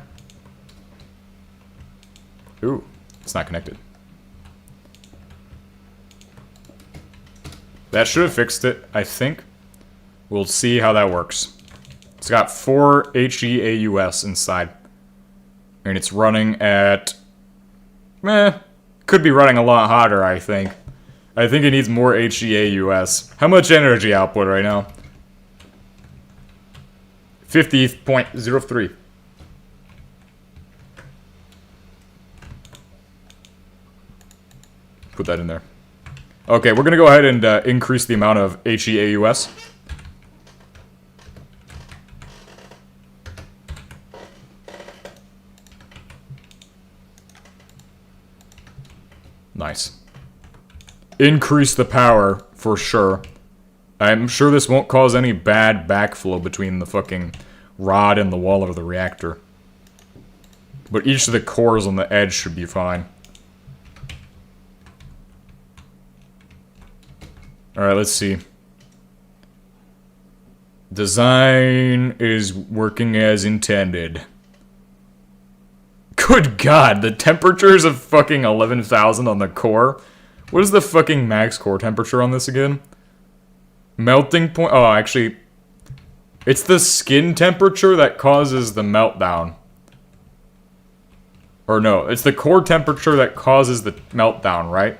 S1: Ooh, it's not connected. That should have fixed it, I think. We'll see how that works. It's got 4 HEAUS inside. And it's running at... could be running a lot hotter, I think. I think it needs more HEAUS. How much energy output right now? 50.03. Put that in there. Okay, we're gonna go ahead and increase the amount of HEAUS. Nice. Increase the power, for sure. I'm sure this won't cause any bad backflow between the fucking rod and the wall of the reactor. But each of the cores on the edge should be fine. Alright, let's see. Design is working as intended. Good God, the temperatures of fucking 11,000 on the core. What is the fucking max core temperature on this again? Melting point? Oh, actually, It's the skin temperature that causes the meltdown. Or no, it's the core temperature that causes the meltdown, right?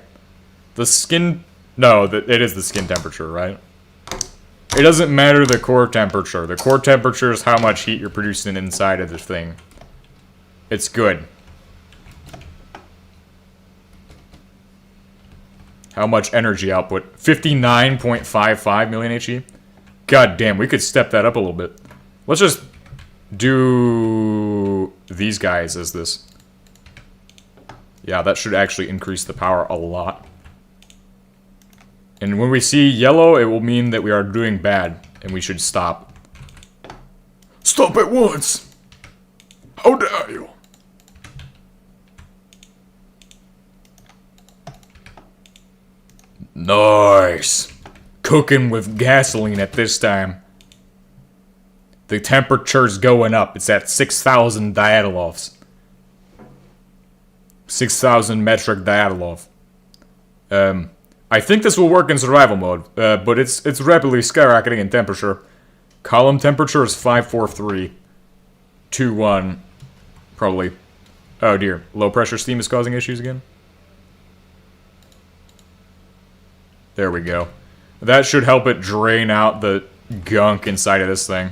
S1: The skin... No, it is the skin temperature, right? It doesn't matter the core temperature. The core temperature is how much heat you're producing inside of the thing. It's good. How much energy output? 59.55 million HE? God damn, we could step that up a little bit. Let's just do these guys as this. Yeah, that should actually increase the power a lot. And when we see yellow, it will mean that we are doing bad, and we should stop. Stop at once! How dare you! Nice! Cooking with gasoline at this time. The temperature's going up. It's at 6,000 diatolovs. 6,000 metric diatolov. I think this will work in survival mode, but it's rapidly skyrocketing in temperature. Column temperature is 54321, probably. Oh dear, low pressure steam is causing issues again. There we go. That should help it drain out the gunk inside of this thing.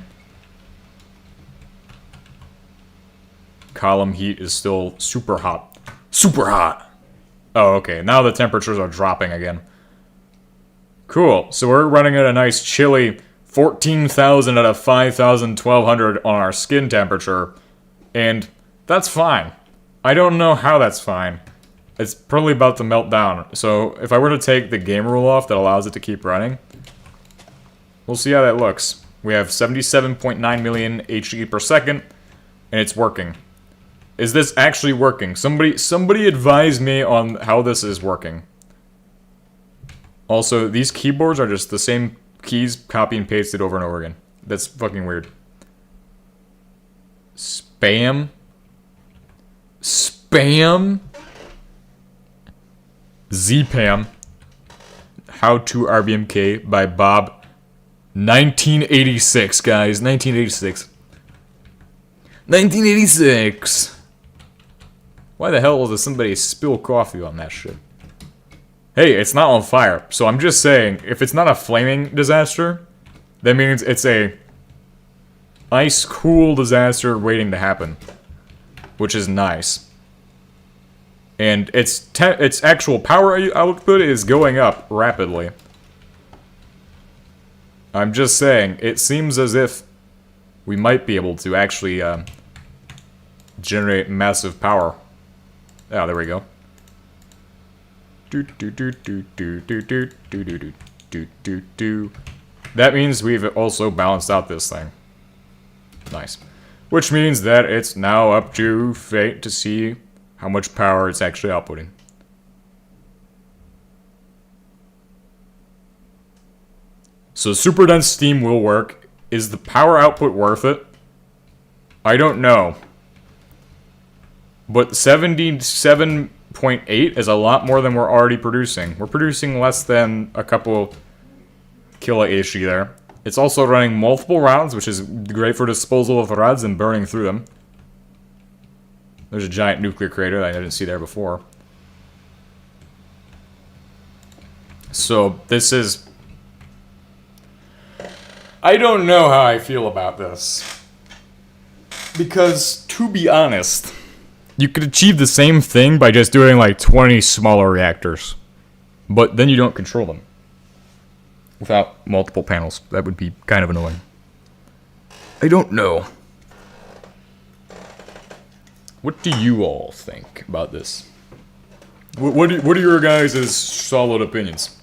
S1: Column heat is still super hot. Super hot! Oh, okay. Now the temperatures are dropping again. Cool. So we're running at a nice chilly 14,000 out of 5,1200 on our skin temperature. And that's fine. I don't know how that's fine. It's probably about to melt down. So if I were to take the game rule off that allows it to keep running, we'll see how that looks. We have 77.9 million HE per second, and it's working. Is this actually working? Somebody advise me on how this is working. Also, these keyboards are just the same keys copy and pasted over and over again. That's fucking weird. Spam? Spam? ZPAM. How to RBMK by Bob. 1986, guys. 1986. 1986. Why the hell does somebody spill coffee on that shit? Hey, it's not on fire. So I'm just saying, if it's not a flaming disaster, that means it's a ice cool disaster waiting to happen. Which is nice. And its actual power output is going up rapidly. I'm just saying, it seems as if we might be able to actually generate massive power. Oh, there we go. That means we've also balanced out this thing. Nice. Which means that it's now up to fate to see how much power it's actually outputting. So super dense steam will work. Is the power output worth it? I don't know. But 77.8 is a lot more than we're already producing. We're producing less than a couple kilo-ish there. It's also running multiple rounds, which is great for disposal of rods and burning through them. There's a giant nuclear crater that I didn't see there before. So, this is... I don't know how I feel about this. Because, to be honest, you could achieve the same thing by just doing like 20 smaller reactors. But then you don't control them. Without multiple panels. That would be kind of annoying. I don't know. What do you all think about this? What are your guys' solid opinions?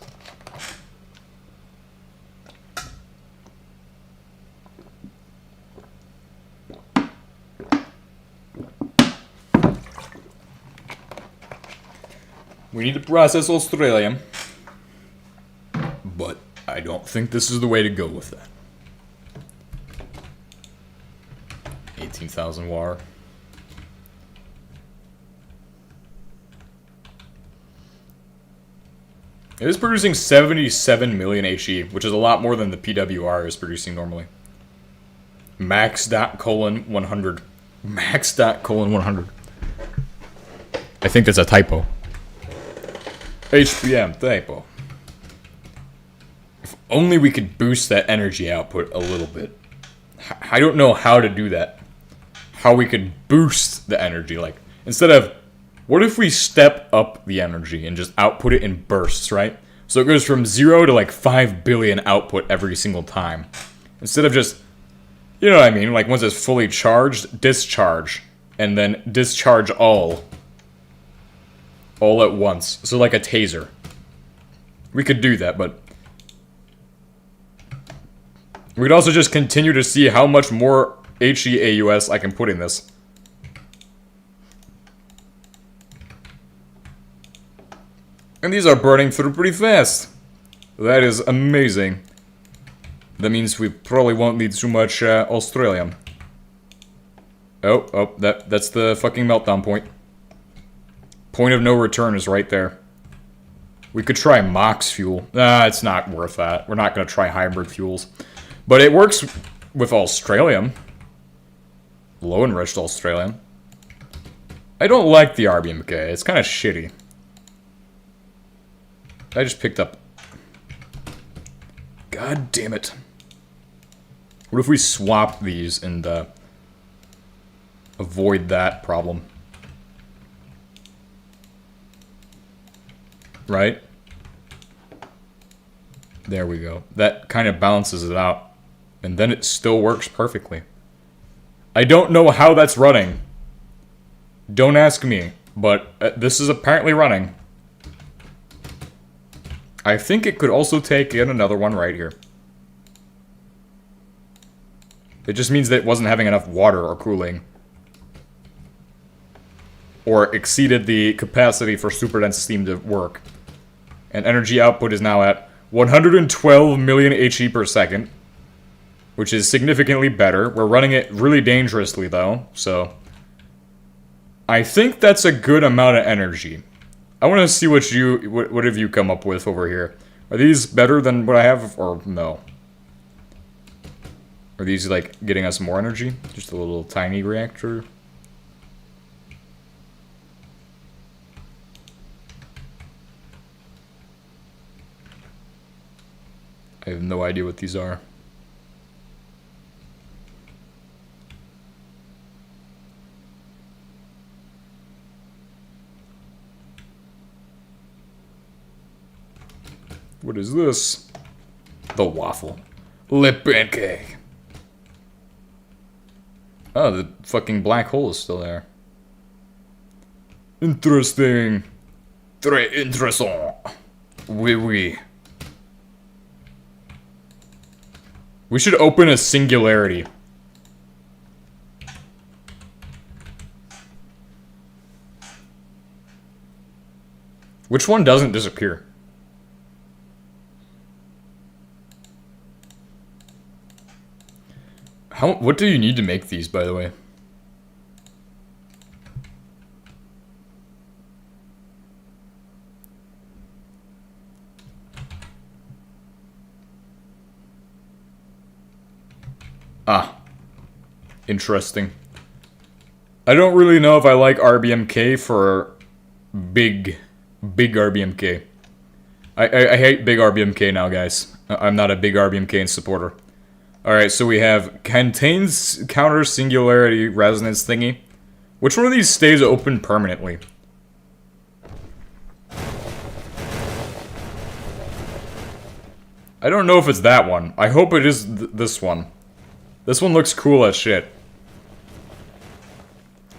S1: We need to process Australia. But I don't think this is the way to go with that. 18,000 war. It is producing 77 million HE, which is a lot more than the PWR is producing normally. Max dot colon 100. Max dot colon 100. I think that's a typo. HBM typo. If only we could boost that energy output a little bit. I don't know how to do that. How we could boost the energy. Like, instead of, what if we step up the energy and just output it in bursts, right? So it goes from 0 to like 5 billion output every single time. Instead of just, you know what I mean? Like, once it's fully charged, discharge. And then discharge all at once. So like a taser. We could do that, but we could also just continue to see how much more HEAUS I can put in this. And these are burning through pretty fast. That is amazing. That means we probably won't need too much Australian. Oh, that's the fucking meltdown point. Point of no return is right there. We could try Mox fuel. Nah, it's not worth that. We're not going to try hybrid fuels. But it works with Australian. Low enriched Australian. I don't like the RBMK. It's kind of shitty. I just picked up... God damn it. What if we swap these and avoid that problem? Right? There we go. That kind of balances it out. And then it still works perfectly. I don't know how that's running. Don't ask me. But this is apparently running. I think it could also take in another one right here. It just means that it wasn't having enough water or cooling. Or exceeded the capacity for super dense steam to work. And energy output is now at 112 million HE per second. Which is significantly better. We're running it really dangerously though, so... I think that's a good amount of energy. I want to see what have you come up with over here. Are these better than what I have, or no? Are these, like, getting us more energy? Just a little tiny reactor? I have no idea what these are. What is this? The waffle. Lip pancake. Oh, the fucking black hole is still there. Interesting. Très intéressant. Oui, oui. We should open a singularity. Which one doesn't disappear? What do you need to make these, by the way? Ah. Interesting. I don't really know if I like RBMK for big RBMK. I hate big RBMK now, guys. I'm not a big RBMK supporter. Alright, so we have contains counter singularity resonance thingy. Which one of these stays open permanently? I don't know if it's that one. I hope it is this one. This one looks cool as shit.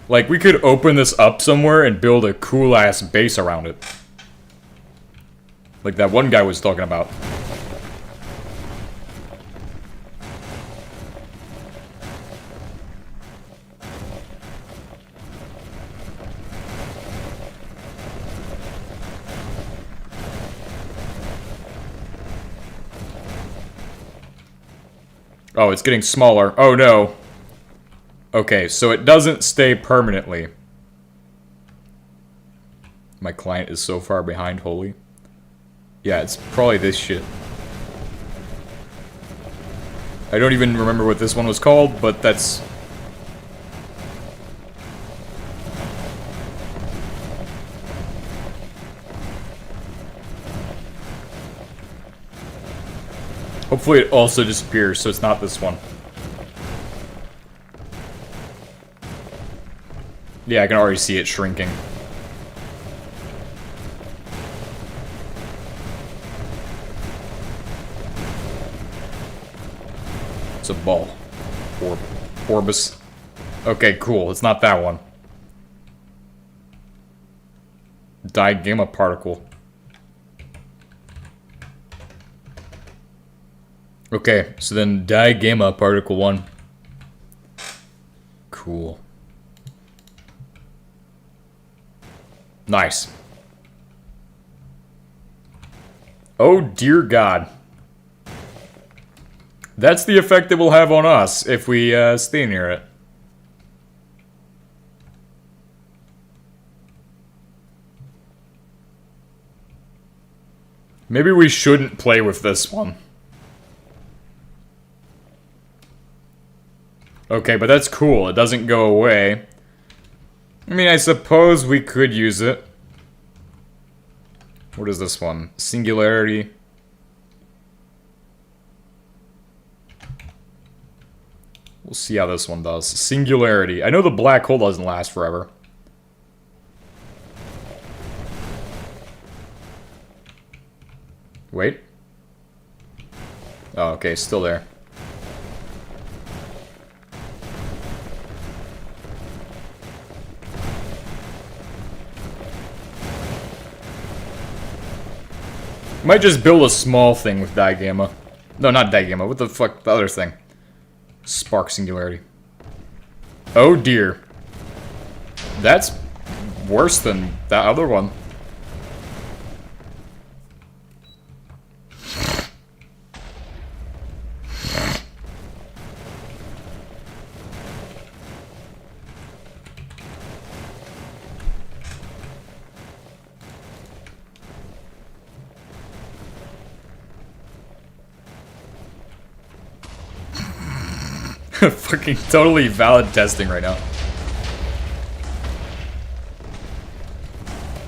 S1: Like, we could open this up somewhere and build a cool-ass base around it. Like that one guy was talking about. Oh, it's getting smaller. Oh, no. Okay, so it doesn't stay permanently. My client is so far behind, holy. Yeah, it's probably this shit. I don't even remember what this one was called, but that's... Hopefully it also disappears, so it's not this one. Yeah, I can already see it shrinking. It's a ball. Orbis. Okay, cool. It's not that one. Digamma particle. Okay, so then digamma particle 1. Cool. Nice. Oh dear God. That's the effect it will have on us if we stay near it. Maybe we shouldn't play with this one. Okay, but that's cool. It doesn't go away. I mean, I suppose we could use it. What is this one? Singularity. We'll see how this one does. Singularity. I know the black hole doesn't last forever. Wait. Oh, okay, still there. Might just build a small thing with digamma. No, not digamma. What the fuck? The other thing. Spark singularity. Oh dear. That's worse than that other one. Fucking totally valid testing right now.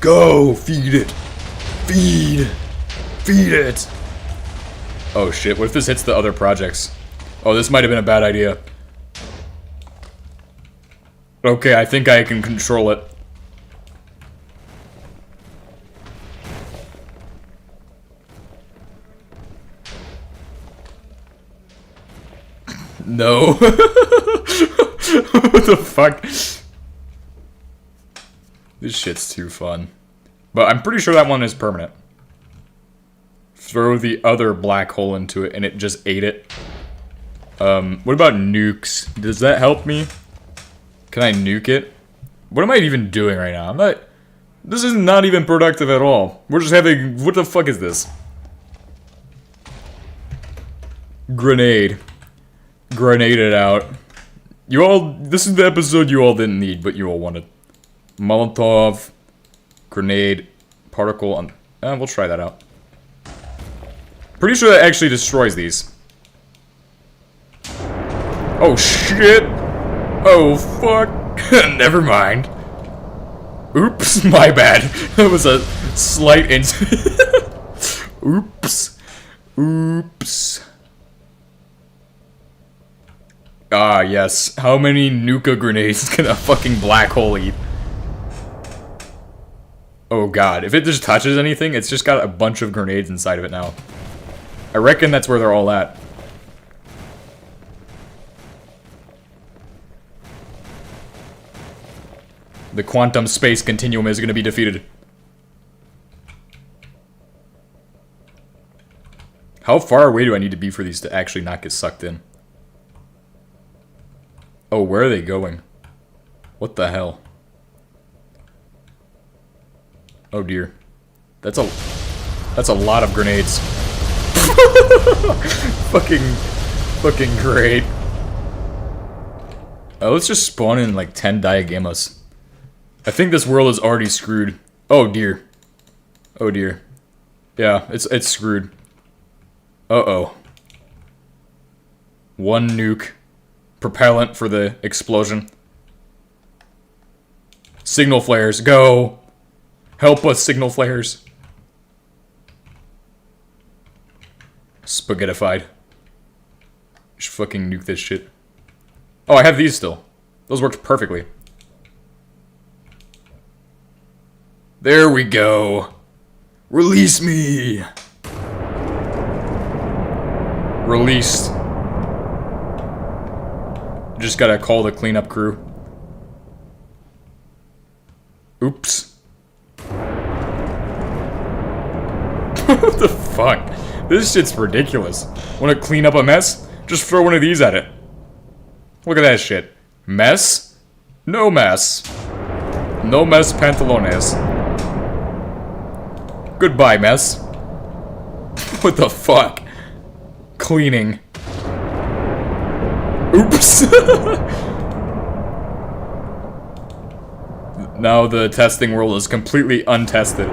S1: Go! Feed it! Feed! Feed it! Oh shit, what if this hits the other projects? Oh, this might have been a bad idea. Okay, I think I can control it. No. What the fuck? This shit's too fun. But I'm pretty sure that one is permanent. Throw the other black hole into it and it just ate it. What about nukes? Does that help me? Can I nuke it? What am I even doing right now? I'm not... This is not even productive at all. We're just having... What the fuck is this? Grenade. Grenade it out. You all... This is the episode you all didn't need, but you all wanted. Molotov. Grenade. Particle on... we'll try that out. Pretty sure that actually destroys these. Oh shit! Oh fuck! Never mind. Oops, my bad. That was a slight Oops. Oops. Ah, yes. How many Nuka grenades can a fucking black hole eat? Oh god. If it just touches anything, it's just got a bunch of grenades inside of it now. I reckon that's where they're all at. The quantum space continuum is going to be defeated. How far away do I need to be for these to actually not get sucked in? Oh, where are they going? What the hell? Oh dear. That's a lot of grenades. Fucking great. Let's just spawn in like 10 diagammas. I think this world is already screwed. Oh dear. Oh dear. Yeah, it's screwed. Uh-oh. 1 nuke. Propellant for the explosion. Signal flares, go! Help us, signal flares. Spaghettified. Just fucking nuke this shit. Oh, I have these still. Those worked perfectly. There we go. Release me! Released. Just gotta call the cleanup crew. Oops. What the fuck? This shit's ridiculous. Wanna clean up a mess? Just throw one of these at it. Look at that shit. Mess? No mess. No mess pantalones. Goodbye, mess. What the fuck? Cleaning. Oops. Now the testing world is completely untested.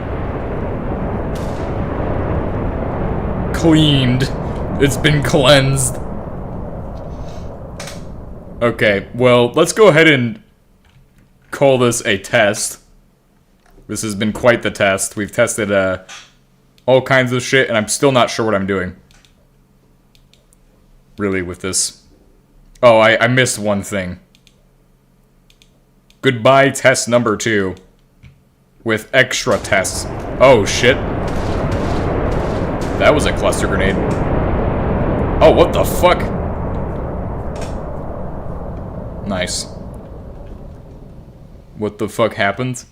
S1: Cleaned. It's been cleansed. Okay, well, let's go ahead and call this a test. This has been quite the test. We've tested all kinds of shit, and I'm still not sure what I'm doing. Really, with this. Oh, I missed one thing. Goodbye test number 2. With extra tests. Oh, shit. That was a cluster grenade. Oh, what the fuck? Nice. What the fuck happened?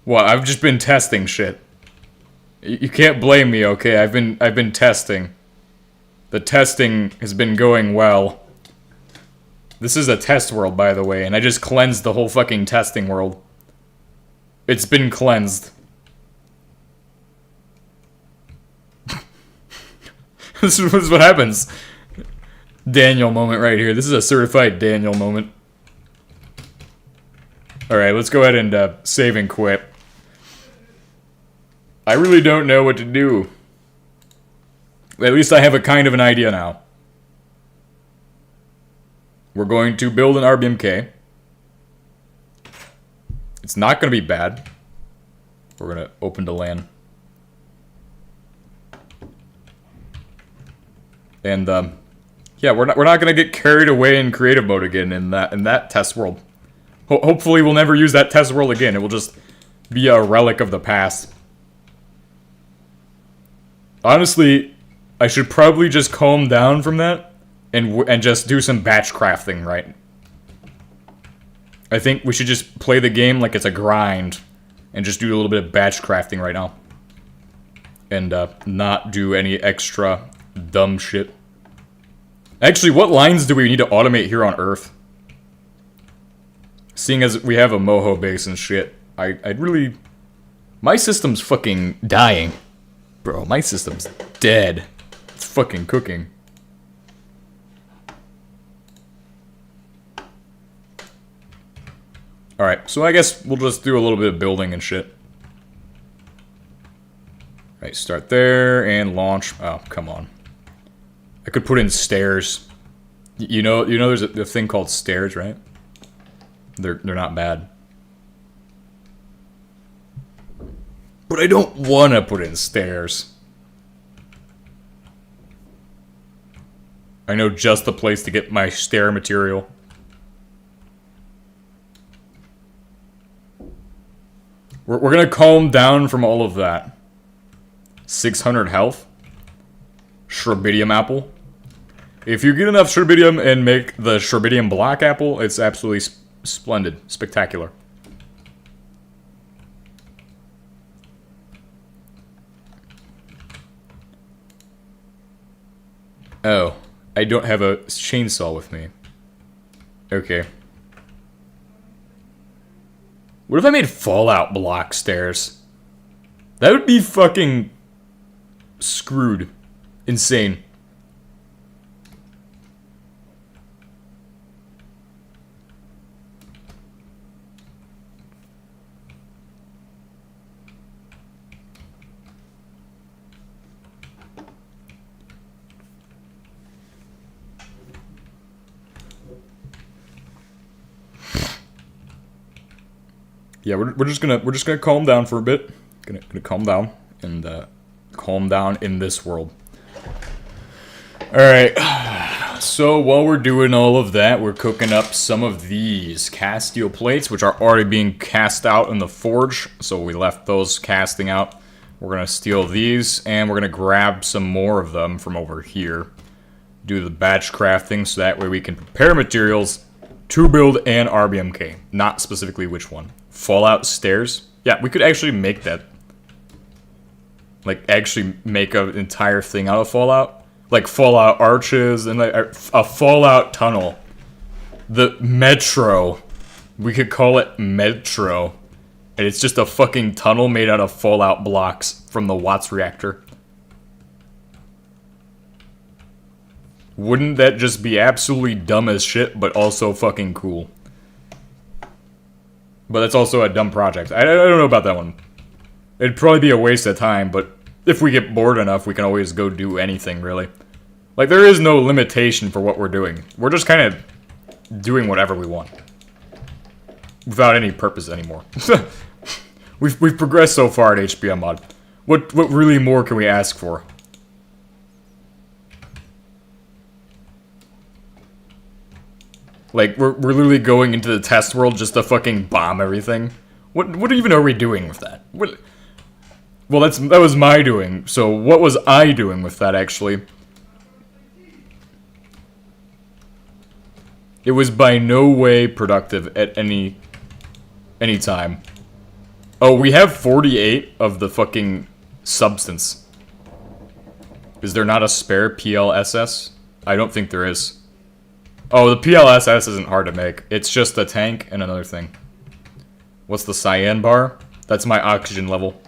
S1: Well, I've just been testing shit. You can't blame me, okay? I've been testing. The testing has been going well. This is a test world, by the way, and I just cleansed the whole fucking testing world. It's been cleansed. This is what happens. Daniel moment right here. This is a certified Daniel moment. Alright, let's go ahead and save and quit. I really don't know what to do. At least I have a kind of an idea now. We're going to build an RBMK. It's not going to be bad. We're going to open to LAN. And yeah, we're not going to get carried away in creative mode again in that test world. Hopefully we'll never use that test world again. It will just be a relic of the past. Honestly, I should probably just calm down from that and just do some batch crafting, right? I think we should just play the game like it's a grind and just do a little bit of batch crafting right now. And not do any extra dumb shit. Actually, what lines do we need to automate here on Earth? Seeing as we have a Moho base and shit, I'd really... My system's fucking dying. Bro, my system's dead. It's fucking cooking. Alright, so I guess we'll just do a little bit of building and shit. Alright, start there and launch. Oh, come on. I could put in stairs. You know there's a thing called stairs, right? They're not bad. But I don't want to put in stairs. I know just the place to get my stair material. We're gonna calm down from all of that. 600 health. Sherbidium apple. If you get enough sherbidium and make the sherbidium black apple, it's absolutely splendid. Spectacular. Oh, I don't have a chainsaw with me. Okay. What if I made Fallout block stairs? That would be fucking screwed. Insane. Yeah, we're just gonna calm down for a bit. Gonna calm down and calm down in this world. All right. So while we're doing all of that, we're cooking up some of these cast steel plates, which are already being cast out in the forge. So we left those casting out. We're gonna steal these, and we're gonna grab some more of them from over here. Do the batch crafting, so that way we can prepare materials to build an RBMK. Not specifically which one. Fallout stairs? Yeah, we could actually make that. Like, actually make an entire thing out of Fallout. Like Fallout arches and like a Fallout tunnel. The Metro. We could call it Metro. And it's just a fucking tunnel made out of Fallout blocks from the Watts reactor. Wouldn't that just be absolutely dumb as shit, but also fucking cool? But that's also a dumb project. I don't know about that one. It'd probably be a waste of time, but if we get bored enough, we can always go do anything, really. Like, there is no limitation for what we're doing. We're just kind of doing whatever we want. Without any purpose anymore. We've progressed so far at HBM Mod. What really more can we ask for? Like, we're literally going into the test world just to fucking bomb everything. What even are we doing with that? Well, that was my doing. So what was I doing with that, actually? It was by no way productive at any time. Oh, we have 48 of the fucking substance. Is there not a spare PLSS? I don't think there is. Oh, the PLSS isn't hard to make. It's just a tank and another thing. What's the cyan bar? That's my oxygen level.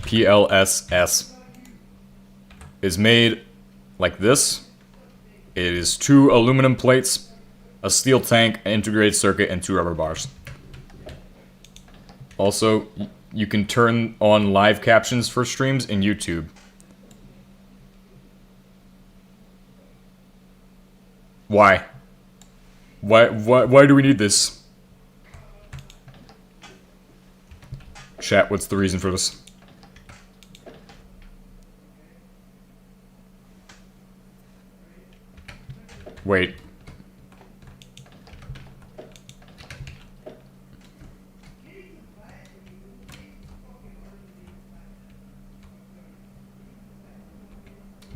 S1: PLSS is made like this. It is 2 aluminum plates, a steel tank, an integrated circuit, and 2 rubber bars. Also, you can turn on live captions for streams in YouTube. Why? Why do we need this? Chat, what's the reason for this? Wait.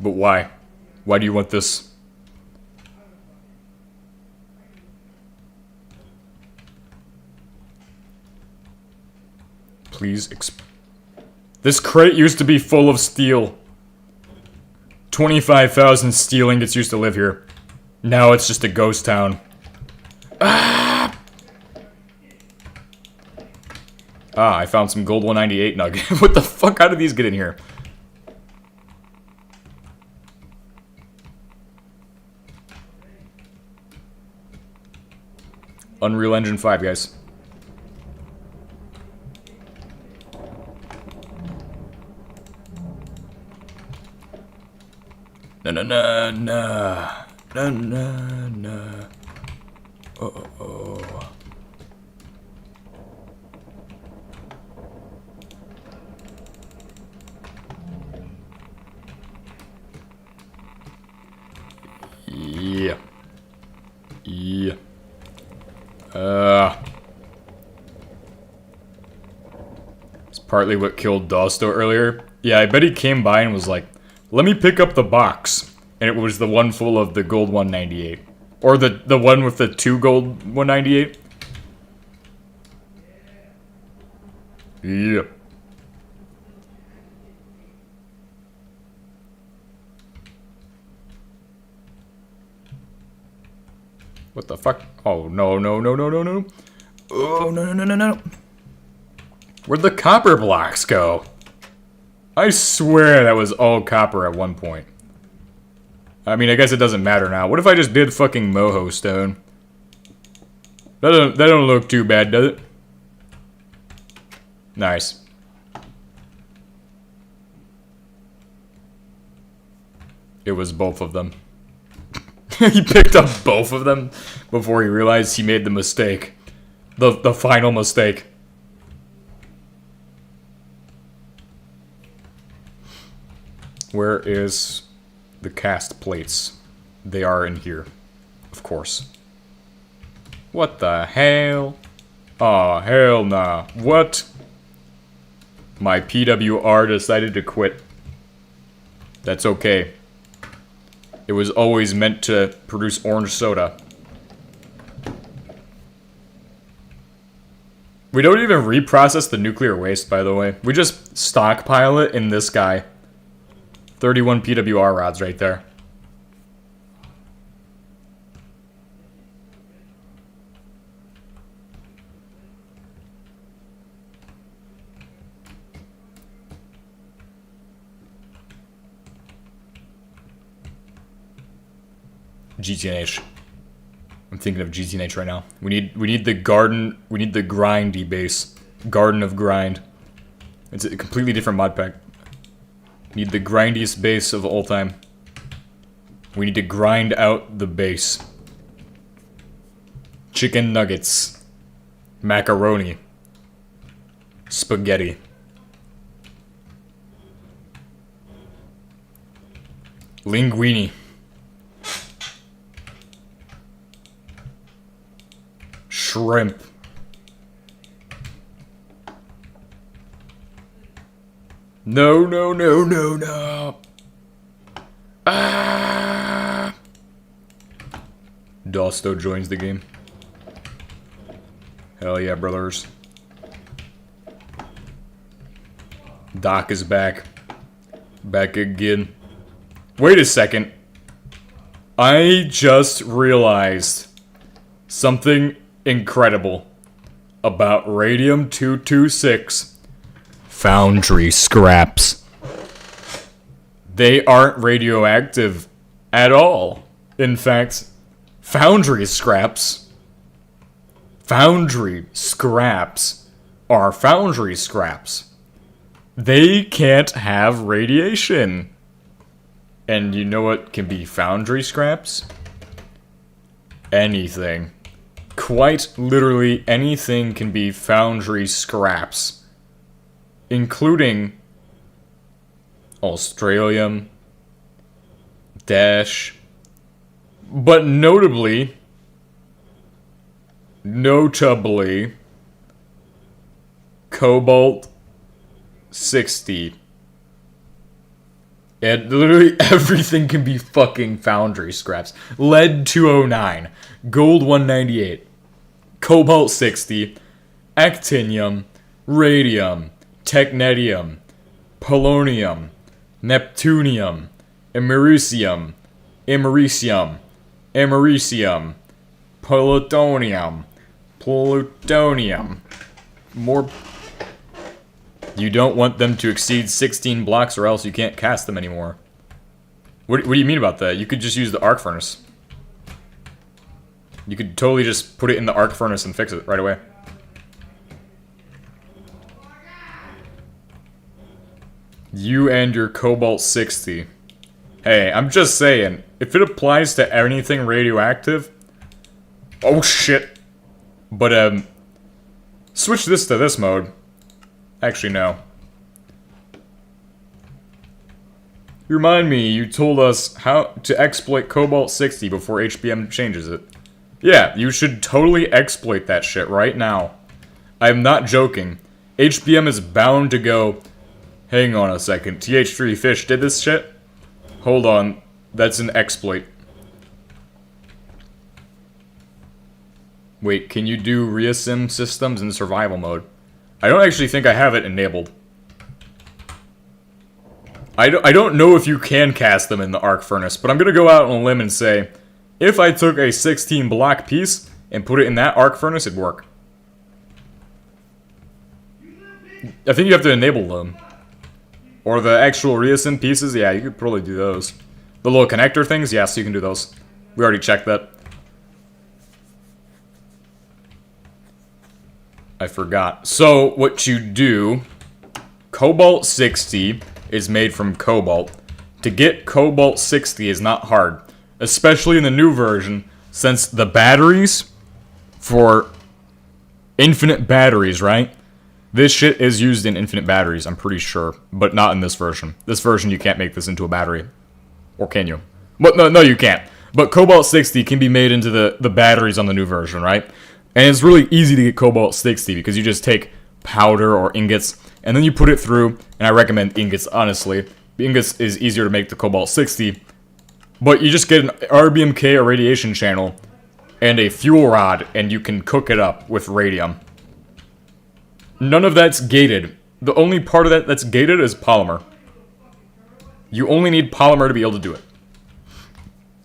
S1: But why? Why do you want this? Please This crate used to be full of steel. 25,000 steel ingots used to live here. Now it's just a ghost town. Ah, I found some gold 198 nugget. What the fuck? How did these get in here? Unreal Engine 5, guys. Na na na na na na na. Oh. Yeah. Yeah. It's partly what killed Dosto earlier. Yeah, I bet he came by and was like, let me pick up the box. And it was the one full of the gold 198. Or the one with the 2 gold 198. Yeah. What the fuck? Oh, no. Oh, no. Where'd the copper blocks go? I swear that was all copper at one point. I mean, I guess it doesn't matter now. What if I just did fucking moho stone? That don't look too bad, does it? Nice. It was both of them. He picked up both of them before he realized he made the mistake. The final mistake. Where is the cast plates? They are in here. Of course. What the hell? Aw, hell nah. What? My PWR decided to quit. That's okay. It was always meant to produce orange soda. We don't even reprocess the nuclear waste, by the way. We just stockpile it in this guy. 31 PWR rods right there. GTNH. I'm thinking of GTNH right now. We need the garden. We need the grindy base. Garden of Grind. It's a completely different mod pack. Need the grindiest base of all time. We need to grind out the base. Chicken nuggets. Macaroni. Spaghetti. Linguine. Shrimp. No, no, no, no, no. Ah. Dosto joins the game. Hell yeah, brothers. Doc is back. Back again. Wait a second. I just realized something incredible about radium-226 foundry scraps. They aren't radioactive at all. In fact, foundry scraps are foundry scraps. They can't have radiation. And you know what can be foundry scraps? Anything. Quite literally anything can be foundry scraps, including Australium, Dash, but notably, Cobalt 60. And literally everything can be fucking foundry scraps. Lead 209, gold 198, cobalt 60, actinium, radium, technetium, polonium, neptunium, americium, plutonium. More. You don't want them to exceed 16 blocks or else you can't cast them anymore. What do you mean about that? You could just use the arc furnace. You could totally just put it in the arc furnace and fix it right away. You and your cobalt 60. Hey, I'm just saying, if it applies to anything radioactive... Oh shit. But, switch this to this mode. Actually, no. Remind me, you told us how to exploit Cobalt 60 before HBM changes it. Yeah, you should totally exploit that shit right now. I'm not joking. HBM is bound to go, hang on a second, TH3 Fish did this shit? Hold on, that's an exploit. Wait, can you do reasim systems in survival mode? I don't actually think I have it enabled. I don't know if you can cast them in the arc furnace, but I'm gonna go out on a limb and say, if I took a 16 block piece and put it in that arc furnace, it'd work. I think you have to enable them. Or the actual reasim pieces, yeah, you could probably do those. The little connector things, yes, you can do those. We already checked that. I forgot. So, what you do, Cobalt 60 is made from cobalt. To get Cobalt 60 is not hard. especially in the new version, since the batteries for infinite batteries, right? This shit is used in infinite batteries, I'm pretty sure, but not in this version. This version, you can't make this into a battery. Or can you? But no, you can't. But Cobalt 60 can be made into the batteries on the new version, right? And it's really easy to get Cobalt 60 because you just take powder or ingots, and then you put it through, and I recommend ingots, honestly. Ingots is easier to make the Cobalt 60, but you just get an RBMK irradiation channel and a fuel rod, and you can cook it up with radium. None of that's gated. The only part of that that's gated is polymer. You only need polymer to be able to do it.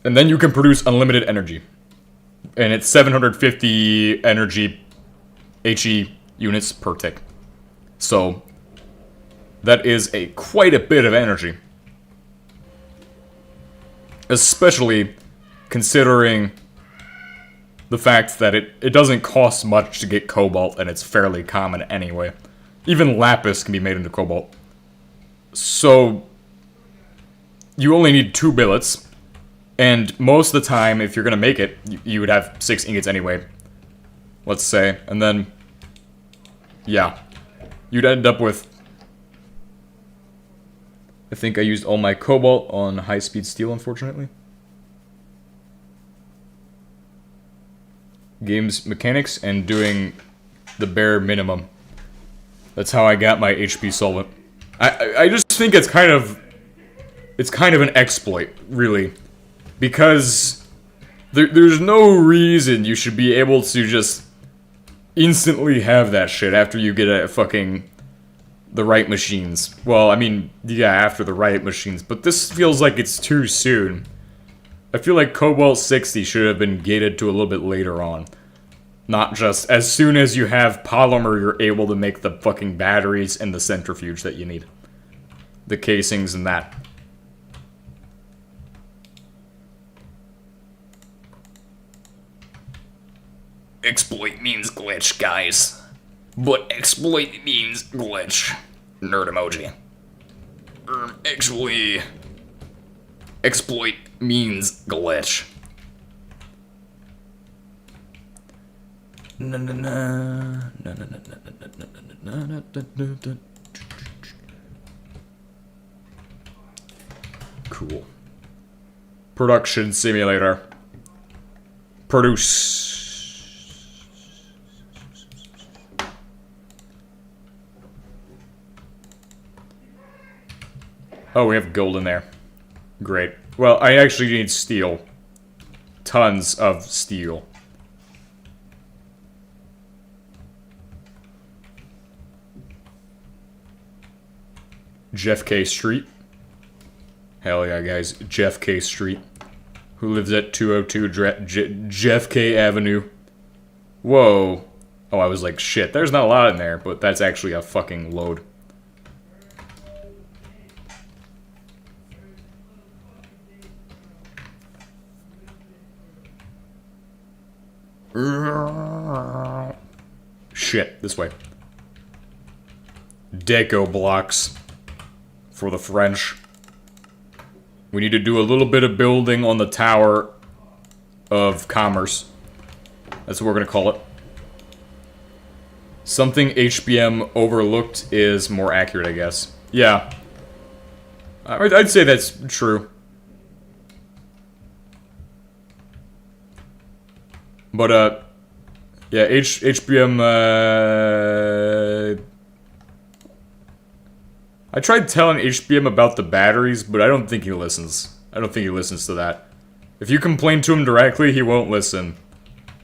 S1: And then you can produce unlimited energy. And it's 750 energy HE units per tick. So that is quite a bit of energy. Especially considering the fact that it doesn't cost much to get cobalt, and it's fairly common anyway. Even lapis can be made into cobalt. So you only need 2 billets, and most of the time, if you're gonna make it, you would have 6 ingots anyway. Let's say, and then, yeah, you'd end up with, I think I used all my cobalt on high-speed steel, unfortunately. Games mechanics and doing the bare minimum. That's how I got my HP solvent. I just think it's kind of an exploit, really, because there's no reason you should be able to just instantly have that shit after you get the right machines. Well, I mean, yeah, after the right machines, but this feels like it's too soon. I feel like Cobalt 60 should have been gated to a little bit later on. Not just as soon as you have polymer, you're able to make the fucking batteries and the centrifuge that you need. The casings and that. Exploit means glitch, guys. But exploit means glitch. Nerd emoji. Actually, exploit means glitch. Cool. Production simulator. Produce. Oh, we have gold in there. Great. Well, I actually need steel. Tons of steel. Jeff K. Street. Hell yeah, guys. Jeff K. Street. Who lives at 202 Jeff K. Avenue. Whoa. Oh, I was like, shit, there's not a lot in there, but that's actually a fucking load. Shit, this way. Deco blocks for the French. We need to do a little bit of building on the Tower of Commerce. That's what we're gonna call it. Something HBM overlooked is more accurate, I guess. Yeah. I'd say that's true. But, yeah, HBM, I tried telling HBM about the batteries, but I don't think he listens. I don't think he listens to that. If you complain to him directly, he won't listen.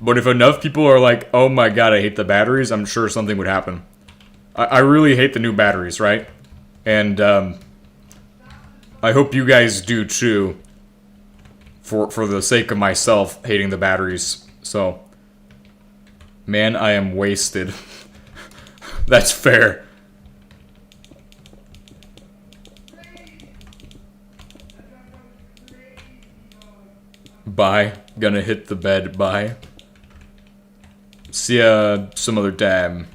S1: But if enough people are like, oh my god, I hate the batteries, I'm sure something would happen. I really hate the new batteries, right? And, I hope you guys do too. For the sake of myself hating the batteries. So, man, I am wasted. That's fair. Bye. Gonna hit the bed. Bye. See ya some other time.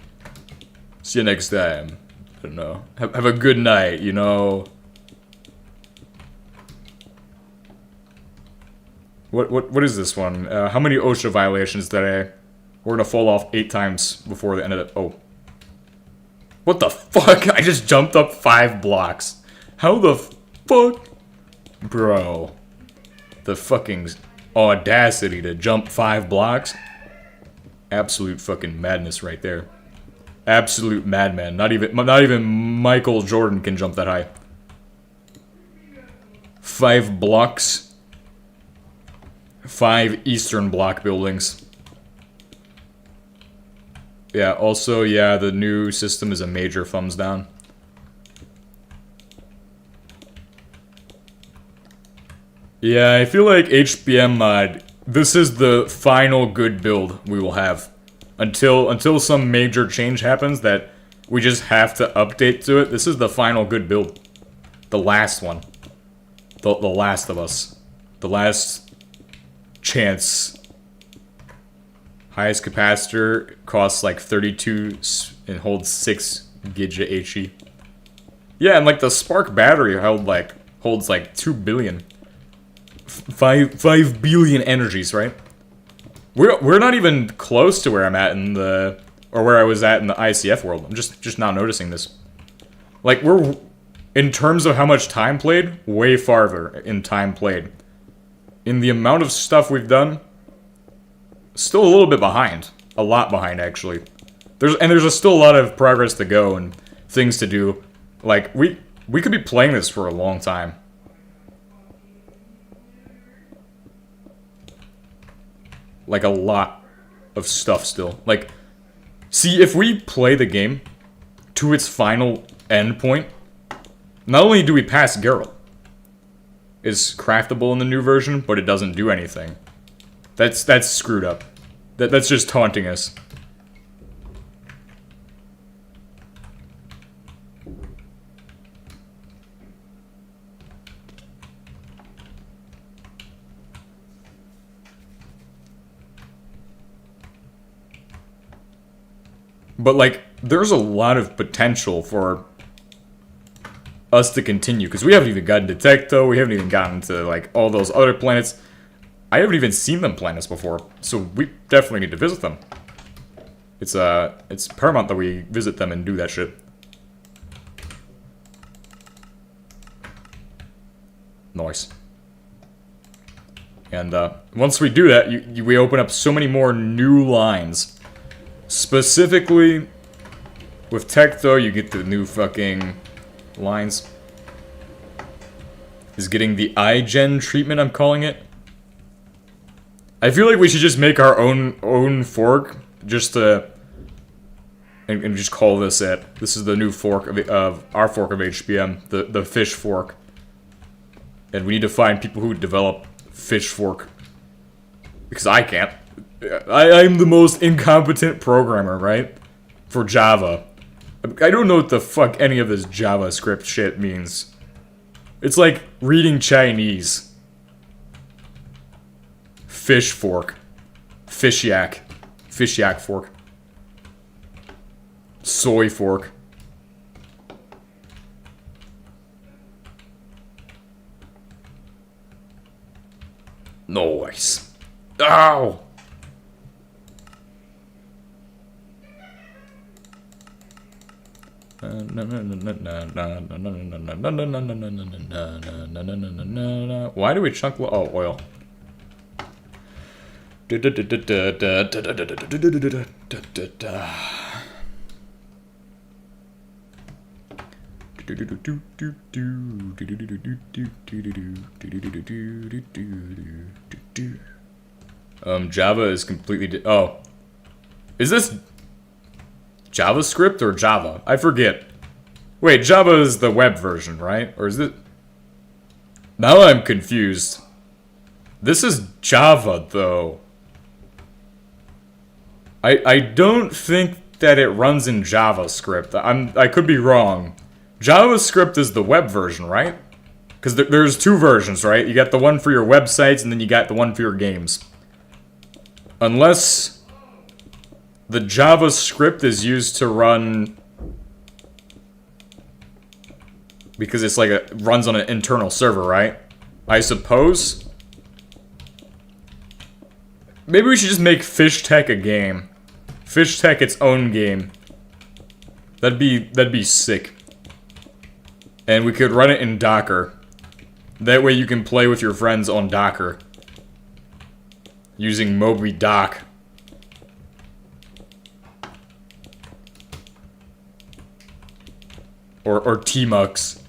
S1: See you next time. I don't know. Have a good night, you know. What is this one? How many OSHA violations did I... We're gonna fall off 8 times before the end of the... Oh. What the fuck? I just jumped up 5 blocks. How the fuck? Bro. The fucking audacity to jump 5 blocks. Absolute fucking madness right there. Absolute madman. Not even Michael Jordan can jump that high. 5 blocks. 5 Eastern Bloc buildings. Yeah, also, yeah, the new system is a major thumbs down. Yeah, I feel like HBM mod, this is the final good build we will have. Until some major change happens that we just have to update to it, this is the final good build. The last one. The last of us. The last chance. Highest capacitor costs like 32 and holds 6 gig HE. Yeah, and like the Spark battery holds like 2 billion. 5 billion energies, right? We're not even close to where I'm at in the... Or where I was at in the ICF world. I'm just not noticing this. Like, we're... In terms of how much time played, way farther in time played. In the amount of stuff we've done, still a little bit behind. A lot behind, actually. There's still a lot of progress to go and things to do. Like, we could be playing this for a long time. Like, a lot of stuff still. Like, see, if we play the game to its final endpoint, not only do we pass Geralt, it's craftable in the new version, but it doesn't do anything. That's screwed up. That's just taunting us. But, like, there's a lot of potential for us to continue, because we haven't even gotten to Tecto, we haven't even gotten to, like, all those other planets. I haven't even seen them planets before, so we definitely need to visit them. It's paramount that we visit them and do that shit. Nice. And, once we do that, we open up so many more new lines. Specifically, with Tecto, you get the new fucking lines. Is getting the iGen treatment, I'm calling it. I feel like we should just make our own fork, just to... And just call this it. This is the new fork of our fork of HBM, the fish fork. And we need to find people who develop fish fork. Because I can't. I'm the most incompetent programmer, right? For Java. I don't know what the fuck any of this JavaScript shit means. It's like reading Chinese. Fish fork. Fish yak. Fish yak fork. Soy fork. Nice. Ow! Why do we chunk? Oh, oil. Java is completely. Oh, is this JavaScript or Java? I forget. Wait, Java is the web version, right? Or is it... Now I'm confused. This is Java, though. I don't think that it runs in JavaScript. I could be wrong. JavaScript is the web version, right? Because there's 2 versions, right? You got the one for your websites, and then you got the one for your games. Unless... the JavaScript is used to run... because it's like runs on an internal server, right? I suppose. Maybe we should just make Fish Tech a game. Fish Tech its own game. That'd be sick. And we could run it in Docker. That way you can play with your friends on Docker. Using Moby Doc. Or Tmux.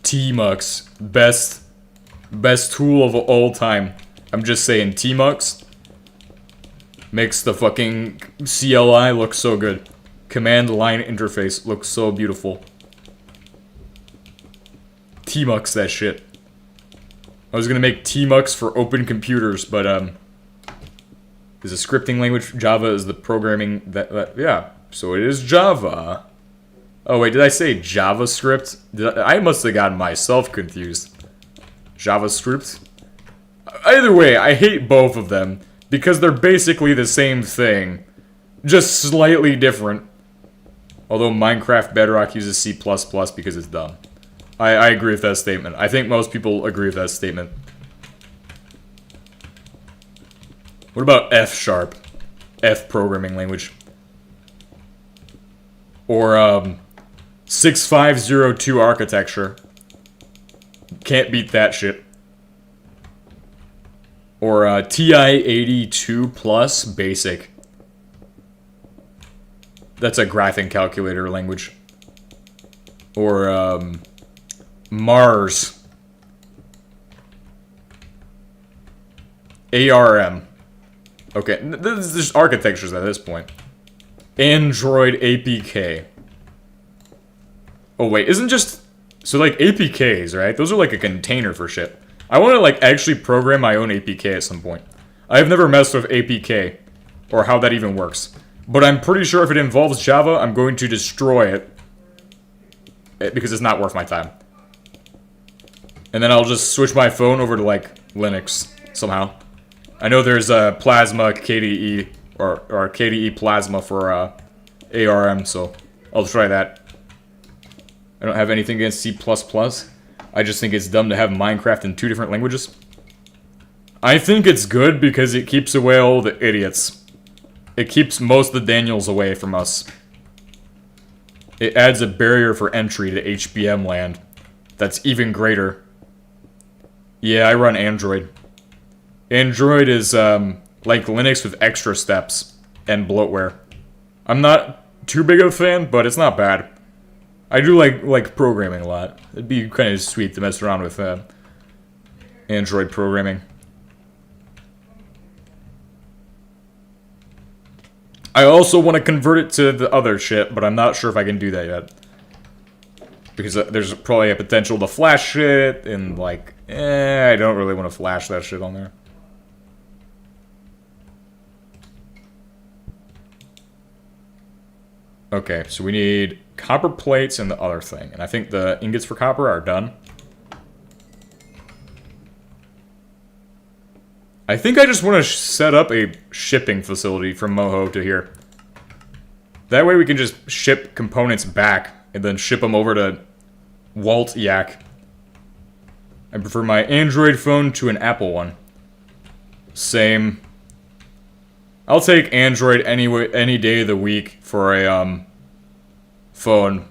S1: Tmux. Best tool of all time. I'm just saying, Tmux makes the fucking CLI look so good. Command line interface looks so beautiful. Tmux that shit. I was gonna make Tmux for open computers, but is a scripting language. Java is the programming yeah. So it is Java. Oh wait, did I say JavaScript? I must have gotten myself confused. JavaScript? Either way, I hate both of them because they're basically the same thing, just slightly different. Although Minecraft Bedrock uses C++ because it's dumb. I agree with that statement. I think most people agree with that statement. What about F#? F programming language. Or 6502 architecture. Can't beat that shit. Or TI-82 plus basic. That's a graphing calculator language. Or Mars. ARM. Okay, this is just architectures at this point. Android APK. Oh wait, isn't just... So like APKs, right? Those are like a container for shit. I want to like actually program my own APK at some point. I have never messed with APK. Or how that even works. But I'm pretty sure if it involves Java, I'm going to destroy it. Because it's not worth my time. And then I'll just switch my phone over to like Linux somehow. I know there's a Plasma KDE or KDE Plasma for ARM, so I'll try that. I don't have anything against C++. I just think it's dumb to have Minecraft in 2 different languages. I think it's good because it keeps away all the idiots. It keeps most of the Daniels away from us. It adds a barrier for entry to HBM land that's even greater. Yeah, I run Android. Android is like Linux with extra steps and bloatware. I'm not too big of a fan, but it's not bad. I do like programming a lot. It'd be kind of sweet to mess around with Android programming. I also want to convert it to the other shit, but I'm not sure if I can do that yet. Because there's probably a potential to flash shit, and like, I don't really want to flash that shit on there. Okay, so we need copper plates and the other thing. And I think the ingots for copper are done. I think I just want to set up a shipping facility from Moho to here. That way we can just ship components back and then ship them over to Walt Yak. I prefer my Android phone to an Apple one. Same. I'll take Android any day of the week for a phone.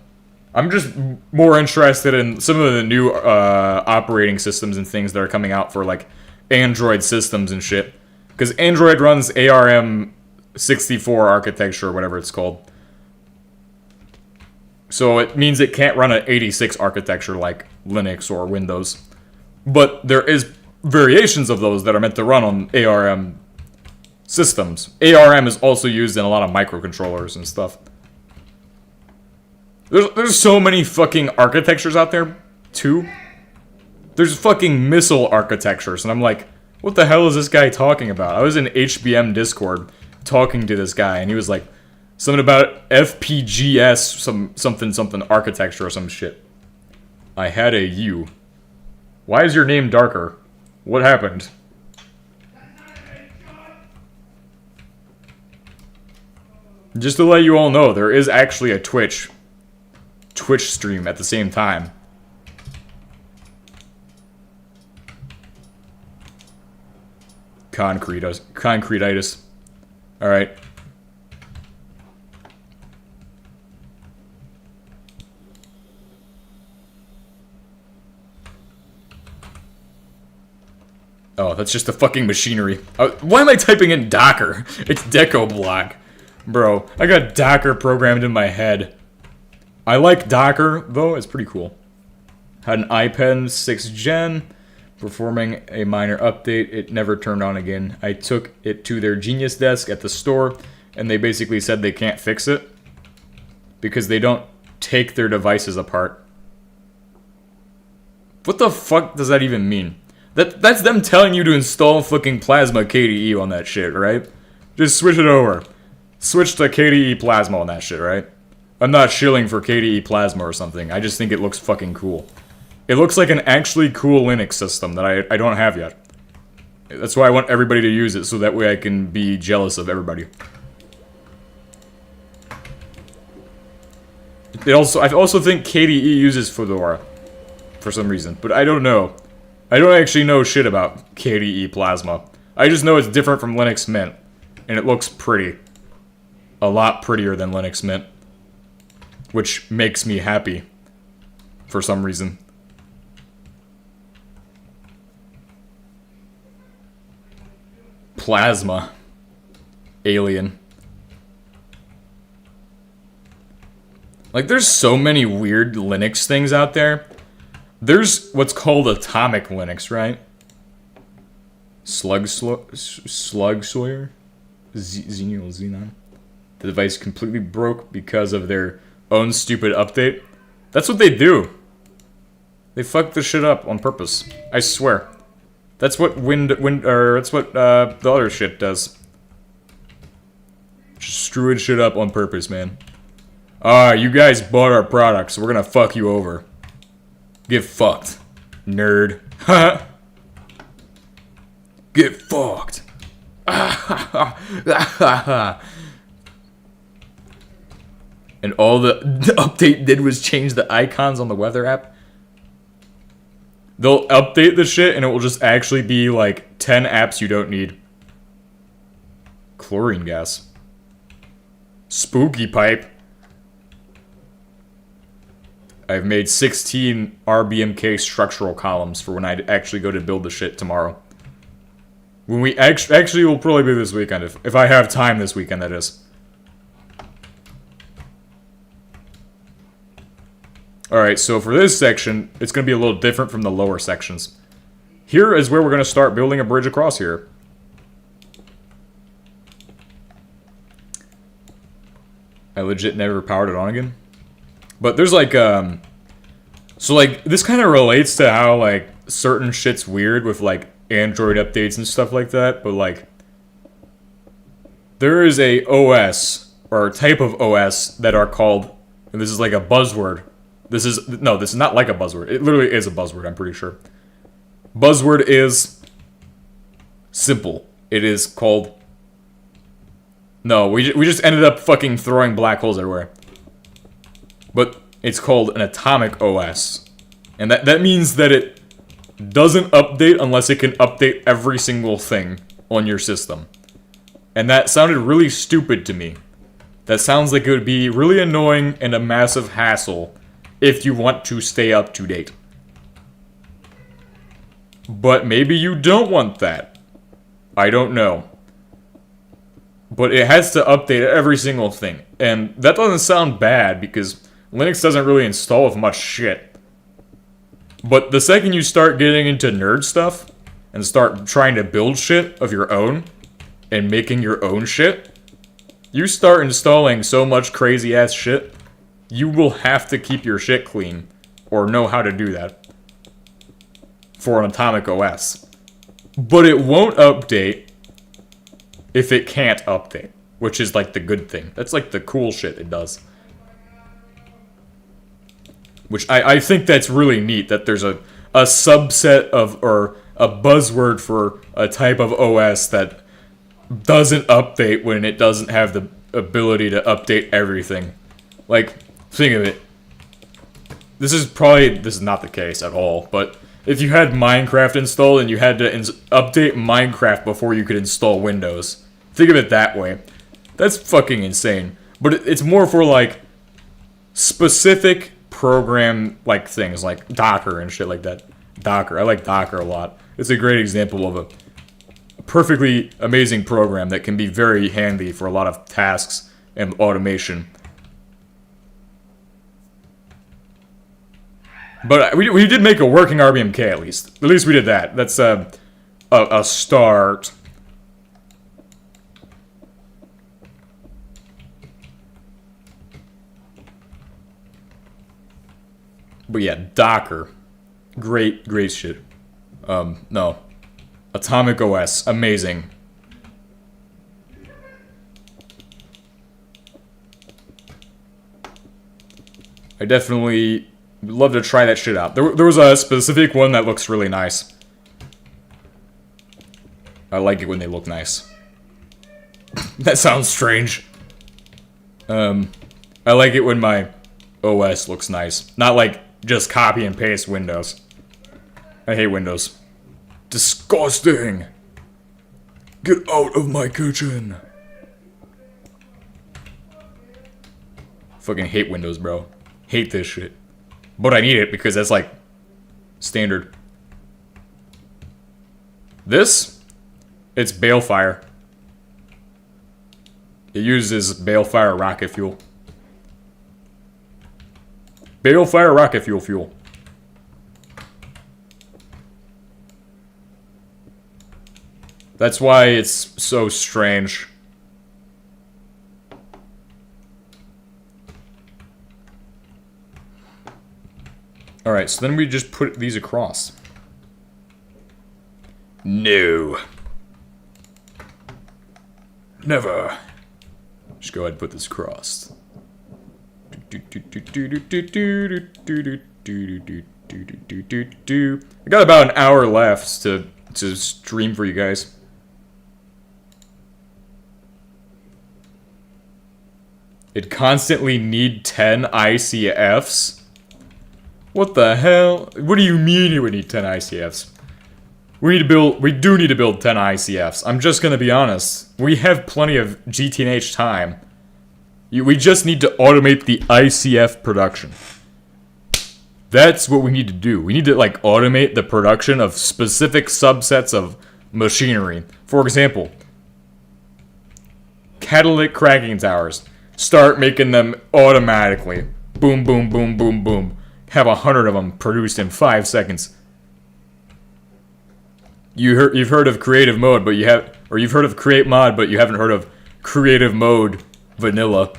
S1: I'm just more interested in some of the new operating systems and things that are coming out for like Android systems and shit. Because Android runs ARM 64 architecture or whatever it's called. So it means it can't run an 86 architecture like Linux or Windows. But there is variations of those that are meant to run on ARM systems. ARM is also used in a lot of microcontrollers and stuff. There's so many fucking architectures out there, too. There's fucking missile architectures, and I'm like, what the hell is this guy talking about? I was in HBM Discord talking to this guy, and he was like, something about FPGS, something architecture or some shit. I had a U. Why is your name darker? What happened? Just to let you all know, there is actually a Twitch stream at the same time. concreteitis. Alright. Oh, that's just the fucking machinery. Why am I typing in Docker? It's Deco block. Bro, I got Docker programmed in my head. I like Docker, though. It's pretty cool. Had an iPen 6th gen. Performing a minor update. It never turned on again. I took it to their Genius desk at the store, and they basically said they can't fix it. Because they don't take their devices apart. What the fuck does that even mean? That's them telling you to install fucking Plasma KDE on that shit, right? Just switch it over. Switch to KDE Plasma on that shit, right? I'm not shilling for KDE Plasma or something. I just think it looks fucking cool. It looks like an actually cool Linux system that I don't have yet. That's why I want everybody to use it, so that way I can be jealous of everybody. I also think KDE uses Fedora. For some reason. But I don't know. I don't actually know shit about KDE Plasma. I just know it's different from Linux Mint. And it looks pretty. A lot prettier than Linux Mint. Which makes me happy. For some reason. Plasma. Alien. Like, there's so many weird Linux things out there. There's what's called Atomic Linux, right? Slug Sawyer? Xenon? The device completely broke because of their own stupid update. That's what they do. They fuck the shit up on purpose. I swear. That's what that's what the other shit does. Just screwing shit up on purpose, man. You guys bought our product, so we're gonna fuck you over. Get fucked, nerd. Get fucked. And all the update did was change the icons on the weather app. They'll update the shit and it will just actually be like 10 apps you don't need. Chlorine gas. Spooky pipe. I've made 16 RBMK structural columns for when I actually go to build the shit tomorrow. When we actually will probably be this weekend, if I have time this weekend, that is. Alright, so for this section, it's going to be a little different from the lower sections. Here is where we're going to start building a bridge across here. I legit never powered it on again. But there's like, so like, this kind of relates to how like, certain shit's weird with like, Android updates and stuff like that, but like, there is a OS, or a type of OS that are called, and this is like a buzzword. This is not like a buzzword. It literally is a buzzword, I'm pretty sure. Buzzword is simple. It is called, no, we just ended up fucking throwing black holes everywhere. But it's called an atomic OS. And that means that it doesn't update unless it can update every single thing on your system. And that sounded really stupid to me. That sounds like it would be really annoying and a massive hassle if you want to stay up to date. But maybe you don't want that. I don't know. But it has to update every single thing. And that doesn't sound bad because Linux doesn't really install with much shit. But the second you start getting into nerd stuff and start trying to build shit of your own and making your own shit, you start installing so much crazy ass shit, you will have to keep your shit clean or know how to do that for an atomic OS. But it won't update if it can't update, which is like the good thing. That's like the cool shit it does. Which I think that's really neat, that there's a subset of, or a buzzword for a type of OS that doesn't update when it doesn't have the ability to update everything. Like, think of it. This is not the case at all, but if you had Minecraft installed and you had to update Minecraft before you could install Windows. Think of it that way. That's fucking insane. But it's more for, like, specific program, like, things, like Docker and shit like that. Docker. I like Docker a lot. It's a great example of a perfectly amazing program that can be very handy for a lot of tasks and automation. But we did make a working RBMK at least. At least we did that. That's a start. But yeah, Docker. Great shit. No. Atomic OS. Amazing. I definitely would love to try that shit out. There was a specific one that looks really nice. I like it when they look nice. That sounds strange. I like it when my OS looks nice. Not like just copy and paste Windows. I hate Windows. Disgusting! Get out of my kitchen! Fucking hate Windows, bro. Hate this shit. But I need it because that's like standard. This? It's balefire. It uses balefire rocket fuel. Balefire rocket fuel. That's why it's so strange. Alright, so then we just put these across. No. Never. Just go ahead and put this across. I got about an hour left to stream for you guys. It constantly need 10 ICFs? What the hell? What do you mean you would need 10 ICFs? We do need to build 10 ICFs. I'm just gonna be honest. We have plenty of GTNH time. We just need to automate the ICF production. That's what we need to do. We need to, like, automate the production of specific subsets of machinery. For example, catalytic cracking towers. Start making them automatically. Boom, boom, boom, boom, boom. Have 100 of them produced in 5 seconds. You've heard of creative mode, but you've heard of create mod, but you haven't heard of creative mode vanilla.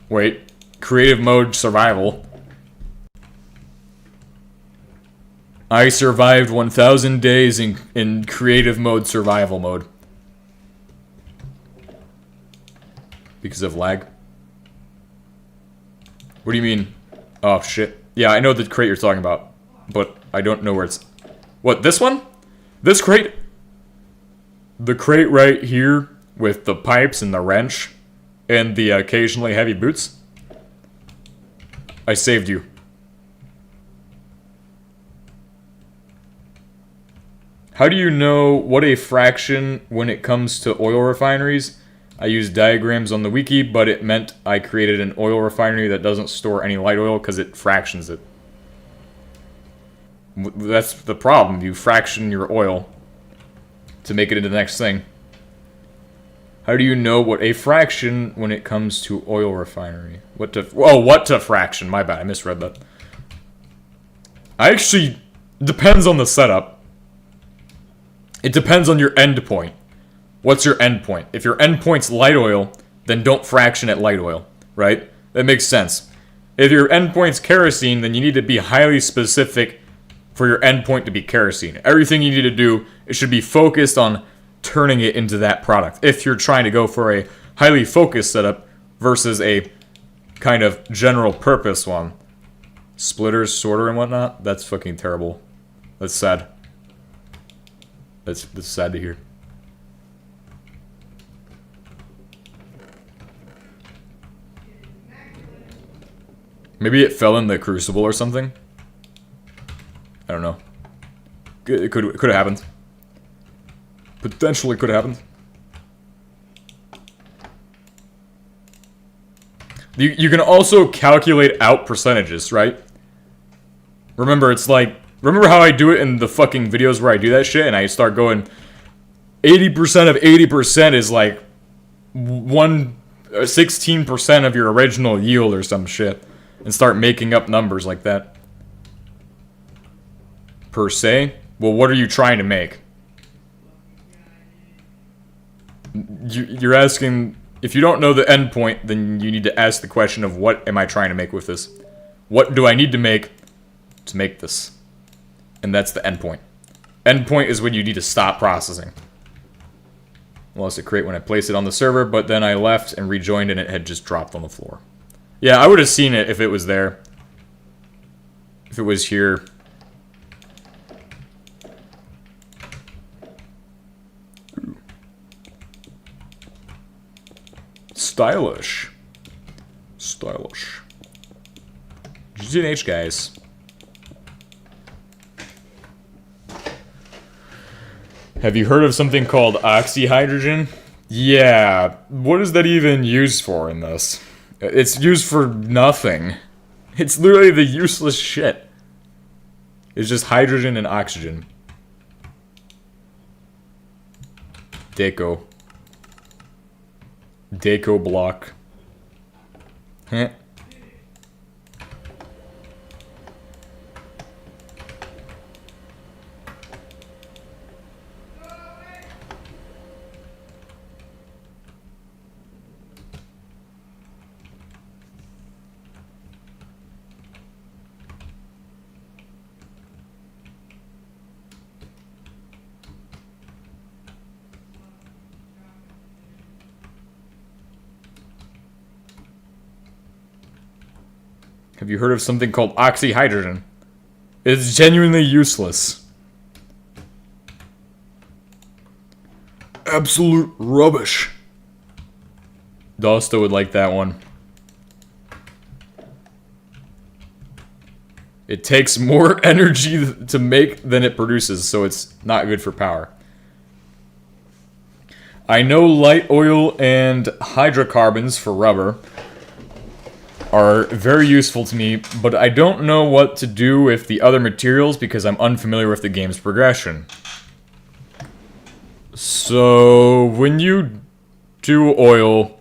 S1: Wait, creative mode survival. I survived 1,000 days in creative mode survival mode. Because of lag. What do you mean? Oh, shit. Yeah, I know the crate you're talking about, but I don't know where it's... What, this one? This crate? The crate right here with the pipes and the wrench and the occasionally heavy boots? I saved you. How do you know what a fraction when it comes to oil refineries? I used diagrams on the wiki, but it meant I created an oil refinery that doesn't store any light oil because it fractions it. That's the problem. You fraction your oil to make it into the next thing. How do you know what a fraction when it comes to oil refinery? What to fraction? My bad, I misread that. Depends on the setup. It depends on your endpoint. What's your endpoint? If your endpoint's light oil, then don't fraction at light oil, right? That makes sense. If your endpoint's kerosene, then you need to be highly specific for your endpoint to be kerosene. Everything you need to do, it should be focused on turning it into that product. If you're trying to go for a highly focused setup versus a kind of general purpose one. Splitters, sorter, and whatnot, that's fucking terrible. That's sad. That's sad to hear. Maybe it fell in the crucible or something? I don't know. It could have happened. Potentially could have happened. You can also calculate out percentages, right? Remember, it's like... Remember how I do it in the fucking videos where I do that shit and I start going... 80% of 80% is like... 16% of your original yield or some shit. And start making up numbers like that. Per se? Well, what are you trying to make? You're asking... If you don't know the endpoint, then you need to ask the question of what am I trying to make with this? What do I need to make this? And that's the endpoint. Endpoint is when you need to stop processing. Lost it create when I placed it on the server, but then I left and rejoined and it had just dropped on the floor. Yeah, I would have seen it if it was there. If it was here. Stylish. Stylish. GTNH, guys. Have you heard of something called oxyhydrogen? Yeah. What is that even used for in this? It's used for nothing. It's literally the useless shit. It's just hydrogen and oxygen. Deco. Deco block. Heh. Have you heard of something called oxyhydrogen? It's genuinely useless. Absolute rubbish. Dosta would like that one. It takes more energy to make than it produces, so it's not good for power. I know light oil and hydrocarbons for rubber are very useful to me, but I don't know what to do with the other materials because I'm unfamiliar with the game's progression. So, when you do oil,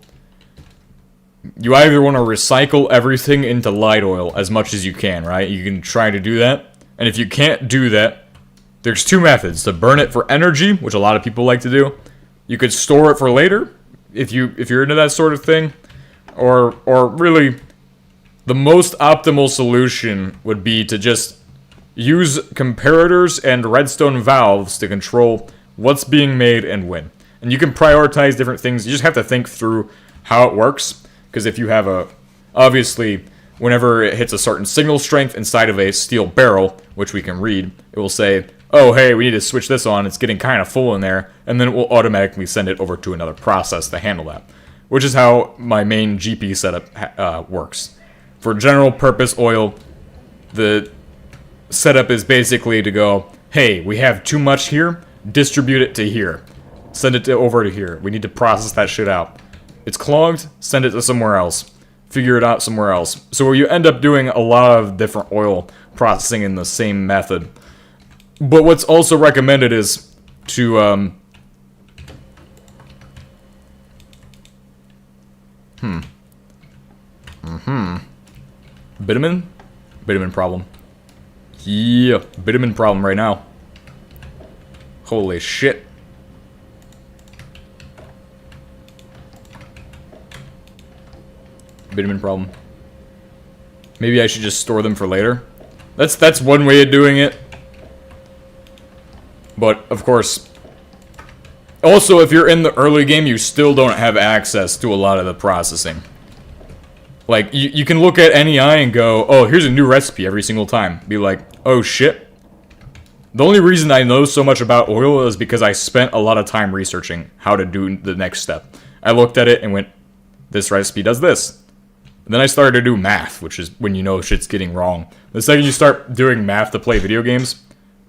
S1: you either want to recycle everything into light oil as much as you can, right? You can try to do that. And if you can't do that, there's two methods. To burn it for energy, which a lot of people like to do. You could store it for later, if you're into that sort of thing. Or really... The most optimal solution would be to just use comparators and redstone valves to control what's being made and when. And you can prioritize different things. You just have to think through how it works. Because if you have a... Obviously, whenever it hits a certain signal strength inside of a steel barrel, which we can read, it will say, oh, hey, we need to switch this on. It's getting kind of full in there. And then it will automatically send it over to another process to handle that. Which is how my main GP setup works. For general purpose oil, the setup is basically to go, hey, we have too much here, distribute it to here. Send it over to here. We need to process that shit out. It's clogged, send it to somewhere else. Figure it out somewhere else. So you end up doing a lot of different oil processing in the same method. But what's also recommended is to, Bitumen? Bitumen problem. Yeah, bitumen problem right now. Holy shit. Bitumen problem. Maybe I should just store them for later. That's one way of doing it. But, of course... Also, if you're in the early game, you still don't have access to a lot of the processing. Like, you can look at NEI and go, oh, here's a new recipe every single time. Be like, oh shit. The only reason I know so much about oil is because I spent a lot of time researching how to do the next step. I looked at it and went, this recipe does this. And then I started to do math, which is when you know shit's getting wrong. The second you start doing math to play video games,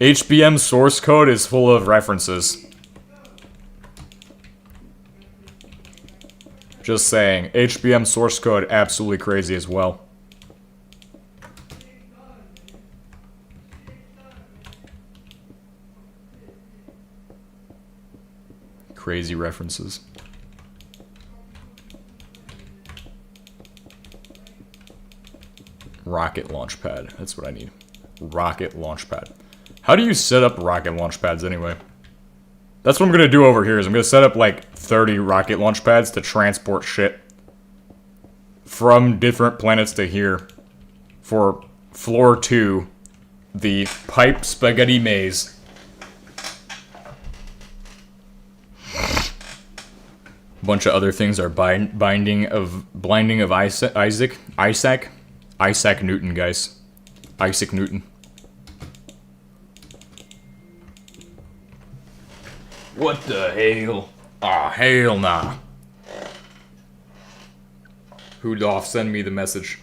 S1: HBM source code is full of references. Just saying, HBM source code absolutely crazy as well. Crazy references. Rocket launch pad. That's what I need. Rocket launch pad. How do you set up rocket launch pads anyway? That's what I'm gonna do over here, is I'm gonna set up like 30 rocket launch pads to transport shit from different planets to here for floor 2, the pipe spaghetti maze. A bunch of other things are blinding of Isaac Newton, guys. Isaac Newton. What the hell? Ah, hell nah. Who'd off send me the message?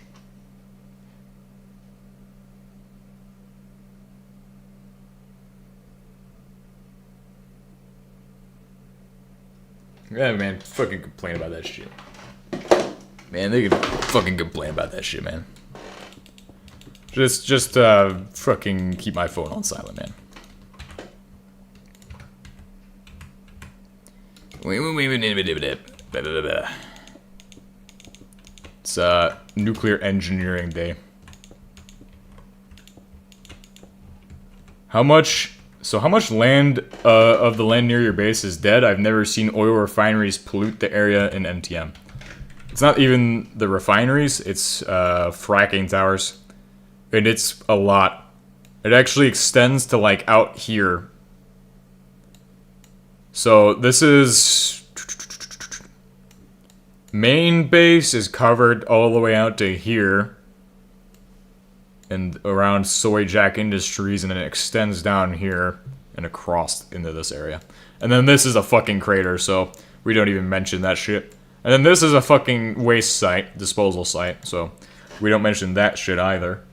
S1: Yeah, man, fucking complain about that shit. Man, they could fucking complain about that shit, man. Just fucking keep my phone on silent, man. It's nuclear engineering day. How much land of the land near your base is dead? I've never seen oil refineries pollute the area in NTM. It's not even the refineries, it's fracking towers. And it's a lot. It actually extends to like out here. So this is... Main base is covered all the way out to here. And around Soy Jack Industries, and then it extends down here and across into this area. And then this is a fucking crater, so we don't even mention that shit. And then this is a fucking waste site, disposal site, so we don't mention that shit either.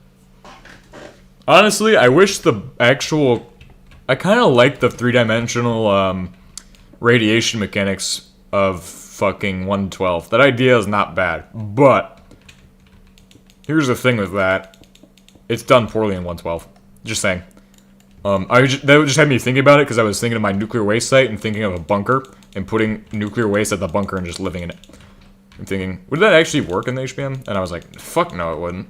S1: Honestly, I wish the actual... I kind of like the three-dimensional radiation mechanics of fucking 112. That idea is not bad, but here's the thing with that. It's done poorly in 112. Just saying. That just had me thinking about it because I was thinking of my nuclear waste site and thinking of a bunker and putting nuclear waste at the bunker and just living in it. I'm thinking, would that actually work in the HBM? And I was like, fuck no, it wouldn't.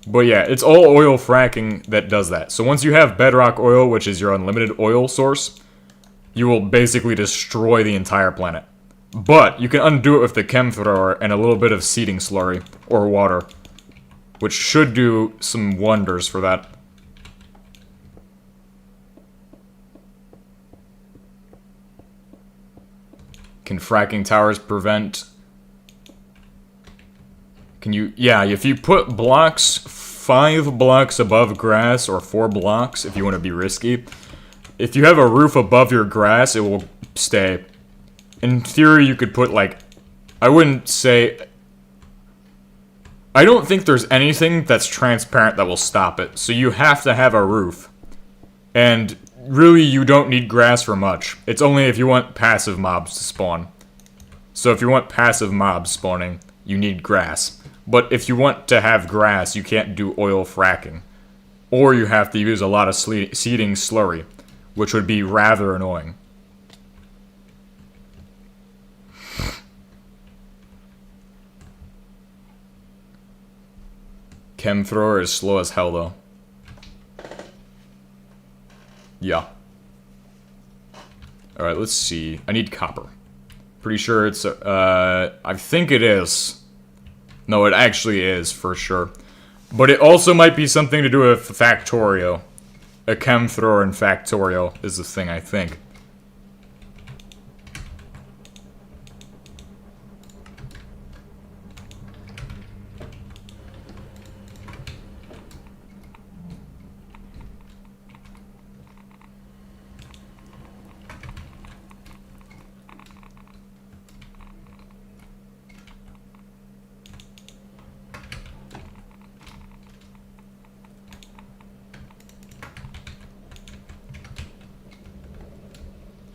S1: But yeah, it's all oil fracking that does that. So once you have bedrock oil, which is your unlimited oil source, you will basically destroy the entire planet. But you can undo it with the chem thrower and a little bit of seeding slurry or water, which should do some wonders for that. Can fracking towers prevent... Can you... Yeah, if you put blocks 5 blocks above grass, or 4 blocks, if you want to be risky, if you have a roof above your grass, it will stay. In theory, you could put, like... I wouldn't say... I don't think there's anything that's transparent that will stop it, so you have to have a roof. And really, you don't need grass for much. It's only if you want passive mobs to spawn. So if you want passive mobs spawning, you need grass. But if you want to have grass, you can't do oil fracking. Or you have to use a lot of seeding slurry, which would be rather annoying. Chem thrower is slow as hell, though. Yeah. Alright, let's see. I need copper. Pretty sure it's, I think it is. No, it actually is, for sure. But it also might be something to do with Factorio. A chem thrower in Factorio is the thing, I think.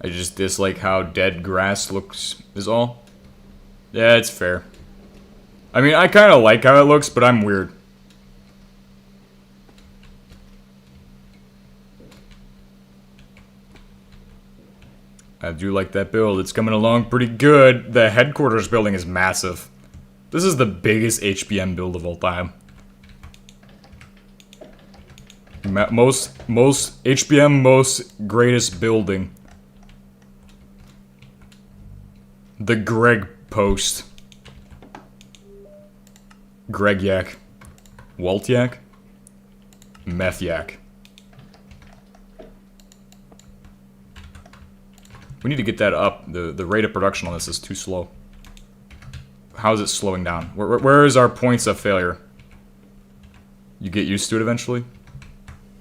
S1: I just dislike how dead grass looks, is all. Yeah, it's fair. I mean, I kind of like how it looks, but I'm weird. I do like that build. It's coming along pretty good. The headquarters building is massive. This is the biggest HBM build of all time. Most HBM, most greatest building. The Greg post. Greg Yak. Walt Yak? Meth Yak. We need to get that up. The rate of production on this is too slow. How is it slowing down? Where is our points of failure? You get used to it eventually?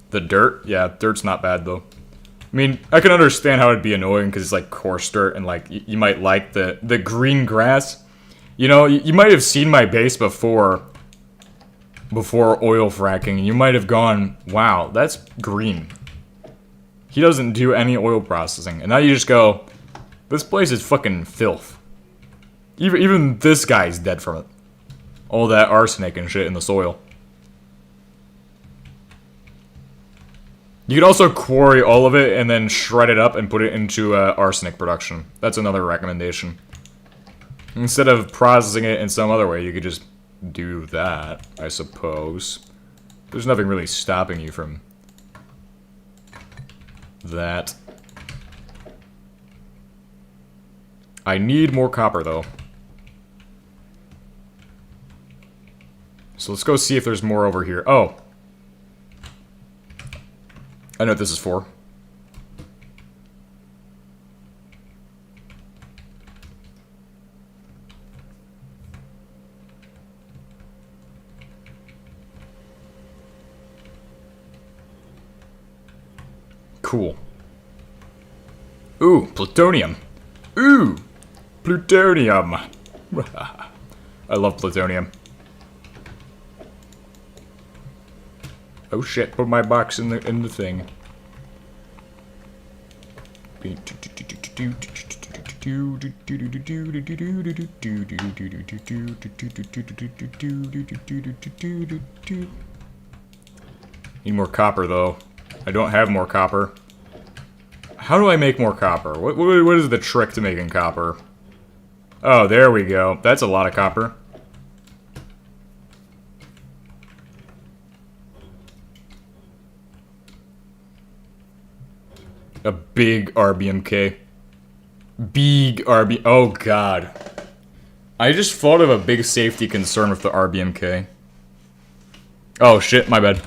S1: The dirt? Yeah, dirt's not bad though. I mean, I can understand how it'd be annoying because it's like coarse dirt and like you might like the green grass. You know, you might have seen my base before oil fracking and you might have gone, wow, that's green. He doesn't do any oil processing. And now you just go, this place is fucking filth. Even this guy's dead from it. All that arsenic and shit in the soil. You could also quarry all of it and then shred it up and put it into arsenic production. That's another recommendation. Instead of processing it in some other way, you could just do that, I suppose. There's nothing really stopping you from that. I need more copper, though. So let's go see if there's more over here. Oh. I know what this is for. Cool. Ooh, plutonium. Ooh, plutonium. I love plutonium. Oh shit, put my box in the thing. Need more copper though. I don't have more copper. How do I make more copper? What is the trick to making copper? Oh, there we go. That's a lot of copper. A big RBMK. Big RB. Oh, God. I just thought of a big safety concern with the RBMK. Oh, shit. My bad.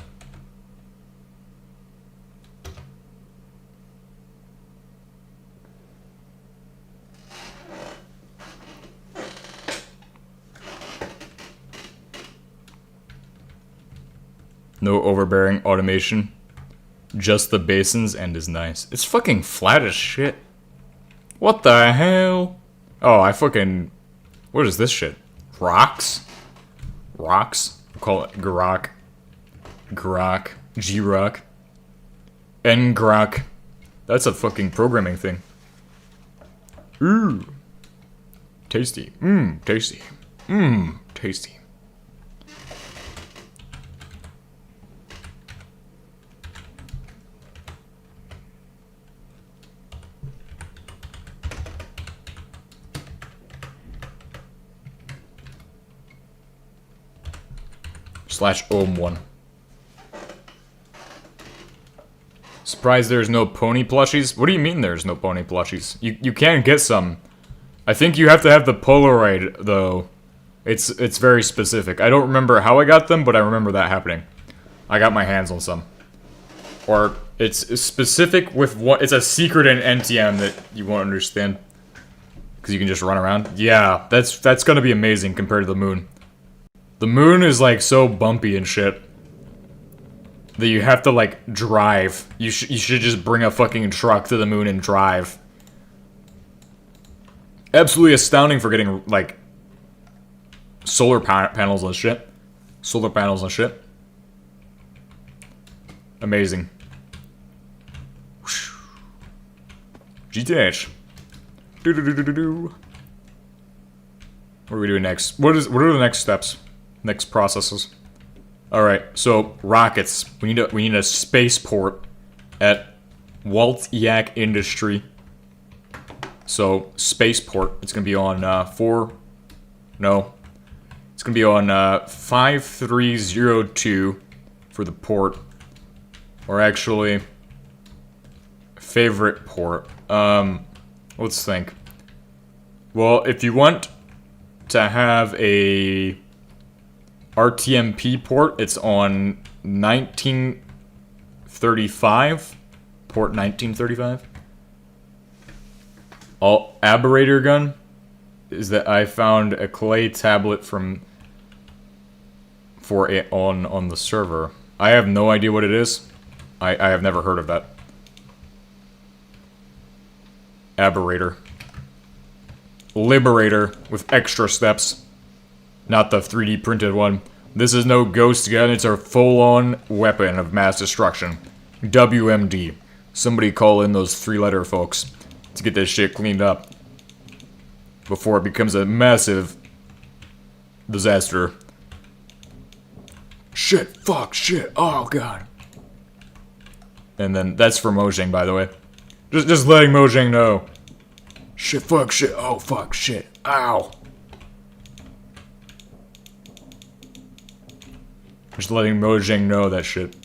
S1: No overbearing automation. Just the basins and is nice. It's fucking flat as shit. What the hell? Oh, I fucking... What is this shit? Rocks? Rocks? We'll call it Grok. Grok. G-Rock. N-Grok. That's a fucking programming thing. Ooh. Tasty. Mmm, tasty. Mmm, tasty. /ohm1. Surprised there's no pony plushies? What do you mean there's no pony plushies? You can get some. I think you have to have the Polaroid, though. It's very specific. I don't remember how I got them, but I remember that happening. I got my hands on some. Or, it's specific with what... It's a secret in NTM that you won't understand. Because you can just run around. Yeah, that's gonna be amazing compared to the moon. The moon is, like, so bumpy and shit that you have to, like, drive. You should just bring a fucking truck to the moon and drive. Absolutely astounding for getting, like, solar panels and shit. Solar panels and shit. Amazing. GTH. Do. What are we doing next? What are the next steps? Next processes? Alright, so rockets. We need a spaceport at Walt Yak Industry. So spaceport. It's gonna be on it's gonna be on 5302 for the port. Or actually favorite port. Let's think. Well, if you want to have a RTMP port, it's on 1935. Port 1935. Aberrator gun is that I found a clay tablet on the server. I have no idea what it is. I have never heard of that. Aberrator. Liberator with extra steps. Not the 3D printed one. This is no ghost gun, it's a full-on weapon of mass destruction. WMD. Somebody call in those 3-letter folks to get this shit cleaned up before it becomes a massive disaster. Shit, fuck, shit, oh god. And then that's for Mojang, by the way. Just letting Mojang know. Shit, fuck, shit, oh fuck, shit, ow. Just letting Mojang know that shit.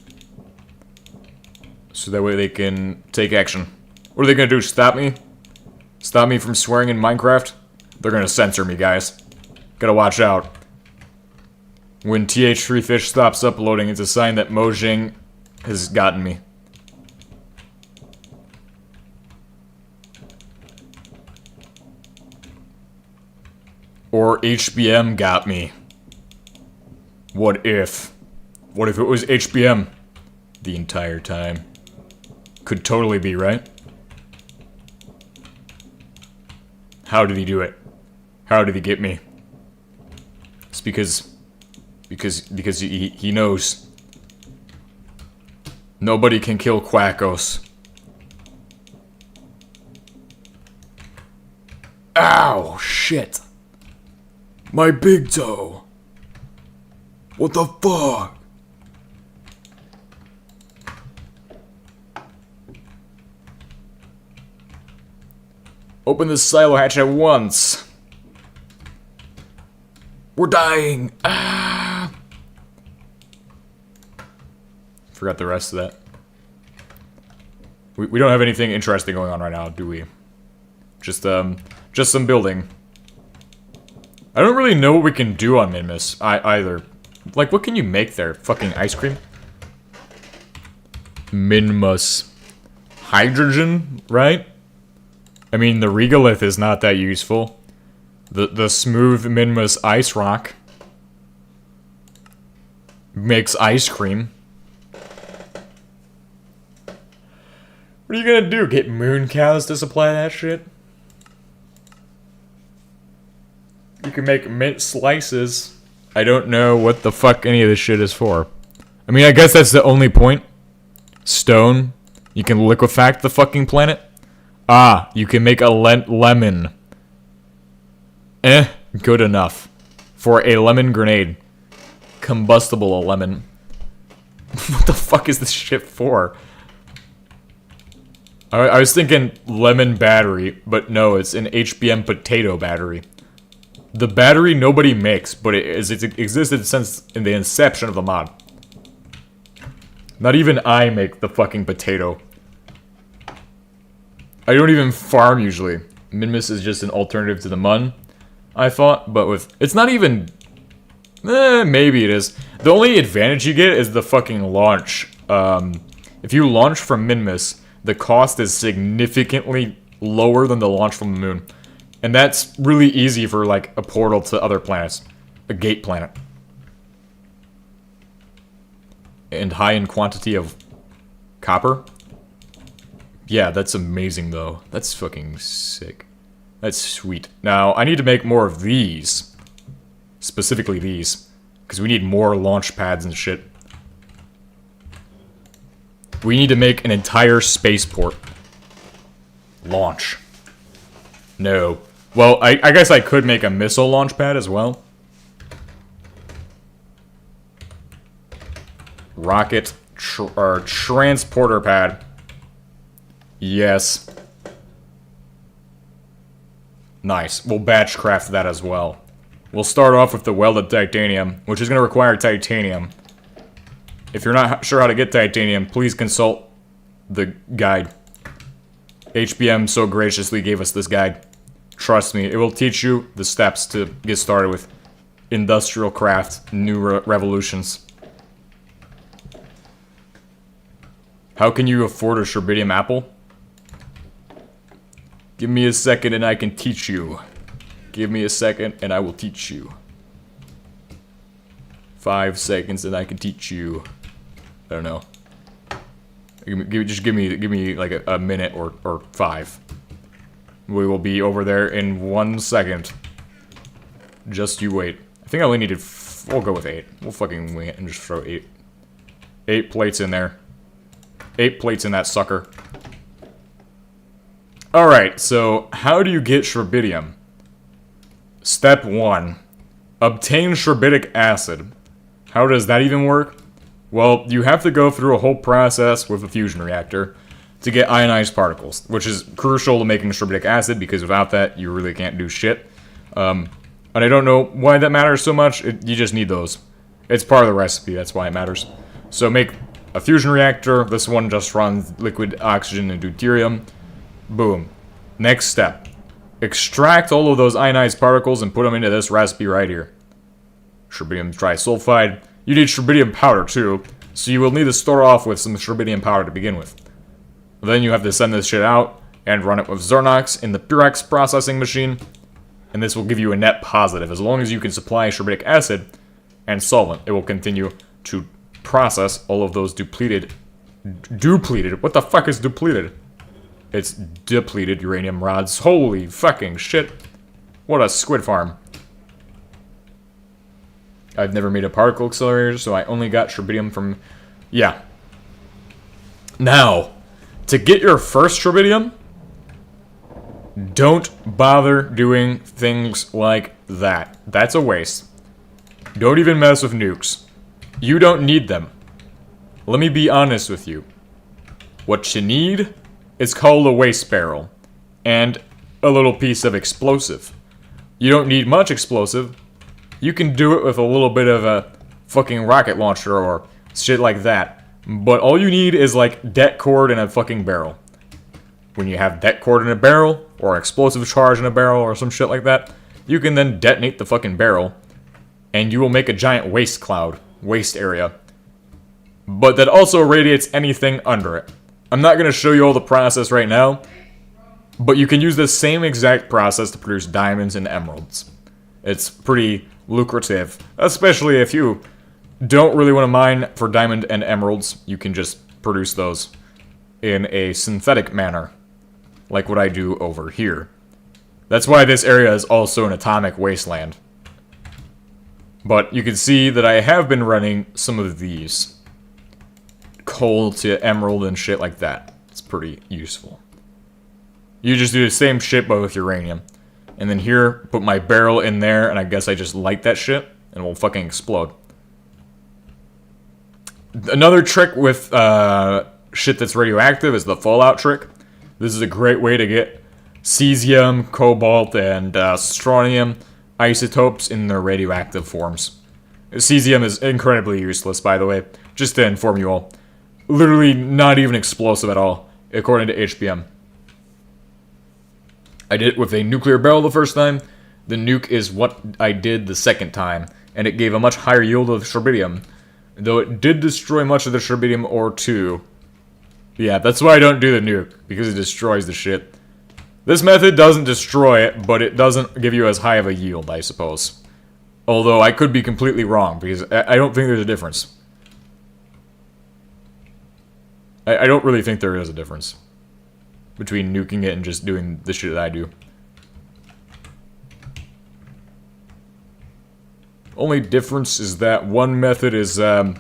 S1: So that way they can take action. What are they gonna do, stop me? Stop me from swearing in Minecraft? They're gonna censor me, guys. Gotta watch out. When TH3Fish stops uploading, it's a sign that Mojang has gotten me. Or HBM got me. What if? What if it was HBM the entire time? Could totally be, right? How did he do it? How did he get me? It's because he knows. Nobody can kill Quackos. Ow, shit. My big toe. What the fuck? Open this silo hatch at once. We're dying. Ah. Forgot the rest of that. We don't have anything interesting going on right now, do we? Just some building. I don't really know what we can do on Minmus either. Like, what can you make there? Fucking ice cream? Minmus. Hydrogen, right? I mean, the regolith is not that useful. The smooth Minmus ice rock makes ice cream. What are you gonna do? Get moon cows to supply that shit? You can make mint slices. I don't know what the fuck any of this shit is for. I mean, I guess that's the only point. Stone. You can liquefact the fucking planet. Ah, you can make a lemon. Good enough. For a lemon grenade. Combustible lemon. What the fuck is this shit for? I was thinking lemon battery, but no, it's an HBM potato battery. The battery nobody makes, but it's existed since in the inception of the mod. Not even I make the fucking potato. I don't even farm usually. Minmus is just an alternative to the mun, I thought, but with... It's not even... maybe it is. The only advantage you get is the fucking launch. If you launch from Minmus, the cost is significantly lower than the launch from the moon. And that's really easy for, like, a portal to other planets. A gate planet. And high in quantity of copper. Yeah, that's amazing, though. That's fucking sick. That's sweet. Now, I need to make more of these. Specifically these. Because we need more launch pads and shit. We need to make an entire spaceport. Launch. No. Well, I guess I could make a missile launch pad as well. Rocket or transporter pad. Yes. Nice. We'll batch craft that as well. We'll start off with the welded titanium, which is going to require titanium. If you're not sure how to get titanium, please consult the guide. HBM so graciously gave us this guide. Trust me, it will teach you the steps to get started with industrial craft, new revolutions. How can you afford a Sherbidium apple? Give me a second and I can teach you. Give me a second and I will teach you. 5 seconds and I can teach you. I don't know. Just give me like a minute or 5. We will be over there in 1 second. Just you wait. I think I only needed... we'll go with 8. We'll fucking wing it and just throw 8. 8 plates in there. 8 plates in that sucker. Alright, so how do you get Sherbidium? Step 1. Obtain Sherbidic acid. How does that even work? Well, you have to go through a whole process with a fusion reactor to get ionized particles, which is crucial to making Sherbidic acid, because without that, you really can't do shit. And I don't know why that matters so much. You just need those. It's part of the recipe, that's why it matters. So make a fusion reactor. This one just runs liquid oxygen and deuterium. Boom. Next step. Extract all of those ionized particles and put them into this recipe right here. Sherbidium trisulfide. You need Sherbidium powder too, so you will need to start off with some Sherbidium powder to begin with. Then you have to send this shit out and run it with Zernox in the Purex processing machine, and this will give you a net positive. As long as you can supply Sherbidic acid and solvent, it will continue to process all of those depleted... What the fuck is depleted? It's depleted uranium rods. Holy fucking shit. What a squid farm. I've never made a particle accelerator, so I only got Sherbidium from... Yeah. Now, to get your first Sherbidium, don't bother doing things like that. That's a waste. Don't even mess with nukes. You don't need them. Let me be honest with you. What you need is called a waste barrel and a little piece of explosive. You don't need much explosive. You can do it with a little bit of a fucking rocket launcher or shit like that. But all you need is like det cord in a fucking barrel. When you have det cord in a barrel, or explosive charge in a barrel, or some shit like that, you can then detonate the fucking barrel, and you will make a giant waste cloud, waste area. But that also radiates anything under it. I'm not going to show you all the process right now, but you can use the same exact process to produce diamonds and emeralds. It's pretty lucrative, especially if you don't really want to mine for diamond and emeralds. You can just produce those in a synthetic manner, like what I do over here. That's why this area is also an atomic wasteland. But you can see that I have been running some of these. Coal to emerald and shit like that. It's pretty useful. You just do the same shit but with uranium. And then here, put my barrel in there, and I guess I just light that shit, and it will fucking explode. Another trick with shit that's radioactive is the fallout trick. This is a great way to get cesium, cobalt, and strontium isotopes in their radioactive forms. Cesium is incredibly useless, by the way, just to inform you all. Literally not even explosive at all, according to HBM. I did it with a nuclear barrel the first time. The nuke is what I did the second time, and it gave a much higher yield of Sherbidium, though it did destroy much of the Sherbidium ore too. Yeah, that's why I don't do the nuke, because it destroys the shit. This method doesn't destroy it, but it doesn't give you as high of a yield, I suppose. Although I could be completely wrong, because I don't think there's a difference. I don't really think there is a difference between nuking it and just doing the shit that I do. Only difference is that one method is, nukes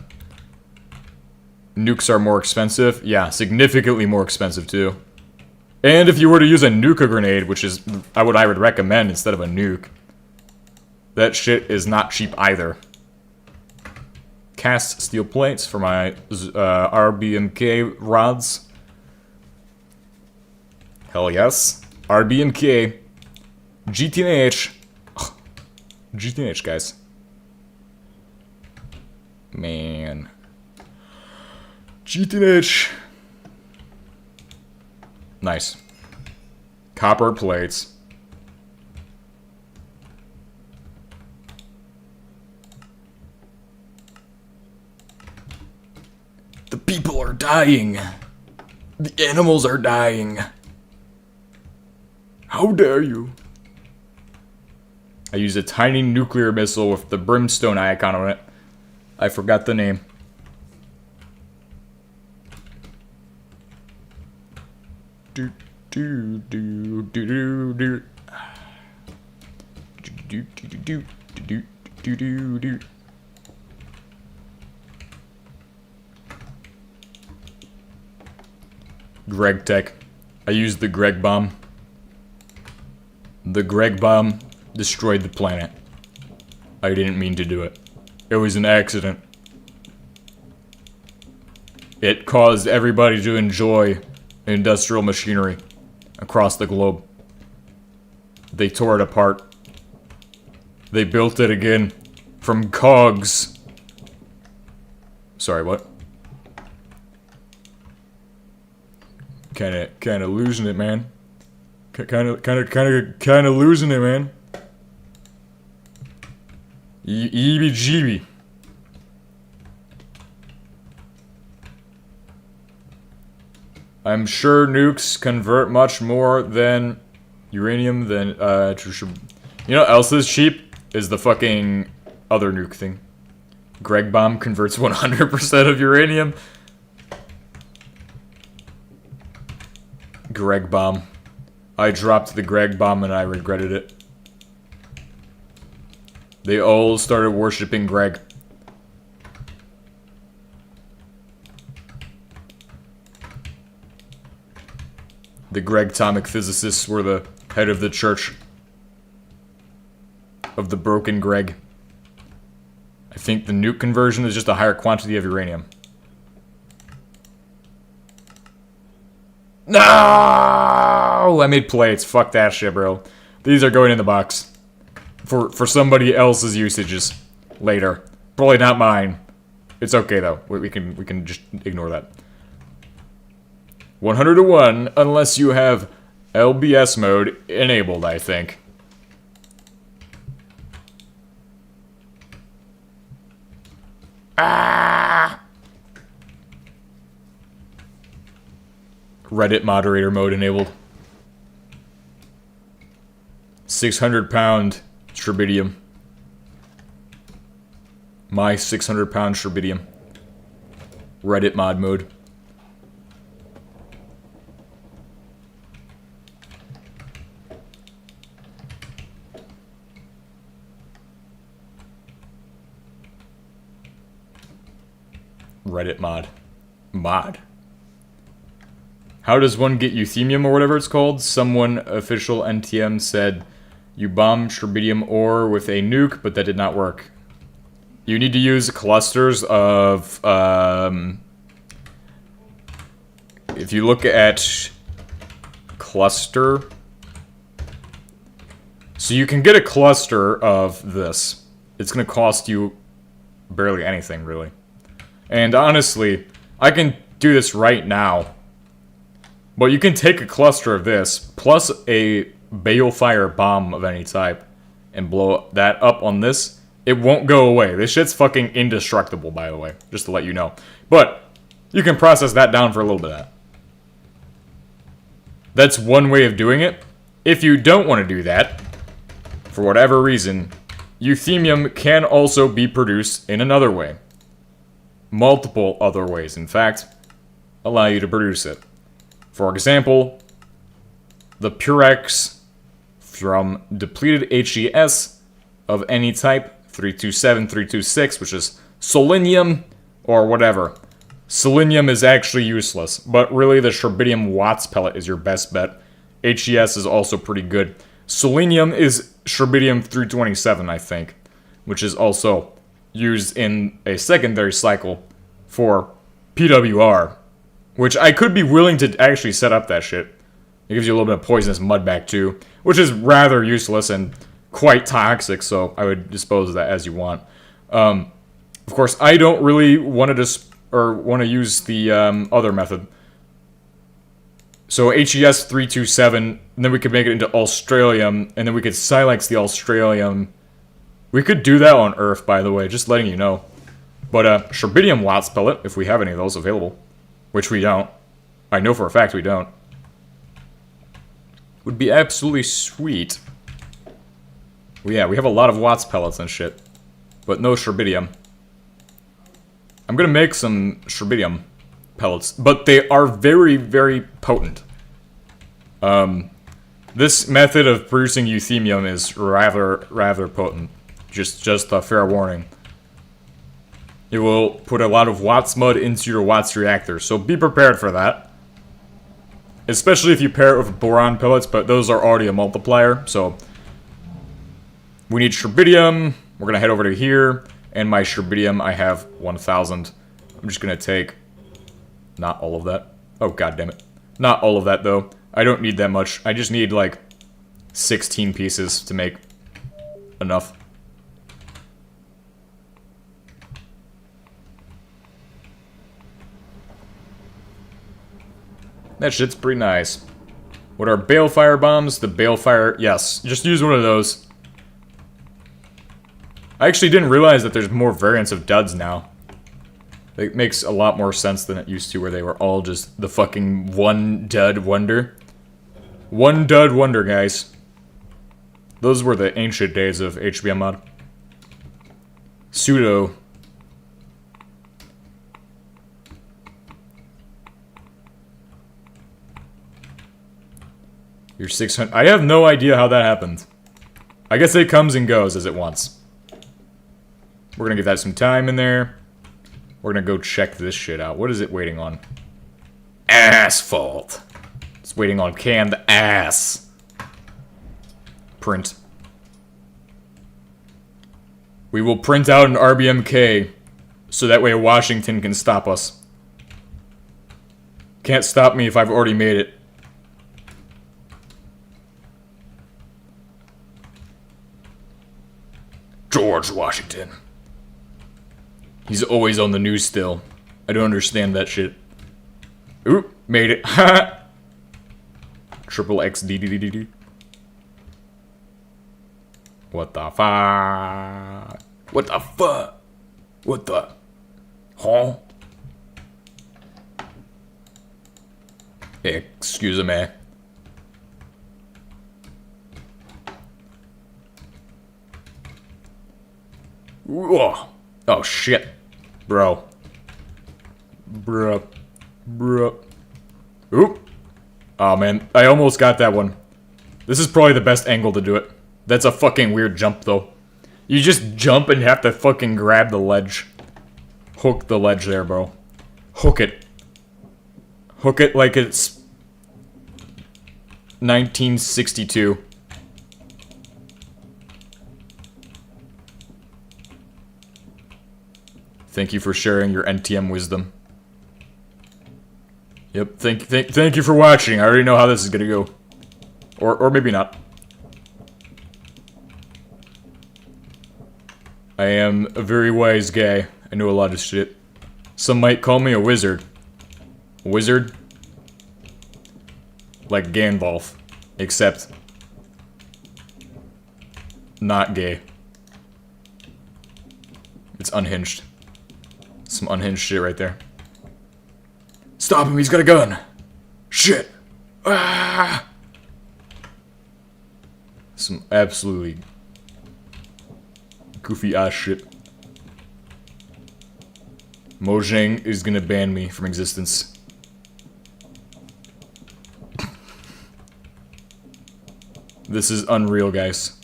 S1: are more expensive. Yeah, significantly more expensive too. And if you were to use a nuke grenade, which is what I would recommend instead of a nuke, that shit is not cheap either. Cast steel plates for my RBMK rods. Hell yes. RBMK. GTNH. GTNH, guys. Man. GTNH. Nice. Copper plates. The people are dying. The animals are dying. How dare you? I used a tiny nuclear missile with the brimstone icon on it. I forgot the name. Do do do do do do do do do do do do do. Greg Tech. I used the Greg bomb. The Greg bomb destroyed the planet. I didn't mean to do it. It was an accident. It caused everybody to enjoy industrial machinery across the globe. They tore it apart. They built it again from cogs. Sorry, what? Kinda losing it, man. Kinda losing it, man. EBGB. I'm sure nukes convert much more than uranium than you know what else is cheap? Is the fucking other nuke thing. Greg bomb converts 100% of uranium. Greg bomb. I dropped the Greg bomb and I regretted it. They all started worshipping Greg. The Greg-tomic physicists were the head of the church of the broken Greg. I think the nuke conversion is just a higher quantity of uranium. No! I made plates. Fuck that shit, bro. These are going in the box. For somebody else's usages later. Probably not mine. It's okay though. We can just ignore that. 100 to 1 unless you have LBS mode enabled, I think. Ah! Reddit moderator mode enabled. 600-pound Strabidium. My 600-pound Strabidium. Reddit mod mode. Reddit mod. Mod. How does one get euthemium or whatever it's called? Someone official NTM said you bombed Strabidium ore with a nuke, but that did not work. You need to use clusters of, if you look at cluster, so you can get a cluster of this. It's going to cost you barely anything, really. And honestly, I can do this right now. But you can take a cluster of this, plus a balefire bomb of any type, and blow that up on this. It won't go away. This shit's fucking indestructible, by the way. Just to let you know. But, you can process that down for a little bit of that. That's one way of doing it. If you don't want to do that, for whatever reason, euthemium can also be produced in another way. Multiple other ways, in fact, allow you to produce it. For example, the Purex from depleted HES of any type, 327, 326, which is selenium or whatever. Selenium is actually useless, but really the Sherbidium Watts pellet is your best bet. HES is also pretty good. Selenium is Sherbidium 327, I think, which is also used in a secondary cycle for PWR, which I could be willing to actually set up that shit. It gives you a little bit of poisonous mudback too, which is rather useless and quite toxic, so I would dispose of that as you want. Of course, I don't really want to use the other method. So HES 327, and then we could make it into Australium, and then we could silex the Australium. We could do that on Earth, by the way, just letting you know. But Sherbidium Watts pellet, if we have any of those available, which we don't. I know for a fact we don't. Would be absolutely sweet. Well, yeah, we have a lot of Watts pellets and shit, but no Sherbidium. I'm gonna make some Sherbidium pellets, but they are very, very potent. This method of producing euthemium is rather potent. Just a fair warning. It will put a lot of Watts mud into your Watts reactor, so be prepared for that. Especially if you pair it with boron pellets, but those are already a multiplier, so... We need Sherbidium. We're gonna head over to here, and my Sherbidium, I have 1,000. I'm just gonna take... Not all of that. Oh, god damn it. Not all of that, though. I don't need that much. I just need, like, 16 pieces to make enough. That shit's pretty nice. What are balefire bombs? The balefire... Yes, just use one of those. I actually didn't realize that there's more variants of duds now. It makes a lot more sense than it used to, where they were all just the fucking one dud wonder. One dud wonder, guys. Those were the ancient days of HBM mod. Pseudo. You're 600. I have no idea how that happened. I guess it comes and goes as it wants. We're gonna give that some time in there. We're gonna go check this shit out. What is it waiting on? Asphalt. It's waiting on canned ass. Print. We will print out an RBMK, so that way Washington can stop us. Can't stop me if I've already made it. George Washington. He's always on the news still. I don't understand that shit. Oop, made it. Ha! Triple XDDDD. What the fuck? What the fuck? What the? Huh? Excuse me. Whoa. Oh shit. Bro. Bro. Oop. Oh man, I almost got that one. This is probably the best angle to do it. That's a fucking weird jump though. You just jump and have to fucking grab the ledge. Hook the ledge there, bro. Hook it. Hook it like it's 1962. Thank you for sharing your NTM wisdom. Yep, thank you for watching. I already know how this is gonna go. Or maybe not. I am a very wise guy. I know a lot of shit. Some might call me a wizard. A wizard? Like Gandalf. Except... not gay. It's unhinged. Some unhinged shit right there. Stop him, he's got a gun! Shit! Ah! Some absolutely goofy ass shit. Mojang is gonna ban me from existence. This is unreal, guys.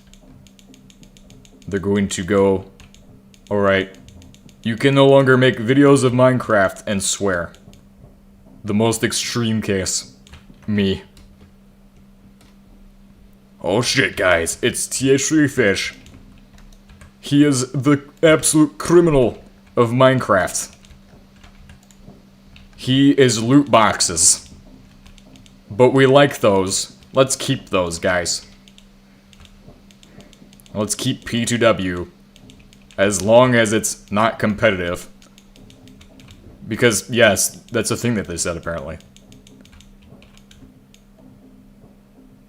S1: They're going to go... Alright. You can no longer make videos of Minecraft and swear. The most extreme case. Me. Oh shit, guys. It's TH3Fish. He is the absolute criminal of Minecraft. He is loot boxes. But we like those. Let's keep those, guys. Let's keep P2W. As long as it's not competitive. Because, yes, that's a thing that they said, apparently.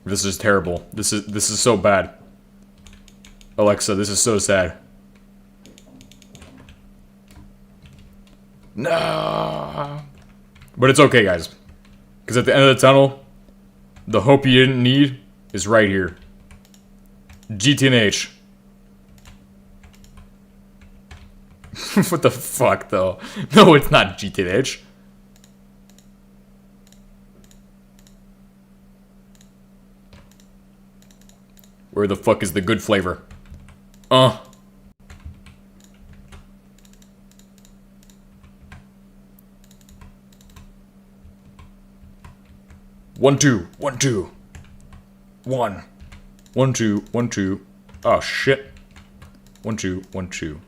S1: This is terrible. This is so bad. Alexa, this is so sad. No. But it's okay, guys. Because at the end of the tunnel, the hope you didn't need is right here. GTNH. What the fuck, though? No, it's not GTNH. Where the fuck is the good flavor? 1 2 1 2 1 1 2 1 2. Oh shit. 1 2 1 2.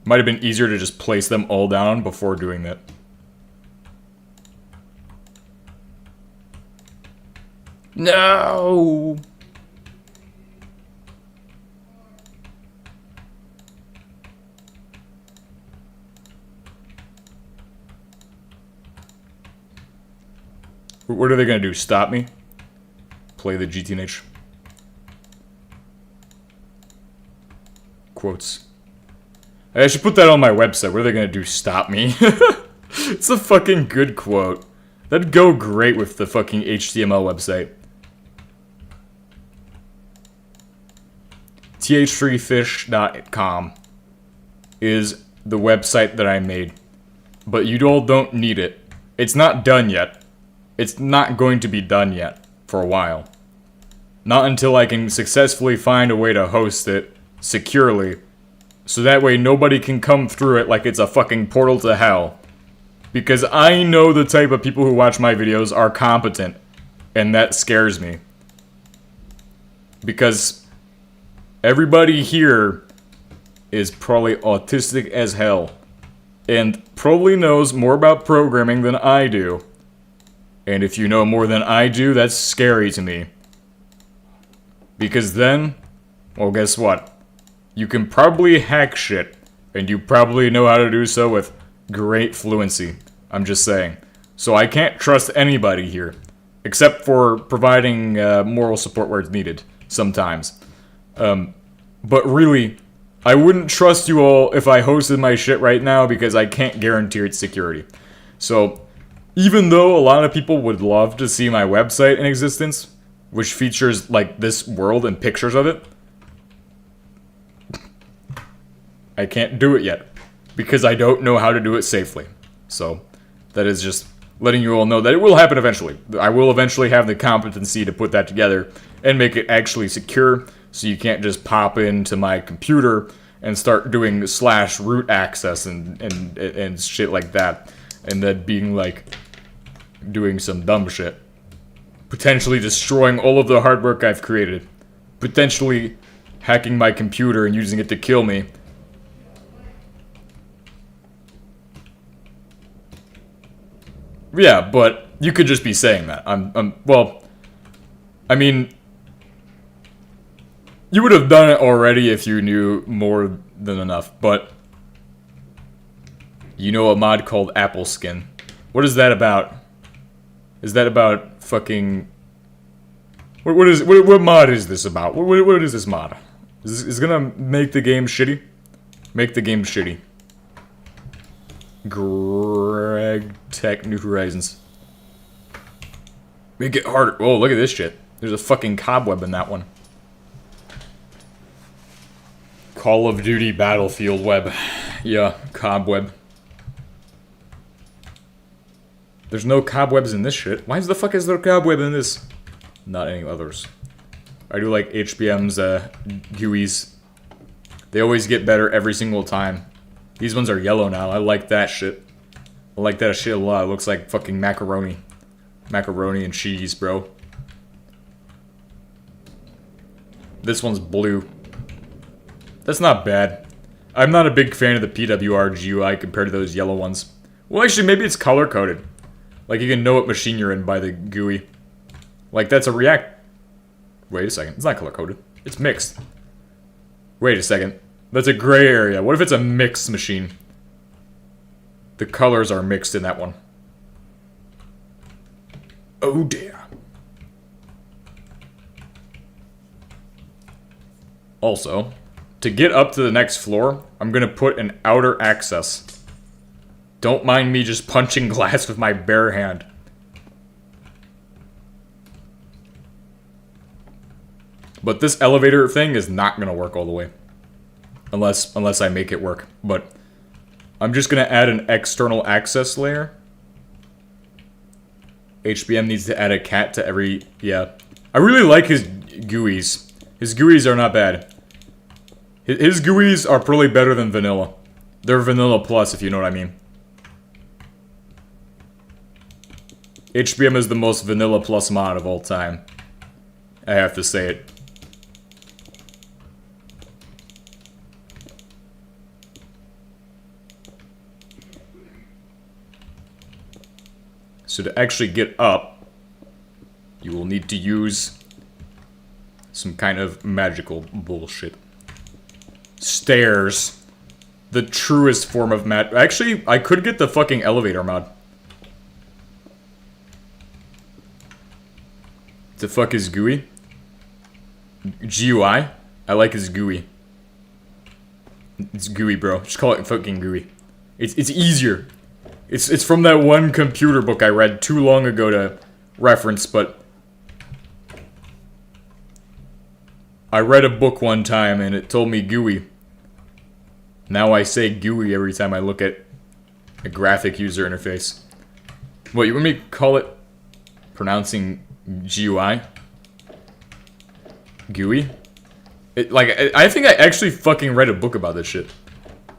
S1: Might have been easier to just place them all down before doing that. No. What are they gonna do? Stop me? Play the GTNH. Quotes. I should put that on my website. What are they gonna do? Stop me? It's a fucking good quote. That'd go great with the fucking HTML website. th3fish.com is the website that I made. But you all don't need it. It's not done yet. It's not going to be done yet for a while. Not until I can successfully find a way to host it securely. So that way nobody can come through it like it's a fucking portal to hell. Because I know the type of people who watch my videos are competent. And that scares me. Because everybody here is probably autistic as hell. And probably knows more about programming than I do. And if you know more than I do, that's scary to me. Because then, well, guess what? You can probably hack shit. And you probably know how to do so with great fluency. I'm just saying. So I can't trust anybody here. Except for providing moral support where it's needed. Sometimes. But really, I wouldn't trust you all if I hosted my shit right now because I can't guarantee its security. So, even though a lot of people would love to see my website in existence, which features, like, this world and pictures of it, I can't do it yet. Because I don't know how to do it safely. So, that is just letting you all know that it will happen eventually. I will eventually have the competency to put that together and make it actually secure, so you can't just pop into my computer and start doing /root access and shit like that, and then being like doing some dumb shit, potentially destroying all of the hard work I've created, potentially hacking my computer and using it to kill me. Yeah, but you could just be saying that. Well, I mean, you would have done it already if you knew more than enough, but you know a mod called Apple Skin. What is that about? Is that about fucking... What mod is this about? What is this mod? Is this gonna make the game shitty? Make the game shitty. Greg Tech New Horizons. Make it harder. Oh, look at this shit. There's a fucking cobweb in that one. Call of Duty Battlefield web. Yeah, cobweb. There's no cobwebs in this shit. Why the fuck is there a cobweb in this? Not any others. I do like HBM's GUIs. They always get better every single time. These ones are yellow now. I like that shit. I like that shit a lot. It looks like fucking macaroni. Macaroni and cheese, bro. This one's blue. That's not bad. I'm not a big fan of the PWR GUI compared to those yellow ones. Well, actually, maybe it's color-coded. Like, you can know what machine you're in by the GUI. Like, that's a React... Wait a second. It's not color-coded. It's mixed. Wait a second. That's a gray area. What if it's a mixed machine? The colors are mixed in that one. Oh, dear. Also, to get up to the next floor, I'm gonna put an outer access. Don't mind me just punching glass with my bare hand. But this elevator thing is not gonna work all the way. Unless I make it work. But I'm just gonna add an external access layer. HBM needs to add a cat to every... Yeah. I really like his GUIs. His GUIs are not bad. His GUIs are probably better than vanilla. They're vanilla plus, if you know what I mean. HBM is the most vanilla plus mod of all time. I have to say it. So to actually get up, you will need to use some kind of magical bullshit. Stairs. The truest form of Actually, I could get the fucking elevator mod. The fuck is GUI? GUI? I like his GUI. It's GUI, bro. Just call it fucking GUI. It's easier. It's from that one computer book I read too long ago to reference, but I read a book one time and it told me GUI. Now I say GUI every time I look at a graphic user interface. What, you want me to call it pronouncing GUI? GUI? I think I actually fucking read a book about this shit.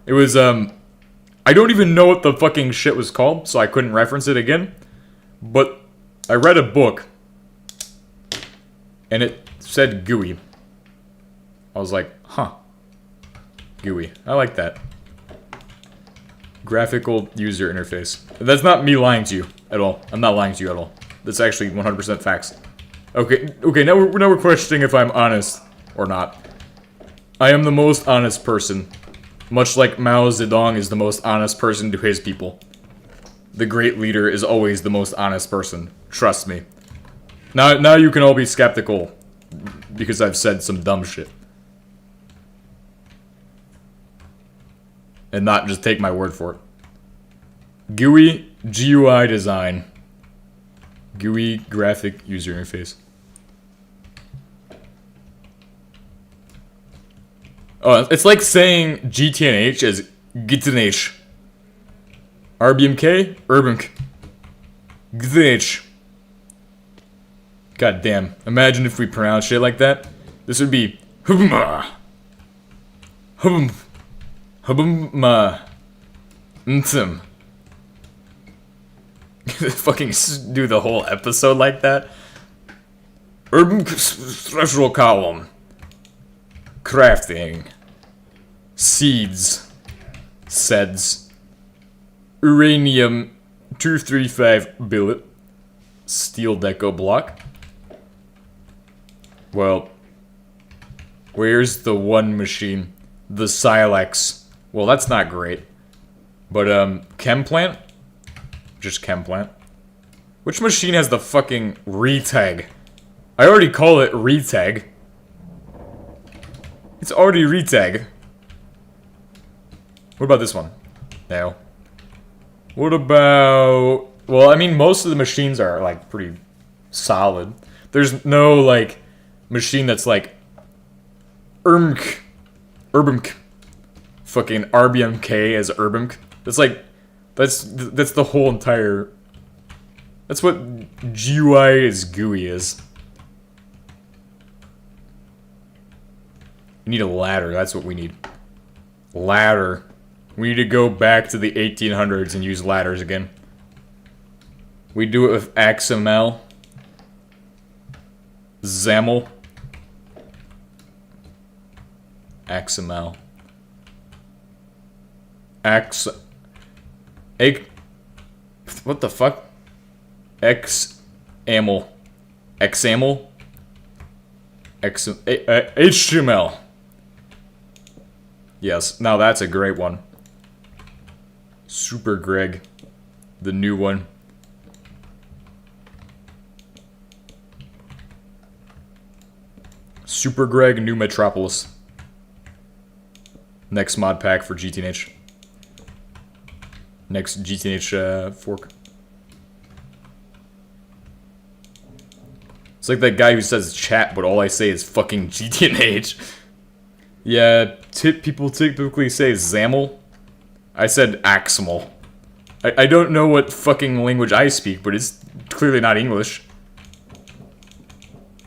S1: It was, I don't even know what the fucking shit was called, so I couldn't reference it again. But I read a book, and it said GUI. I was like, huh. GUI. I like that. Graphical user interface. That's not me lying to you at all. I'm not lying to you at all. That's actually 100% facts. Okay, now we're questioning if I'm honest or not. I am the most honest person. Much like Mao Zedong is the most honest person to his people. The great leader is always the most honest person. Trust me. Now you can all be skeptical because I've said some dumb shit. And not just take my word for it. GUI, GUI design. GUI, graphic user interface. Oh, it's like saying GTNH as GTNH. RBMK, URBMK. GTNH. God damn. Imagine if we pronounce shit like that. This would be HBMA. HBMA NTM. Fucking do the whole episode like that. Urban structural column. Crafting. Seeds. SEDS. Uranium 235 billet. Steel deco block. Well, where's the one machine? The Silex. Well, that's not great. But, chem plant? Just chem plant. Which machine has the fucking retag? I already call it retag. It's already retag. What about this one? No. What about... Well, I mean, most of the machines are, like, pretty solid. There's no, like, machine that's, like... URBMK. Fucking RBMK as URBMK. That's, like... That's the whole entire... That's what GUI is GUI is. We need a ladder, that's what we need. Ladder. We need to go back to the 1800s and use ladders again. We do it with XML. XAML. XML. What the fuck? XAML. XAML? HTML. Yes, now that's a great one. Super Greg. The new one. Super Greg, New Metropolis. Next mod pack for GTNH. Next GTNH fork. It's like that guy who says chat, but all I say is fucking GTNH. Yeah, people typically say XAML. I said XAML. I don't know what fucking language I speak, but it's clearly not English.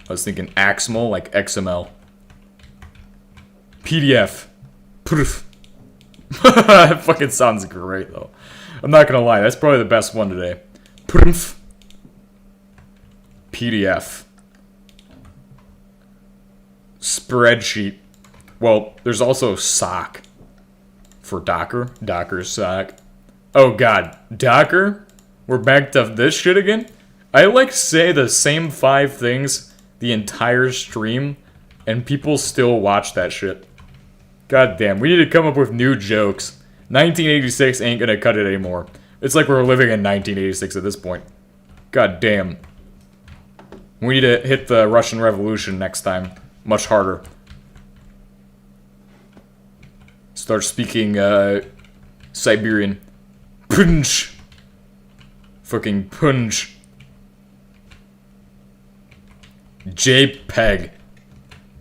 S1: I was thinking XAML, like XML. PDF. Proof. That fucking sounds great, though. I'm not gonna lie, that's probably the best one today. Proof. PDF. Spreadsheet. Well, there's also sock. For Docker. Docker sock. Oh god. Docker? We're back to this shit again? I like say the same 5 things the entire stream, and people still watch that shit. God damn, we need to come up with new jokes. 1986 ain't gonna cut it anymore. It's like we're living in 1986 at this point. God damn. We need to hit the Russian Revolution next time. Much harder. Start speaking, Siberian. Punch. Fucking punch. JPEG.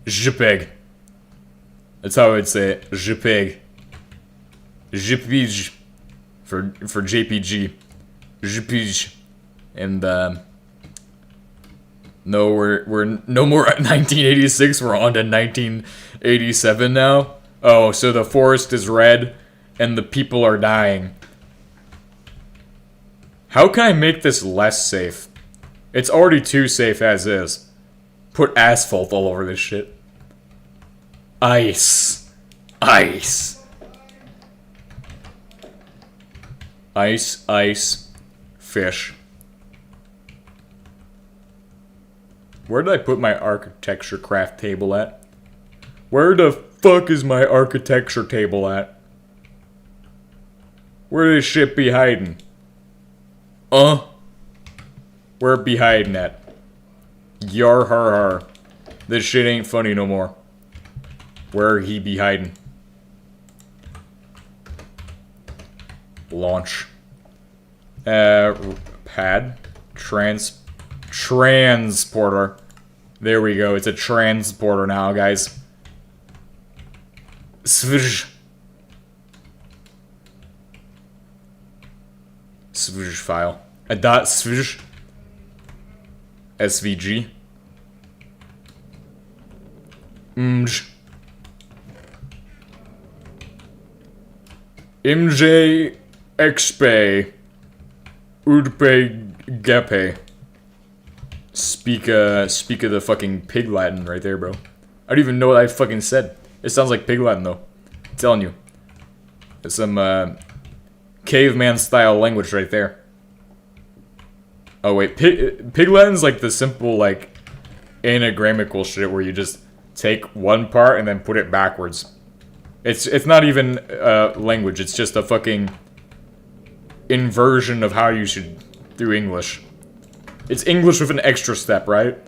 S1: JPEG. That's how I would say it. JPEG. JPEG. For JPG. JPEG. And, no, we're no more at 1986, we're on to 1987 now. Oh, so the forest is red, and the people are dying. How can I make this less safe? It's already too safe as is. Put asphalt all over this shit. Ice. Ice. Ice, ice, fish. Where did I put my architecture craft table at? Where the fuck is my architecture table at? Where this shit be hiding? Where it be hiding at? Yar har har. This shit ain't funny no more. Where he be hiding? Launch. Pad. Transporter. There we go. It's a transporter now, guys. Svish. Svish file. A dot svish. SVG. MJ XP. Udpe Gepe. Speak of the fucking pig Latin right there, bro. I don't even know what I fucking said. It sounds like pig Latin, though. I'm telling you. It's some, caveman style language right there. Oh, wait. Pig Latin's like the simple, like, anagrammical shit where you just take one part and then put it backwards. It's not even, language. It's just a fucking inversion of how you should do English. It's English with an extra step, right?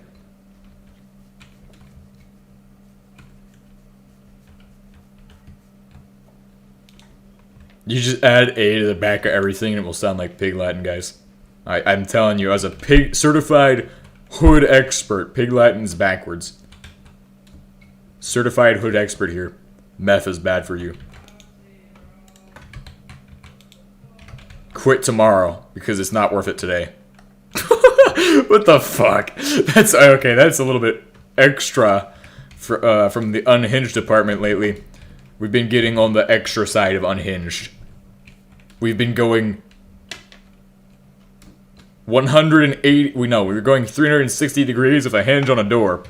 S1: You just add A to the back of everything and it will sound like Pig Latin, guys. I'm telling you, as a certified hood expert, Pig Latin's backwards. Certified hood expert here. Meth is bad for you. Quit tomorrow, because it's not worth it today. What the fuck? That's okay. That's a little bit extra from the unhinged department lately. We've been getting on the extra side of unhinged. We've been going 180, we were going 360 degrees with a hinge on a door,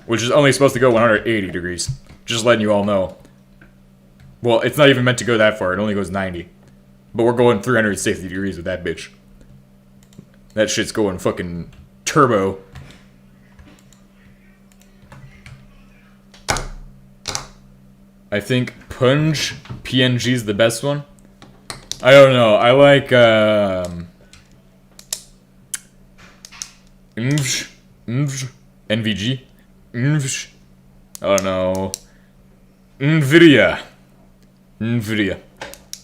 S1: which is only supposed to go 180 degrees. Just letting you all know. Well, it's not even meant to go that far, it only goes 90. But we're going 360 degrees with that bitch. That shit's going fucking turbo. I think Punj PNG's the best one. I don't know. I like NVG. I don't know. Nvidia.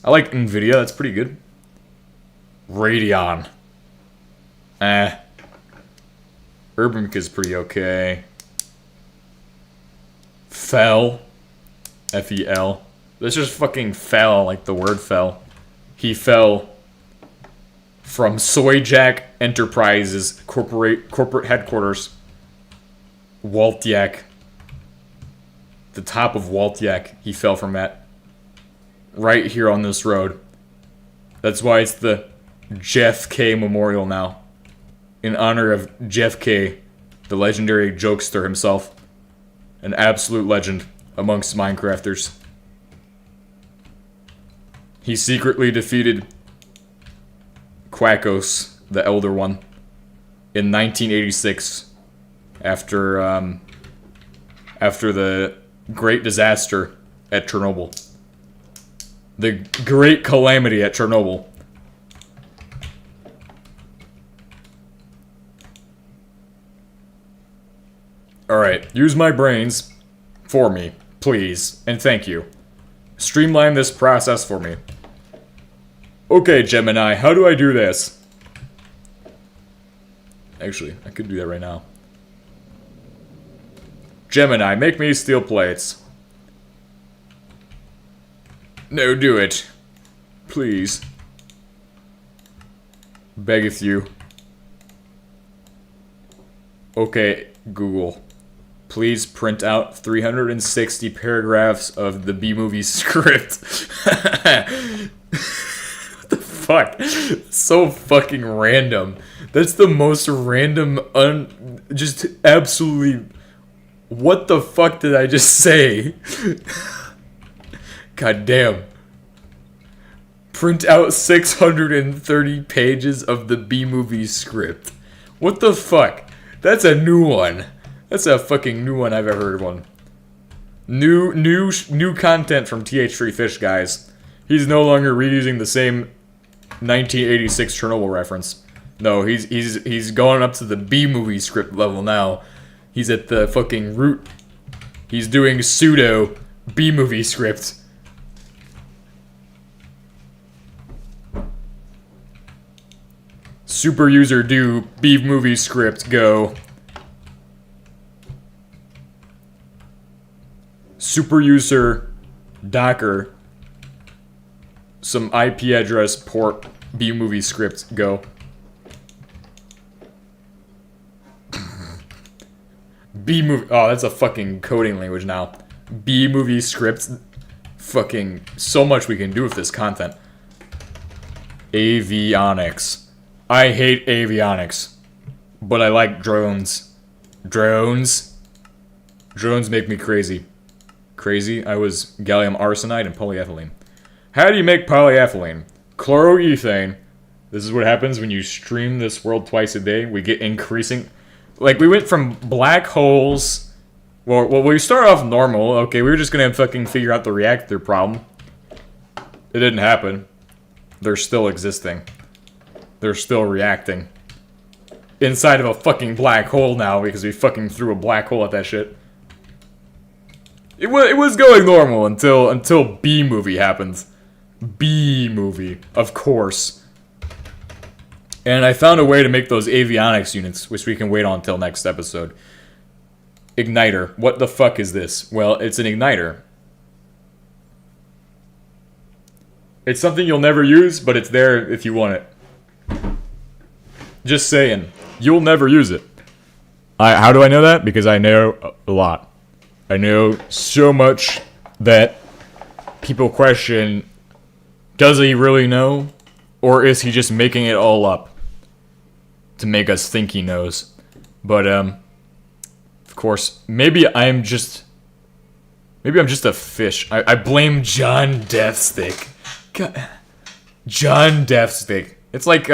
S1: I like Nvidia. That's pretty good. Radeon. Urban is pretty okay. Fell. F-E-L. This just fucking fell, like the word fell. He fell from Soyjack Enterprises corporate headquarters. Waltyak. The top of Waltyak. He fell from that. Right here on this road. That's why it's the Jeff K Memorial now. In honor of Jeff K, the legendary jokester himself. An absolute legend amongst Minecrafters. He secretly defeated Quackos, the Elder One, in 1986 after the great disaster at Chernobyl. The great calamity at Chernobyl. Alright, use my brains for me, please, and thank you. Streamline this process for me. Okay, Gemini, how do I do this? Actually, I could do that right now. Gemini, make me steel plates. No, do it. Please. Beggeth you. Okay, Google. Please print out 360 paragraphs of the B-movie script. What the fuck? So fucking random. That's the most random, just absolutely... What the fuck did I just say? God damn. Print out 630 pages of the B-movie script. What the fuck? That's a new one. That's a fucking new one I've ever heard of one. New content from TH3 Fish, guys. He's no longer reusing the same 1986 Chernobyl reference. No, he's going up to the B-movie script level now. He's at the fucking root. He's doing pseudo B-movie script. Super user do B-movie script go. Super user Docker some IP address port B-movie script go. B-movie, oh, that's a fucking coding language now. B-movie scripts, fucking so much we can do with this content. Avionics. I hate avionics, but I like drones. Drones make me crazy. Crazy? I was gallium arsenide and polyethylene. How do you make polyethylene? Chloroethane. This is what happens when you stream this world twice a day. We get increasing... Like, we went from black holes... Well, we started off normal. Okay, we were just gonna fucking figure out the reactor problem. It didn't happen. They're still existing. They're still reacting. Inside of a fucking black hole now, because we fucking threw a black hole at that shit. It was going normal until B-movie happened. B-movie, of course. And I found a way to make those avionics units, which we can wait on until next episode. Igniter. What the fuck is this? Well, it's an igniter. It's something you'll never use, but it's there if you want it. Just saying. You'll never use it. How do I know that? Because I know a lot. I know so much that people question, does he really know? Or is he just making it all up to make us think he knows? But, of course, maybe I'm just a fish. I blame John Deathstick. God. John Deathstick. It's like,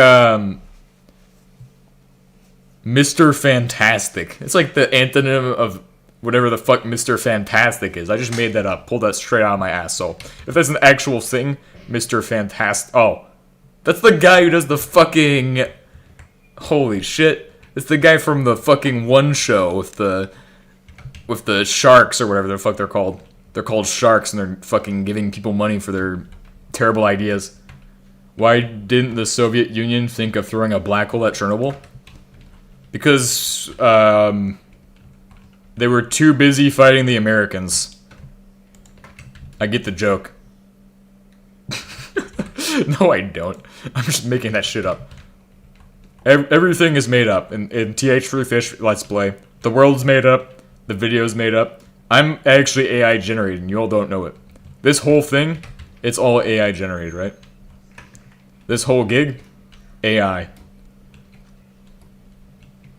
S1: Mr. Fantastic. It's like the antonym of whatever the fuck Mr. Fantastic is. I just made that up. Pulled that straight out of my ass. So, if that's an actual thing, Mr. Fantastic. Oh. That's the guy who does the fucking... Holy shit. It's the guy from the fucking One Show with the sharks or whatever the fuck they're called. They're called sharks and they're fucking giving people money for their terrible ideas. Why didn't the Soviet Union think of throwing a black hole at Chernobyl? Because, they were too busy fighting the Americans. I get the joke. No, I don't. I'm just making that shit up. Everything is made up in TH3Fish Let's Play. The world's made up. The video's made up. I'm actually AI generated, and you all don't know it. This whole thing, it's all AI generated, right? This whole gig, AI.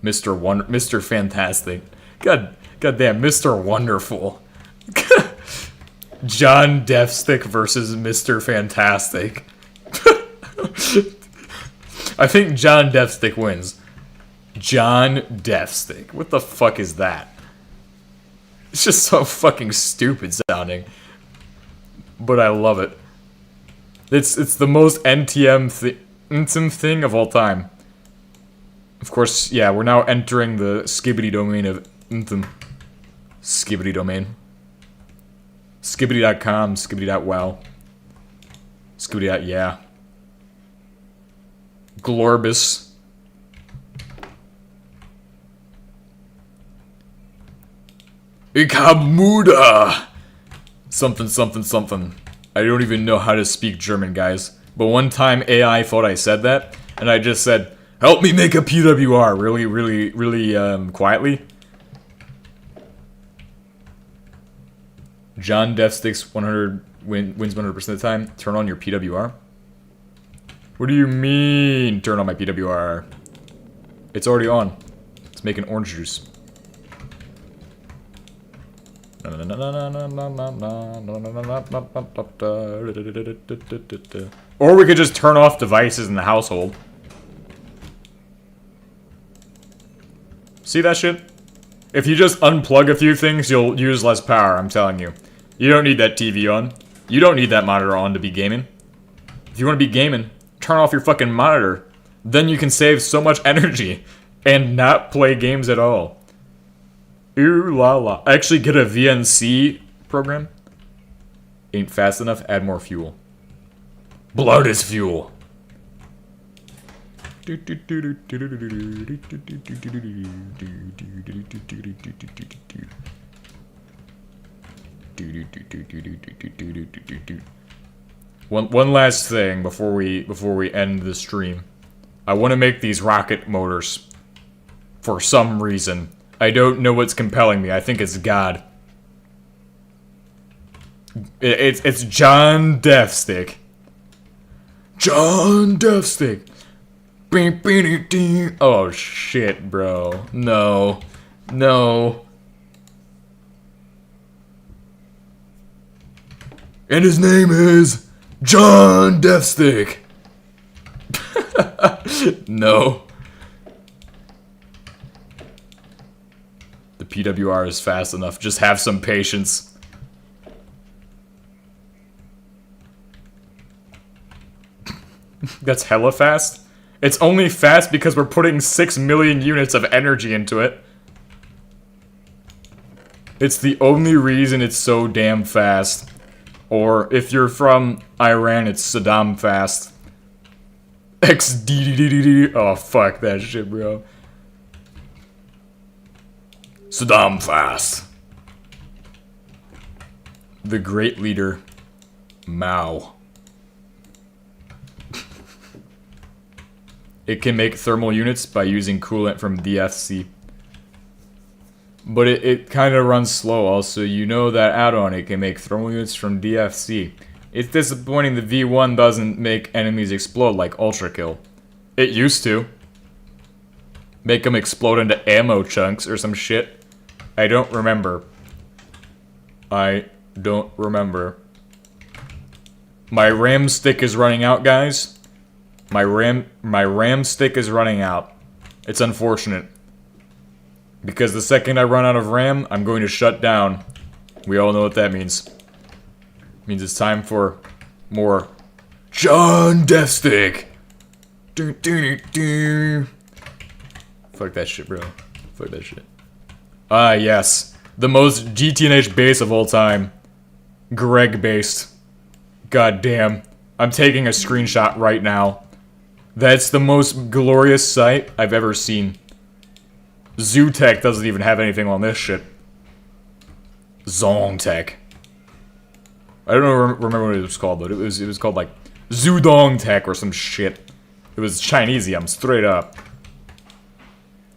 S1: Mr. Fantastic. God damn, Mr. Wonderful. John Deathstick versus Mr. Fantastic. I think John Deathstick wins. John Deathstick. What the fuck is that? It's just so fucking stupid sounding. But I love it. It's the most NTM thing of all time. Of course, yeah, we're now entering the skibbity domain of Anthem. Skibbity domain. Skibbity.com, skibbity.wow. Skibbity.yeah. Glorbus. Ich hab Muda! Something, something, something. I don't even know how to speak German, guys. But one time AI thought I said that, and I just said, help me make a PWR, really quietly. John Deathsticks 100 wins 100% of the time. Turn on your PWR. What do you mean, turn on my PWR? It's already on. It's making orange juice. Or we could just turn off devices in the household. See that shit? If you just unplug a few things, you'll use less power, I'm telling you. You don't need that TV on. You don't need that monitor on to be gaming. If you want to be gaming, turn off your fucking monitor. Then you can save so much energy and not play games at all. Ooh la la. Actually get a VNC program. Ain't fast enough, add more fuel. Blood is fuel. One last thing before we end the stream. I want to make these rocket motors for some reason. I don't know what's compelling me. I think it's God. It's John Deathstick. John Deathstick. Oh shit, bro. No. No. And his name is John Deathstick. No. The PWR is fast enough. Just have some patience. That's hella fast. It's only fast because we're putting 6 million units of energy into it. It's the only reason it's so damn fast. Or, if you're from Iran, it's Saddam fast. XDDDD. Oh, fuck that shit, bro. Saddam fast. The great leader, Mao. It can make thermal units by using coolant from DFC. But it kind of runs slow. Also, you know that add-on, it can make throwing units from DFC. It's disappointing the V1 doesn't make enemies explode like Ultra Kill. It used to. Make them explode into ammo chunks or some shit. I don't remember. I don't remember. My RAM stick is running out, guys. My RAM stick is running out. It's unfortunate. Because the second I run out of RAM, I'm going to shut down. We all know what that means. It means it's time for more John Deathstick. Fuck that shit, bro. Fuck that shit. Ah, yes. The most GTNH base of all time. Greg based. God damn. I'm taking a screenshot right now. That's the most glorious sight I've ever seen. Zootech doesn't even have anything on this shit. Zongtech. I don't remember what it was called, but it was called like Zudong Tech or some shit. It was Chineseium, straight up.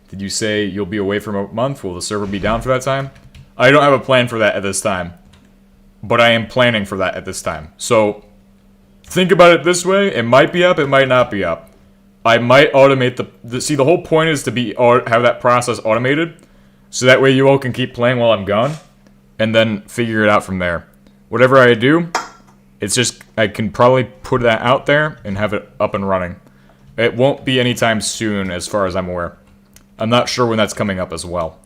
S1: Did you say you'll be away for a month? Will the server be down for that time? I don't have a plan for that at this time. But I am planning for that at this time. So, think about it this way. It might be up, it might not be up. I might automate see, the whole point is to have that process automated. So that way you all can keep playing while I'm gone. And then figure it out from there. Whatever I do, it's just, I can probably put that out there and have it up and running. It won't be anytime soon as far as I'm aware. I'm not sure when that's coming up as well.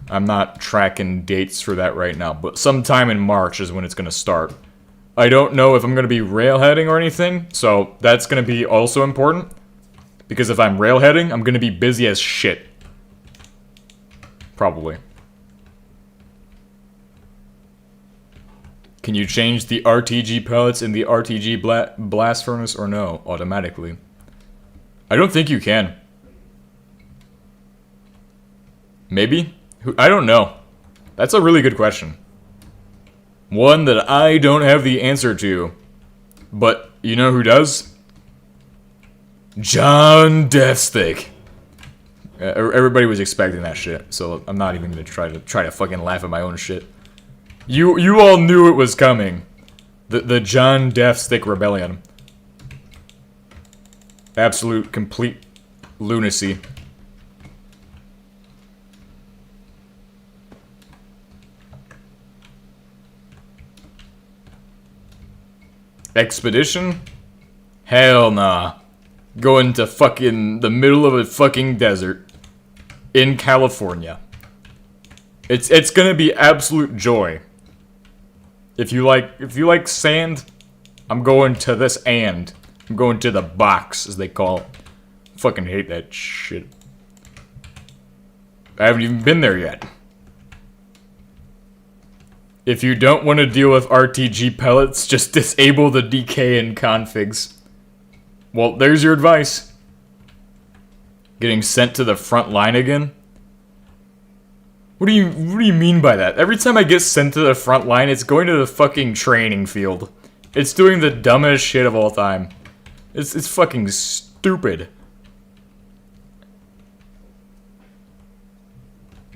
S1: I'm not tracking dates for that right now, but sometime in March is when it's going to start. I don't know if I'm going to be railheading or anything, so that's going to be also important. Because if I'm railheading, I'm going to be busy as shit. Probably. Can you change the RTG pellets in the RTG blast furnace or no, automatically? I don't think you can. Maybe? I don't know. That's a really good question. One that I don't have the answer to. But you know who does? John Deathstick. Everybody was expecting that shit, so I'm not even gonna try to fucking laugh at my own shit. You all knew it was coming. The John Deathstick Rebellion. Absolute, complete lunacy. Expedition? Hell nah. Going to fucking the middle of a fucking desert. In California. It's gonna be absolute joy. If you like sand, I'm going to this and. I'm going to the box, as they call it. Fucking hate that shit. I haven't even been there yet. If you don't want to deal with RTG pellets, just disable the DK and configs. Well, there's your advice. Getting sent to the front line again? What do you mean by that? Every time I get sent to the front line, it's going to the fucking training field. It's doing the dumbest shit of all time. It's fucking stupid.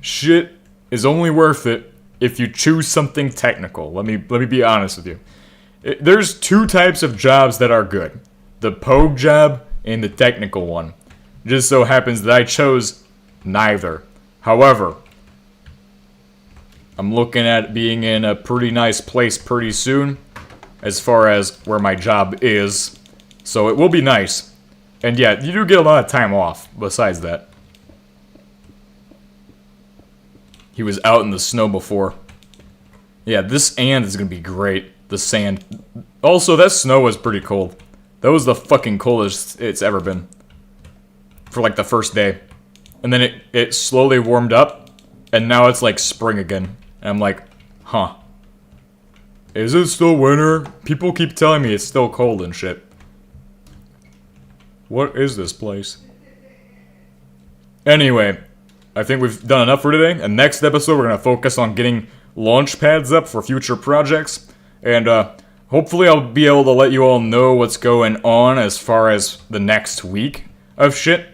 S1: Shit is only worth it if you choose something technical. Let me be honest with you. There's two types of jobs that are good. The pogue job and the technical one. It just so happens that I chose neither. However, I'm looking at being in a pretty nice place pretty soon, as far as where my job is. So it will be nice. And yeah, you do get a lot of time off, besides that. He was out in the snow before. Yeah, this and is gonna be great. The sand. Also, that snow was pretty cold. That was the fucking coldest it's ever been. For like the first day. And then it slowly warmed up, and now it's like spring again. And I'm like, huh. Is it still winter? People keep telling me it's still cold and shit. What is this place? Anyway, I think we've done enough for today. And next episode, we're going to focus on getting launch pads up for future projects. And hopefully I'll be able to let you all know what's going on as far as the next week of shit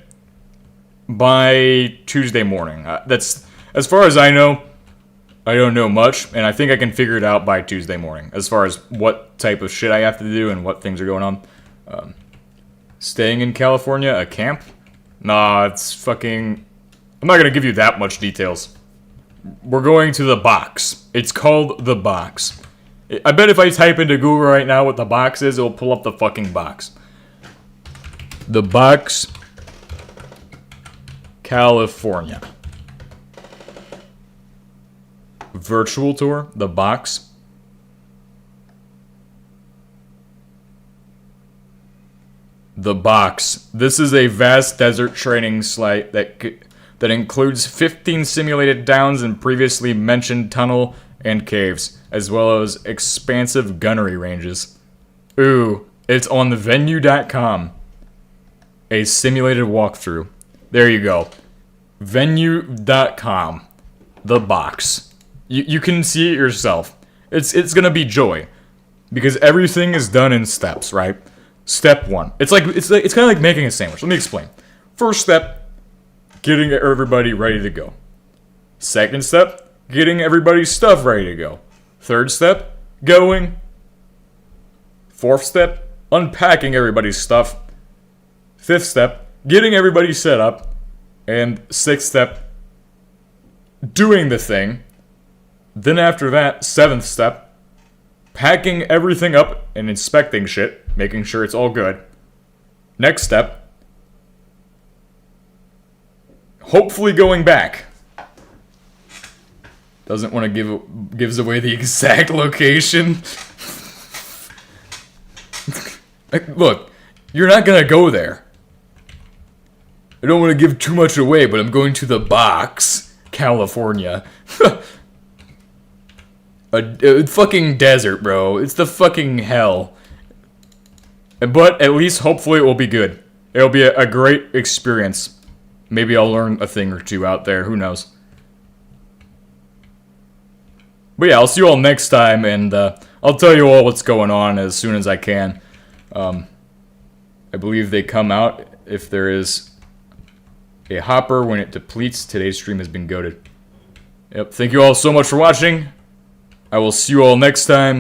S1: by Tuesday morning. As far as I know, I don't know much, and I think I can figure it out by Tuesday morning, as far as what type of shit I have to do and what things are going on. Staying in California, a camp? Nah, it's fucking... I'm not gonna give you that much details. We're going to the box. It's called the box. I bet if I type into Google right now what the box is, it'll pull up the fucking box. The box, California. Virtual tour, the box. The box. This is a vast desert training site that includes 15 simulated downs and previously mentioned tunnel and caves, as well as expansive gunnery ranges. Ooh, it's on the venue.com. A simulated walkthrough. There you go. Venue.com. The box. You can see it yourself. It's gonna be joy, because everything is done in steps, right? Step 1. It's kind of like making a sandwich. Let me explain. First step, getting everybody ready to go. Second step, getting everybody's stuff ready to go. Third step, going. Fourth step, unpacking everybody's stuff. Fifth step, getting everybody set up. And sixth step, doing the thing. Then after that, seventh step, packing everything up and inspecting shit, making sure it's all good. Next step, hopefully going back. Doesn't want to gives away the exact location. Look, you're not gonna go there. I don't want to give too much away, but I'm going to the box, California. A fucking desert, bro. It's the fucking hell. But at least, hopefully, it will be good. It'll be a great experience. Maybe I'll learn a thing or two out there. Who knows? But yeah, I'll see you all next time, and I'll tell you all what's going on as soon as I can. I believe they come out if there is a hopper when it depletes. Today's stream has been goated. Yep, thank you all so much for watching. I will see you all next time.